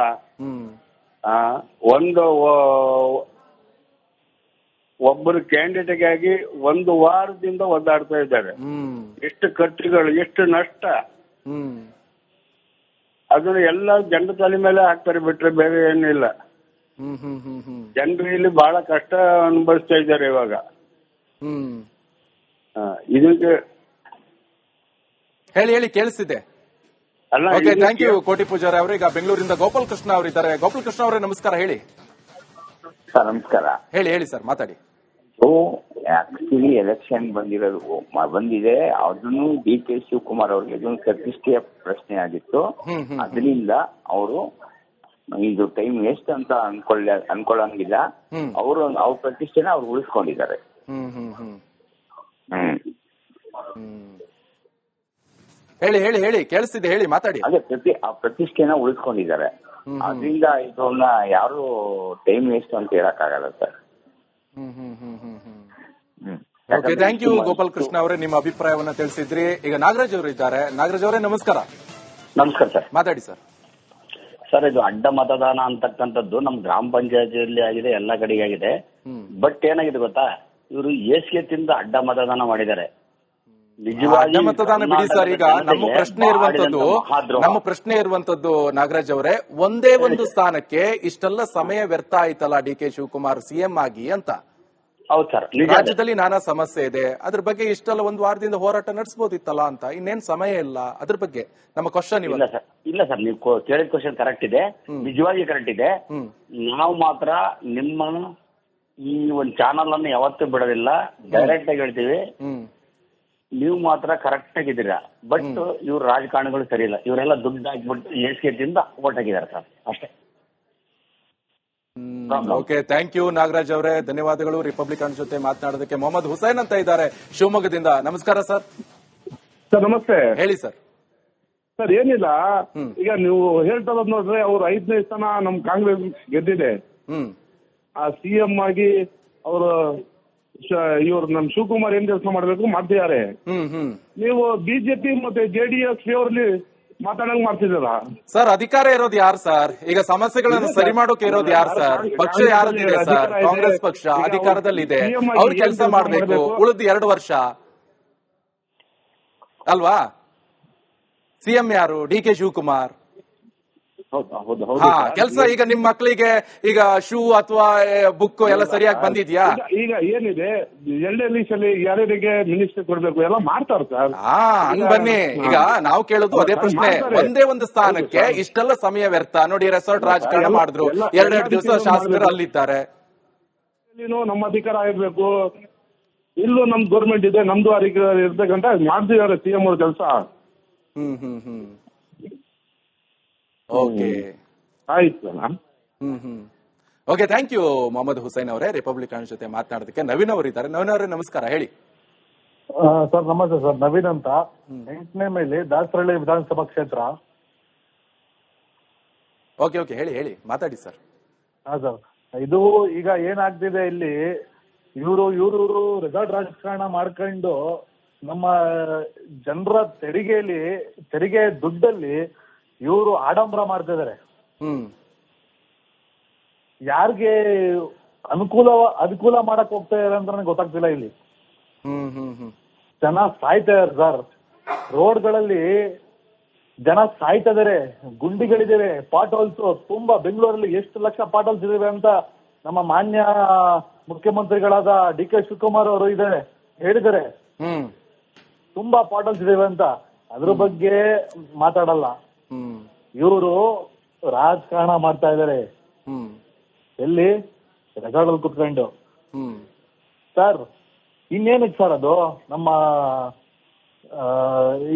ಒಬ್ಬರು ಕ್ಯಾಂಡಿಡೇಟ್ಗಾಗಿ 1 ವಾರದಿಂದ ಒದ್ದಾಡ್ತಾ ಇದ್ದಾರೆ. ಎಷ್ಟು ಖರ್ಚುಗಳು, ಎಷ್ಟು ನಷ್ಟ, ಅದನ್ನ ಎಲ್ಲ ಜನರ ತಲೆ ಮೇಲೆ ಹಾಕ್ತಾರೆ ಬಿಟ್ರೆ ಬೇರೆ ಏನಿಲ್ಲ. ಜನರು ಇಲ್ಲಿ ಬಹಳ ಕಷ್ಟ ಅನುಭವಿಸ್ತಾ ಇದ್ದಾರೆ ಇವಾಗ. ಇದಕ್ಕೆ ಹೇಳಿ ಕೇಳಿಸ್ತಿದೆ. ಓಕೆ, ಥ್ಯಾಂಕ್ ಯು ಕೋಟಿ ಪೂಜಾರಿ ಅವರು. ಈಗ ಬೆಂಗಳೂರಿಂದ ಗೋಪಾಲ್ ಕೃಷ್ಣ ಅವರು ಇದ್ದಾರೆ. ಗೋಪಾಲ್ ಕೃಷ್ಣ ಅವರೇ ನಮಸ್ಕಾರ. ಹೇಳಿ ಸರ್. ನಮಸ್ಕಾರ. ಹೇಳಿ ಸರ್, ಮಾತಾಡಿ. ಆಕ್ಚುಲಿ ಎಲೆಕ್ಷನ್ ಬಂದಿದೆ, ಅದನ್ನು ಡಿ ಕೆ ಶಿವಕುಮಾರ್ ಅವರಿಗೆ ಇದೊಂದು ಪ್ರತಿಷ್ಠೆಯ ಪ್ರಶ್ನೆ ಆಗಿತ್ತು. ಅದರಿಂದ ಅವರು ಇದು ಟೈಮ್ ವೇಸ್ಟ್ ಅಂತ ಅನ್ಕೊಳ್ಳಂಗಿಲ್ಲ. ಅವರು ಅವ್ರ ಪ್ರತಿಷ್ಠೆನ ಅವ್ರು ಉಳಿಸ್ಕೊಂಡಿದ್ದಾರೆ. ಹೇಳಿ ಕೇಳಿಸ್ತಿದೆ, ಹೇಳಿ ಮಾತಾಡಿ. ಅದೇ ಆ ಪ್ರತಿಷ್ಠೆನ ಉಳಿಸ್ಕೊಂಡಿದ್ದಾರೆ. ಅದರಿಂದ ಇದನ್ನ ಯಾರು ಟೈಮ್ ವೇಸ್ಟ್ ಅಂತ ಹೇಳಕ್ಕಾಗಲ್ಲ sir. Okay, thank you Gopal Krishna ಅವರೇ, ನಿಮ್ಮ ಅಭಿಪ್ರಾಯವನ್ನ ತಿಳಿಸಿದ್ರಿ. ಈಗ ನಾಗರಾಜ್ ಅವರು ಇದ್ದಾರೆ. ನಾಗರಾಜ್ ಅವರೇ ನಮಸ್ಕಾರ. ನಮಸ್ಕಾರ ಸರ್. ಮಾತಾಡಿ ಸರ್. ಸರ್, ಇದು ಅಡ್ಡ ಮತದಾನ ಅಂತಕ್ಕಂಥದ್ದು ನಮ್ ಗ್ರಾಮ ಪಂಚಾಯತಿಯಲ್ಲಿ ಆಗಿದೆ, ಎಲ್ಲ ಕಡೆಗೆ ಆಗಿದೆ. ಬಟ್ ಏನಾಗಿದೆ ಗೊತ್ತಾ, ಇವರು ಏಸಿಗೆ ತಿಂದು ಅಡ್ಡ ಮತದಾನ ಮಾಡಿದ್ದಾರೆ. ಅಡ್ಡ ಮತದಾನ ಬಿಡಿ ಸರ್. ಈಗ ನಮ್ಮ ಪ್ರಶ್ನೆ ಇರುವಂತದ್ದು ನಾಗರಾಜ್ ಅವರೇ, ಒಂದೇ ಒಂದು ಸ್ಥಾನಕ್ಕೆ ಇಷ್ಟೆಲ್ಲ ಸಮಯ ವ್ಯರ್ಥ ಆಯ್ತಲ್ಲ ಡಿ ಕೆ ಶಿವಕುಮಾರ್ ಸಿಎಂ ಆಗಿ ಅಂತ. ಹೌದು ಸರ್. ರಾಜ್ಯದಲ್ಲಿ ನಾನಾ ಸಮಸ್ಯೆ ಇದೆ, ಅದ್ರ ಬಗ್ಗೆ ಇಷ್ಟೆಲ್ಲ 1 ವಾರದಿಂದ ಹೋರಾಟ ನಡೆಸಬಹುದಿತ್ತಲ್ಲ ಅಂತ. ಇನ್ನೇನ್ ಸಮಯ ಇಲ್ಲ, ಅದ್ರ ಬಗ್ಗೆ ನಮ್ಮ ಕ್ವಶನ್. ಇಲ್ಲ ಸರ್, ನೀವು ಕೇಳಿದ ಕ್ವಶನ್ ಕರೆಕ್ಟ್ ಇದೆ, ನಿಜವಾಗಿ ಕರೆಕ್ಟ್ ಇದೆ. ನಾವು ಮಾತ್ರ ನಿಮ್ಮ ಈ ಒಂದು ಚಾನಲ್ ಅನ್ನು ಯಾವತ್ತೂ ಬಿಡೋದಿಲ್ಲ, ಡೈರೆಕ್ಟ್ ಆಗಿ ಹೇಳ್ತೀವಿ. ನೀವು ಮಾತ್ರ ಕರೆಕ್ಟ್ ಆಗಿದ್ದೀರಾ. ಬಟ್ ಇವ್ರ ರಾಜಕಾರಣಿಗಳು ಸರಿ ಇಲ್ಲ. ಇವರೆಲ್ಲ ದುಡ್ಡು ಹಾಕ್ಬಿಟ್ಟು ಏಸ್ಗೆದಿಂದ ಓಟ್ ಹಾಕಿದ್ದಾರೆ ಸರ್, ಅಷ್ಟೇ. ಓಕೆ, ಥ್ಯಾಂಕ್ ಯು ನಾಗರಾಜ್ ಅವರೇ, ಧನ್ಯವಾದಗಳು ರಿಪಬ್ಲಿಕನ್ ಜೊತೆ ಮಾತನಾಡೋದಕ್ಕೆ. ಮೊಹಮ್ಮದ್ ಹುಸೈನ್ ಅಂತ ಇದ್ದಾರೆ ಶಿವಮೊಗ್ಗದಿಂದ. ನಮಸ್ಕಾರ ಸರ್. ಸರ್ ನಮಸ್ತೆ. ಹೇಳಿ ಸರ್. ಸರ್ ಏನಿಲ್ಲ, ಈಗ ನೀವು ಹೇಳ್ತಾ ಇರೋದು ನೋಡ್ರೆ, ಅವ್ರು 5ನೇ ಸ್ಥಾನ ನಮ್ ಕಾಂಗ್ರೆಸ್ ಗೆದ್ದಿದೆ. ಆ ಸಿಎಂ ಆಗಿ ಅವರು ಇವ್ರು ನಮ್ ಶಿವಕುಮಾರ್ ಏನ್ ಕೆಲಸ ಮಾಡ್ಬೇಕು ಮಾಡ್ತಿದ್ದಾರೆ. ನೀವು ಬಿಜೆಪಿ ಮತ್ತೆ ಜೆಡಿಎಸ್ ಫೇವರ್ಲಿ ಮಾತಾಡಂಗ್ ಮಾಡ್ತಿದ್ದೀರಾ ಸರ್ ಅಧಿಕಾರ ಇರೋದು ಯಾರು ಸರ್? ಈಗ ಸಮಸ್ಯೆಗಳನ್ನು ಸರಿ ಮಾಡೋಕೆ ಇರೋದು ಯಾರು ಸರ್? ಪಕ್ಷ ಯಾರದಿದೆ ಸರ್? ಕಾಂಗ್ರೆಸ್ ಪಕ್ಷ ಅಧಿಕಾರದಲ್ಲಿದೆ, ಅವ್ರು ಕೆಲಸ ಮಾಡ್ಬೇಕು. ಉಳಿದು 2 ವರ್ಷ ಅಲ್ವಾ? ಸಿಎಂ ಯಾರು? ಡಿ.ಕೆ. ಶಿವಕುಮಾರ್. ಕೆಲಸ ಈಗ ನಿಮ್ ಮಕ್ಕಳಿಗೆ ಈಗ ಶೂ ಅಥವಾ ಬುಕ್ ಎಲ್ಲ ಸರಿಯಾಗಿ ಬಂದಿದ್ಯಾ? ಈಗ ಏನಿದೆ 2 ಎಲೆಕ್ಷನ್ ಯಾರ್ಯಾರಿಗೆ ಮಿನಿಸ್ಟರ್ ಕೊಡ್ಬೇಕು ಎಲ್ಲ ಮಾಡ್ತಾರೆ ಸರ್. ಹಂಗ್ ಬನ್ನಿ. ಈಗ ನಾವು ಕೇಳೋದು ಅದೇ ಪ್ರಶ್ನೆ. ಒಂದೇ ಒಂದು ಸ್ಥಾನಕ್ಕೆ ಇಷ್ಟೆಲ್ಲ ಸಮಯ ವ್ಯರ್ಥ. ನೋಡಿ, ರೆಸಾರ್ಟ್ ರಾಜಕಾರಣ ಮಾಡಿದ್ರು, 2 ದಿವಸ ಶಾಸಕರು ಅಲ್ಲಿದ್ದಾರೆ. ನಮ್ಮ ಅಧಿಕಾರ ಇರ್ಬೇಕು, ಇಲ್ಲೂ ನಮ್ ಗೌರ್ಮೆಂಟ್ ಇದೆ, ನಮ್ದು ಅಧಿಕಾರ ಇರ್ಬೇಕಂತ ಮಾಡ್ತಿದ್ದಾರೆ ಸಿಎಂ ಅವ್ರ ಕೆಲಸ. ಓಕೆ, ಆಯ್ತು. Okay, thank you Mohammed Hussain ಅವರೇ ರಿಪಬ್ಲಿಕನ್ ಜೊತೆ ಮಾತನಾಡೋದಕ್ಕೆ. ನವೀನ್ ಅವರು ಇದ್ದಾರೆ. ನವೀನ್ ಅವರೇ ನಮಸ್ಕಾರ, ಹೇಳಿ. ಸರ್ ನಮಸ್ತೆ ಸರ್, ನವೀನ್ ಅಂತ, 8ನೇ ಮೈಲಿ ದಾಸರಳ್ಳಿ ವಿಧಾನಸಭಾ ಕ್ಷೇತ್ರ. ಓಕೆ ಓಕೆ, ಹೇಳಿ ಮಾತಾಡಿ ಸರ್. ಹಾ ಸರ್, ಇದು ಈಗ ಏನಾಗ್ತಿದೆ ಇಲ್ಲಿ, ಇವರು ರೆಸಾರ್ಟ್ ರಾಜಕಾರಣ ಮಾಡ್ಕೊಂಡು ನಮ್ಮ ಜನರ ತೆರಿಗೆ ದುಡ್ಡಲ್ಲಿ ಇವರು ಆಡಂಬರ ಮಾಡ್ತಿದ್ದಾರೆ. ಯಾರಿಗೆ ಅನುಕೂಲ ಮಾಡಕ್ ಹೋಗ್ತಾ ಇದಾರೆ ಅಂತ ನನಗೆ ಗೊತ್ತಾಗ್ತಿಲ್ಲ. ಇಲ್ಲಿ ಜನ ಸಾಯ್ತಾ ಇದಾರೆ ಸರ್, ರೋಡ್ಗಳಲ್ಲಿ ಜನ ಸಾಯ್ತಾ ಇದಾರೆ, ಗುಂಡಿಗಳಿದಾವೆ, ಪಾಟ್ ಹೋಲ್ಸ್ ತುಂಬಾ. ಬೆಂಗಳೂರಲ್ಲಿ ಎಷ್ಟು ಲಕ್ಷ ಪಾಟ್ ಹೋಲ್ಸ್ ಇದಾವೆ ಅಂತ ನಮ್ಮ ಮಾನ್ಯ ಮುಖ್ಯಮಂತ್ರಿಗಳಾದ ಡಿ.ಕೆ. ಶಿವಕುಮಾರ್ ಅವರು ಹೇಳಿದ್ದಾರೆ. ತುಂಬಾ ಪಾಟ್ ಹೋಲ್ಸ್ ಇದಾವೆ ಅಂತ. ಅದ್ರ ಬಗ್ಗೆ ಮಾತಾಡಲ್ಲ. ಇವರು ರಾಜಕಾರಣ ಮಾಡ್ತಾ ಇದಾರೆ. ಎಲ್ಲಿ? ರೆಸಾರ್ಟ್ ಅಲ್ಲಿ ಕುತ್ಕೊಂಡು. ಸರ್ ಇನ್ನೇನಕ್ಕೆ ಸರ್ ಅದು? ನಮ್ಮ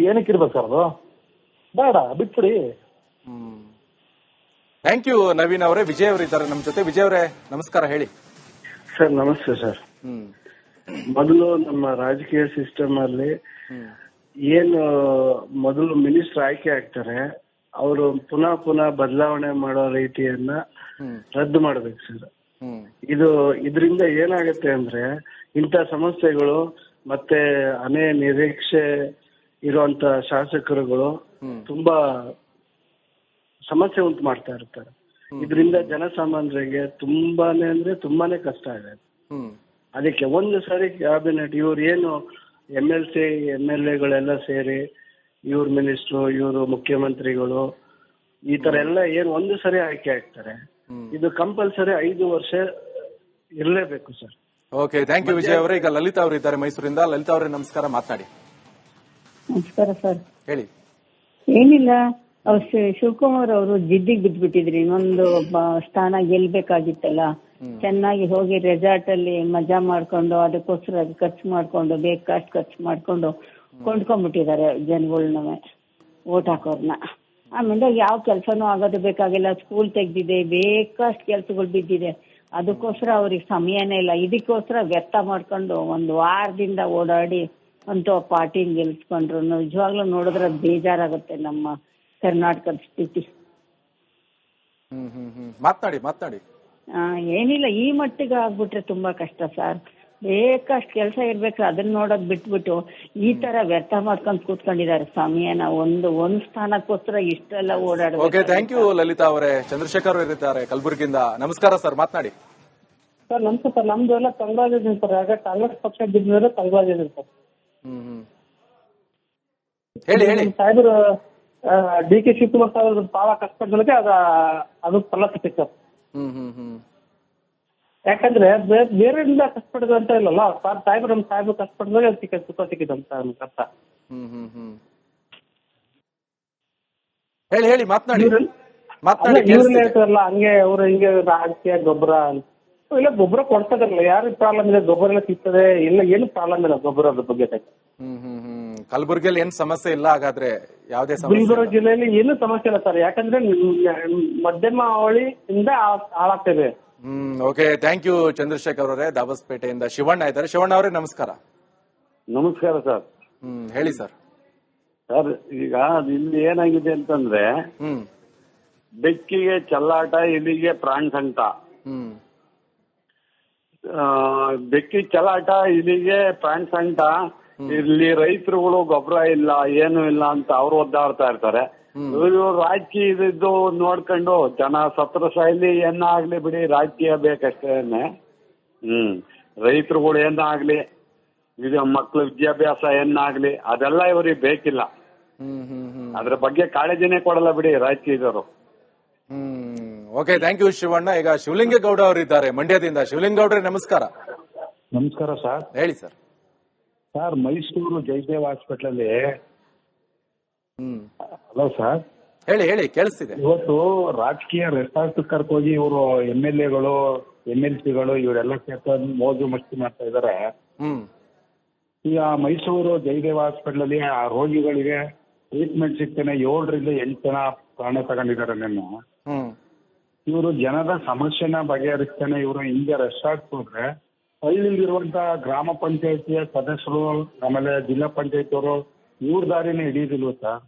ಏನಕ್ಕಿರ್ಬೇಕು ಸರ್ ಅದು? ಬೇಡ, ಬಿಟ್ಬಿಡಿ. ಥ್ಯಾಂಕ್ ಯು ನವೀನ್ ಅವರೇ. ವಿಜಯ್ ಅವರು ಇದ್ದಾರೆ ನಮ್ಮ ಜೊತೆ. ವಿಜಯ್ ಅವರೇ ನಮಸ್ಕಾರ, ಹೇಳಿ. ಸರ್ ನಮಸ್ತೆ ಸರ್. ಮೊದಲು ನಮ್ಮ ರಾಜಕೀಯ ಸಿಸ್ಟಮ್ ಅಲ್ಲಿ ಏನು ಮೊದಲು ಮಿನಿಸ್ಟರ್ ಆಯ್ಕೆ ಆಗ್ತಾರೆ, ಅವರು ಪುನಃ ಬದಲಾವಣೆ ಮಾಡೋ ರೀತಿಯನ್ನ ರದ್ದು ಮಾಡ್ಬೇಕು ಸರ್. ಇದರಿಂದ ಏನಾಗುತ್ತೆ ಅಂದ್ರೆ ಇಂಥ ಸಮಸ್ಯೆಗಳು ಮತ್ತೆ ನಿರೀಕ್ಷೆ ಇರುವಂತ ಶಾಸಕರುಗಳು ತುಂಬಾ ಸಮಸ್ಯೆ ಉಂಟು ಮಾಡ್ತಾ ಇರ್ತಾರೆ. ಇದರಿಂದ ಜನಸಾಮಾನ್ಯರಿಗೆ ತುಂಬಾನೇ ಕಷ್ಟ ಆಗುತ್ತೆ. ಅದಕ್ಕೆ ಒಂದು ಸಾರಿ ಕ್ಯಾಬಿನೆಟ್ ಇವ್ರು ಏನು MLA ಸೇರಿ ಇವ್ರ ಮಿನಿಸ್ಟ್ರು, ಇವರು ಮುಖ್ಯಮಂತ್ರಿಗಳು, ಈ ತರ ಎಲ್ಲ ಏನು ಒಂದು ಸರಿ ಆಯ್ಕೆ ಆಗ್ತಾರೆ. ಇದು ಕಂಪಲ್ಸರಿ 5 ವರ್ಷ ಇರಲೇಬೇಕು sir. Okay, thank you Vijay ಅವರೇ. ಈಗ ಲಲಿತಾ ಅವರು ಇದ್ದಾರೆ ಮೈಸೂರಿಂದ. ಲಲಿತಾ ಅವರೇ ನಮಸ್ಕಾರ, ಮಾತನಾಡಿ. ನಮಸ್ಕಾರ ಸರ್. ಹೇಳಿ. ಏನಿಲ್ಲ, ಶಿವಕುಮಾರ್ ಅವರು ಜಿದ್ದಿಗೆ ಬಿದ್ಬಿಟ್ಟಿದ್ರಿ. ಇನ್ನೊಂದು ಸ್ಥಾನ ಗೆಲ್ಬೇಕಾಗಿತ್ತಲ್ಲ, ಚೆನ್ನಾಗಿ ಹೋಗಿ ರೆಸಾರ್ಟ್ ಅಲ್ಲಿ ಮಜಾ ಮಾಡ್ಕೊಂಡು ಅದಕ್ಕೋಸ್ಕರ ಖರ್ಚು ಮಾಡ್ಕೊಂಡು ಬೇಕಾಷ್ಟು ಖರ್ಚು ಮಾಡ್ಕೊಂಡು ಕೊಂಡ್ಕೊಂಡ್ಬಿಟ್ಟಿದ್ದಾರೆ ಜನಗಳನ್ನ, ಓಟ್ ಹಾಕೋರ್ನ. ಆಮೇಲೆ ಯಾವ ಕೆಲ್ಸನೂ ಆಗೋದು ಬೇಕಾಗಿಲ್ಲ, ಸ್ಕೂಲ್ ತೆಗ್ದಿದೆ, ಬೇಕಾಷ್ಟು ಕೆಲ್ಸಗಳು ಬಿದ್ದಿದೆ. ಅದಕ್ಕೋಸ್ಕರ ಅವ್ರಿಗೆ ಸಮಯನೇ ಇಲ್ಲ. ಇದಕ್ಕೋಸ್ಕರ ವ್ಯರ್ಥ ಮಾಡ್ಕೊಂಡು 1 ವಾರದಿಂದ ಓಡಾಡಿ ಅಂತೂ ಪಾರ್ಟಿನ ಗೆಲ್ಸ್ಕೊಂಡ್ರು. ನಿಜವಾಗ್ಲೂ ನೋಡಿದ್ರೆ ಬೇಜಾರಾಗುತ್ತೆ ನಮ್ಮ ಕರ್ನಾಟಕದ ಸ್ಥಿತಿ. ಮಾತನಾಡಿ. ಏನಿಲ್ಲ, ಈ ಮಟ್ಟಿಗೆ ಆಗ್ಬಿಟ್ರೆ ತುಂಬಾ ಕಷ್ಟ ಸರ್. ಬೇಕಷ್ಟು ಕೆಲಸ ಇರ್ಬೇಕು, ಅದನ್ನ ನೋಡೋದ್ ಬಿಟ್ಬಿಟ್ಟು ಈ ತರ ವ್ಯರ್ಥ ಮಾಡ್ಕೊಂಡ್ ಕೂತ್ಕೊಂಡಿದ್ದಾರೆ ಸಮಯನ. ಒಂದ್ ಸ್ಥಾನಕ್ಕೋಸ್ಕರ ಇಷ್ಟೆಲ್ಲ ಓಡಾಡಬೇಕು. ಓಕೆ, ಥ್ಯಾಂಕ್ ಯು ಲಲಿತಾ ಅವರೇ. ಚಂದ್ರಶೇಖರ್ ಅವರು ಇರ್ತಾರೆ ಕಲಬುರಗಿಯಿಂದ. ನಮಸ್ಕಾರ ಸರ್, ಮಾತನಾಡಿ. ಸರ್ ನಮಸ್ತೆ ಸರ್. ನಮ್ದು ಎಲ್ಲ ತಂಗವಾಗಿದೆ ಸರ್. ಆಗ ಕಾಂಗ್ರೆಸ್ ಪಕ್ಷ ಗೆದ್ದಿದ್ರೆ ತಂಗವಾಗಿದೆ ಸರ್. ಹೇಳಿ. ಸಾಹೇಬರು ಡಿ.ಕೆ. ಶಿವಕುಮಾರ್ ಸಾಹೇಬ್ರು ಬಹಳ ಕಷ್ಟಪಟ್ಟಗಳಿಗೆ ಅದು ಫಲ ಸಿಕ್ಕಿತ್ತು ಸರ್. ಯಾಕಂದ್ರೆ ಬೇರೆಯಿಂದ ಕಷ್ಟಪಡೋದು ಅಂತ ಇಲ್ಲಲ್ಲ ಸರ್. ನಮ್ಮ ಸಾಹೇಬ್ರು ಕಷ್ಟಪಡಿದಾಗ ಸುಖ ಸಿಕ್ಕಿದಂತ ಅರ್ಥ. ಹೇಳಿ ಮಾತನಾಡಿ. ಹೇಳ್ತಾರಲ್ಲ ಹಂಗೆ ಅವ್ರು ಹಿಂಗೆ ರಾಜಕೀಯ ಗೊಬ್ಬರ ಇಲ್ಲ, ಗೊಬ್ಬರ ಕೊಡ್ತಾ ಇದಾರಲ್ಲ. ಯಾರು ಪ್ರಾಬ್ಲಮ್ ಇದೆ? ಗೊಬ್ಬರ ಎಲ್ಲ ಸಿಗ್ತದೆ ಇಲ್ಲ, ಏನು ಪ್ರಾಬ್ಲಮ್ ಇಲ್ಲ ಗೊಬ್ಬರದ ಬಗ್ಗೆ. ಕಲಬುರಗಿಯಲ್ಲಿ ಏನ್ ಸಮಸ್ಯೆ ಇಲ್ಲ ಹಾಗಾದ್ರೆ? ಯಾವುದೇ ಗುಲ್ಬರ್ಗ ಜಿಲ್ಲೆಯಲ್ಲಿ ಏನು ಸಮಸ್ಯೆ ಇಲ್ಲ ಸರ್, ಯಾಕಂದ್ರೆ ಮಧ್ಯಮ ಅವಳಿಯಿಂದ ಹಾಳಾಗ್ತದೆ. ಓಕೆ, ಥ್ಯಾಂಕ್ ಯು ಚಂದ್ರಶೇಖರ್ ಅವರೇ. ದಾಬಸ್ಪೇಟೆಯಿಂದ ಶಿವಣ್ಣ ಇದ್ದಾರೆ. ಶಿವಣ್ಣ ಅವರೇ ನಮಸ್ಕಾರ. ನಮಸ್ಕಾರ ಸರ್. ಹೇಳಿ ಸರ್. ಸರ್ ಈಗ ಇಲ್ಲಿ ಏನಾಗಿದೆ ಅಂತಂದ್ರೆ ಬೆಕ್ಕಿಗೆ ಚಲ್ಲಾಟ, ಇಲಿಗೆ ಪ್ರಾಣ ಸಂಕಟ. ಬೆಕ್ಕಿ ಚಲಾಟ, ಇಲಿಗೆ ಪ್ರಾಣ ಸಂಕಟ. ಇಲ್ಲಿ ರೈತರುಗಳು ಗೊಬ್ಬರ ಇಲ್ಲ, ಏನು ಇಲ್ಲ ಅಂತ ಅವ್ರು ಒದ್ದಾಡ್ತಾ ಇರ್ತಾರೆ. ಇವರು ರಾಜಕೀಯ ಇದ್ದು ನೋಡ್ಕೊಂಡು ಜನ ಸತ್ರ ಸಾಯ್ಲಿ ಏನಾಗ್ಲಿ ಬಿಡಿ, ರಾಜಕೀಯ ಬೇಕಷ್ಟೇನೆ. ರೈತರುಗಳು ಏನಾಗ್ಲಿ, ಇದು ಮಕ್ಕಳ ವಿದ್ಯಾಭ್ಯಾಸ ಏನಾಗ್ಲಿ, ಅದೆಲ್ಲ ಇವರಿಗೆ ಬೇಕಿಲ್ಲ. ಅದ್ರ ಬಗ್ಗೆ ಕಾಳಜಿನೇ ಕೊಡಲ್ಲ ಬಿಡಿ ರಾಜಕೀಯದವರು. Okay, thank you Shivanna. ಈಗ ಶಿವಲಿಂಗೇಗೌಡ ಅವರಿದ್ದಾರೆ ಮಂಡ್ಯದಿಂದ. ಶಿವಲಿಂಗೇಗೌಡ್ರೆ ನಮಸ್ಕಾರ. ನಮಸ್ಕಾರ ಸರ್. ಹೇಳಿ sir. Sir, Mysuru Jayadev hospital ಅಲ್ಲಿ ಹಲೋ ಸರ್. ಹೇಳಿ ಕೇಳಿಸ್ತಿದೆ. ಇವತ್ತು ರಾಜಕೀಯ ರೆಸಾರ್ಟ್ ಕರ್ಕೋಗಿ ಇವರು MLAಗಳು MLCಗಳು ಇವರೆಲ್ಲ ಸೇರ್ಕೊಂಡು ಮೋಜು ಮಸ್ತಿ ಮಾಡ್ತಾ ಇದಾರೆ. ಈಗ ಮೈಸೂರು ಜಯದೇವ್ ಹಾಸ್ಪಿಟಲ್ ಅಲ್ಲಿ ಆ ರೋಗಿಗಳಿಗೆ ಟ್ರೀಟ್ಮೆಂಟ್ ಸಿಗ್ತಾನೆ 7 ರಿಂದ 8 ಜನ ಪ್ರಾಣ ತಗೊಂಡಿದ್ದಾರೆ. ನಿನ್ನೆ ಇವರು ಜನರ ಸಮಸ್ಯೆನ ಬಗೆಹರಿಸ್ತಾನೆ ಇವರು ಹಿಂಗೆ ರೆಸಾರ್ಟ್ ಹೋದ್ರೆ ಹಳ್ಳಿಲಿರುವಂತಹ ಗ್ರಾಮ ಪಂಚಾಯತಿಯ ಸದಸ್ಯರು ಆಮೇಲೆ ಜಿಲ್ಲಾ ಪಂಚಾಯತ್ ಅವರು ಇವ್ರ ದಾರಿನೇ ಹಿಡಿಯುದಿಲ್ವ ಸರ್?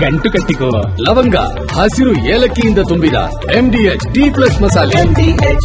ಗಂಟು ಕಟ್ಟಿಕೋ ಲವಂಗ ಹಸಿರು ಏಲಕ್ಕಿಯಿಂದ ತುಂಬಿದ MDH D+ ಮಸಾಲೆ.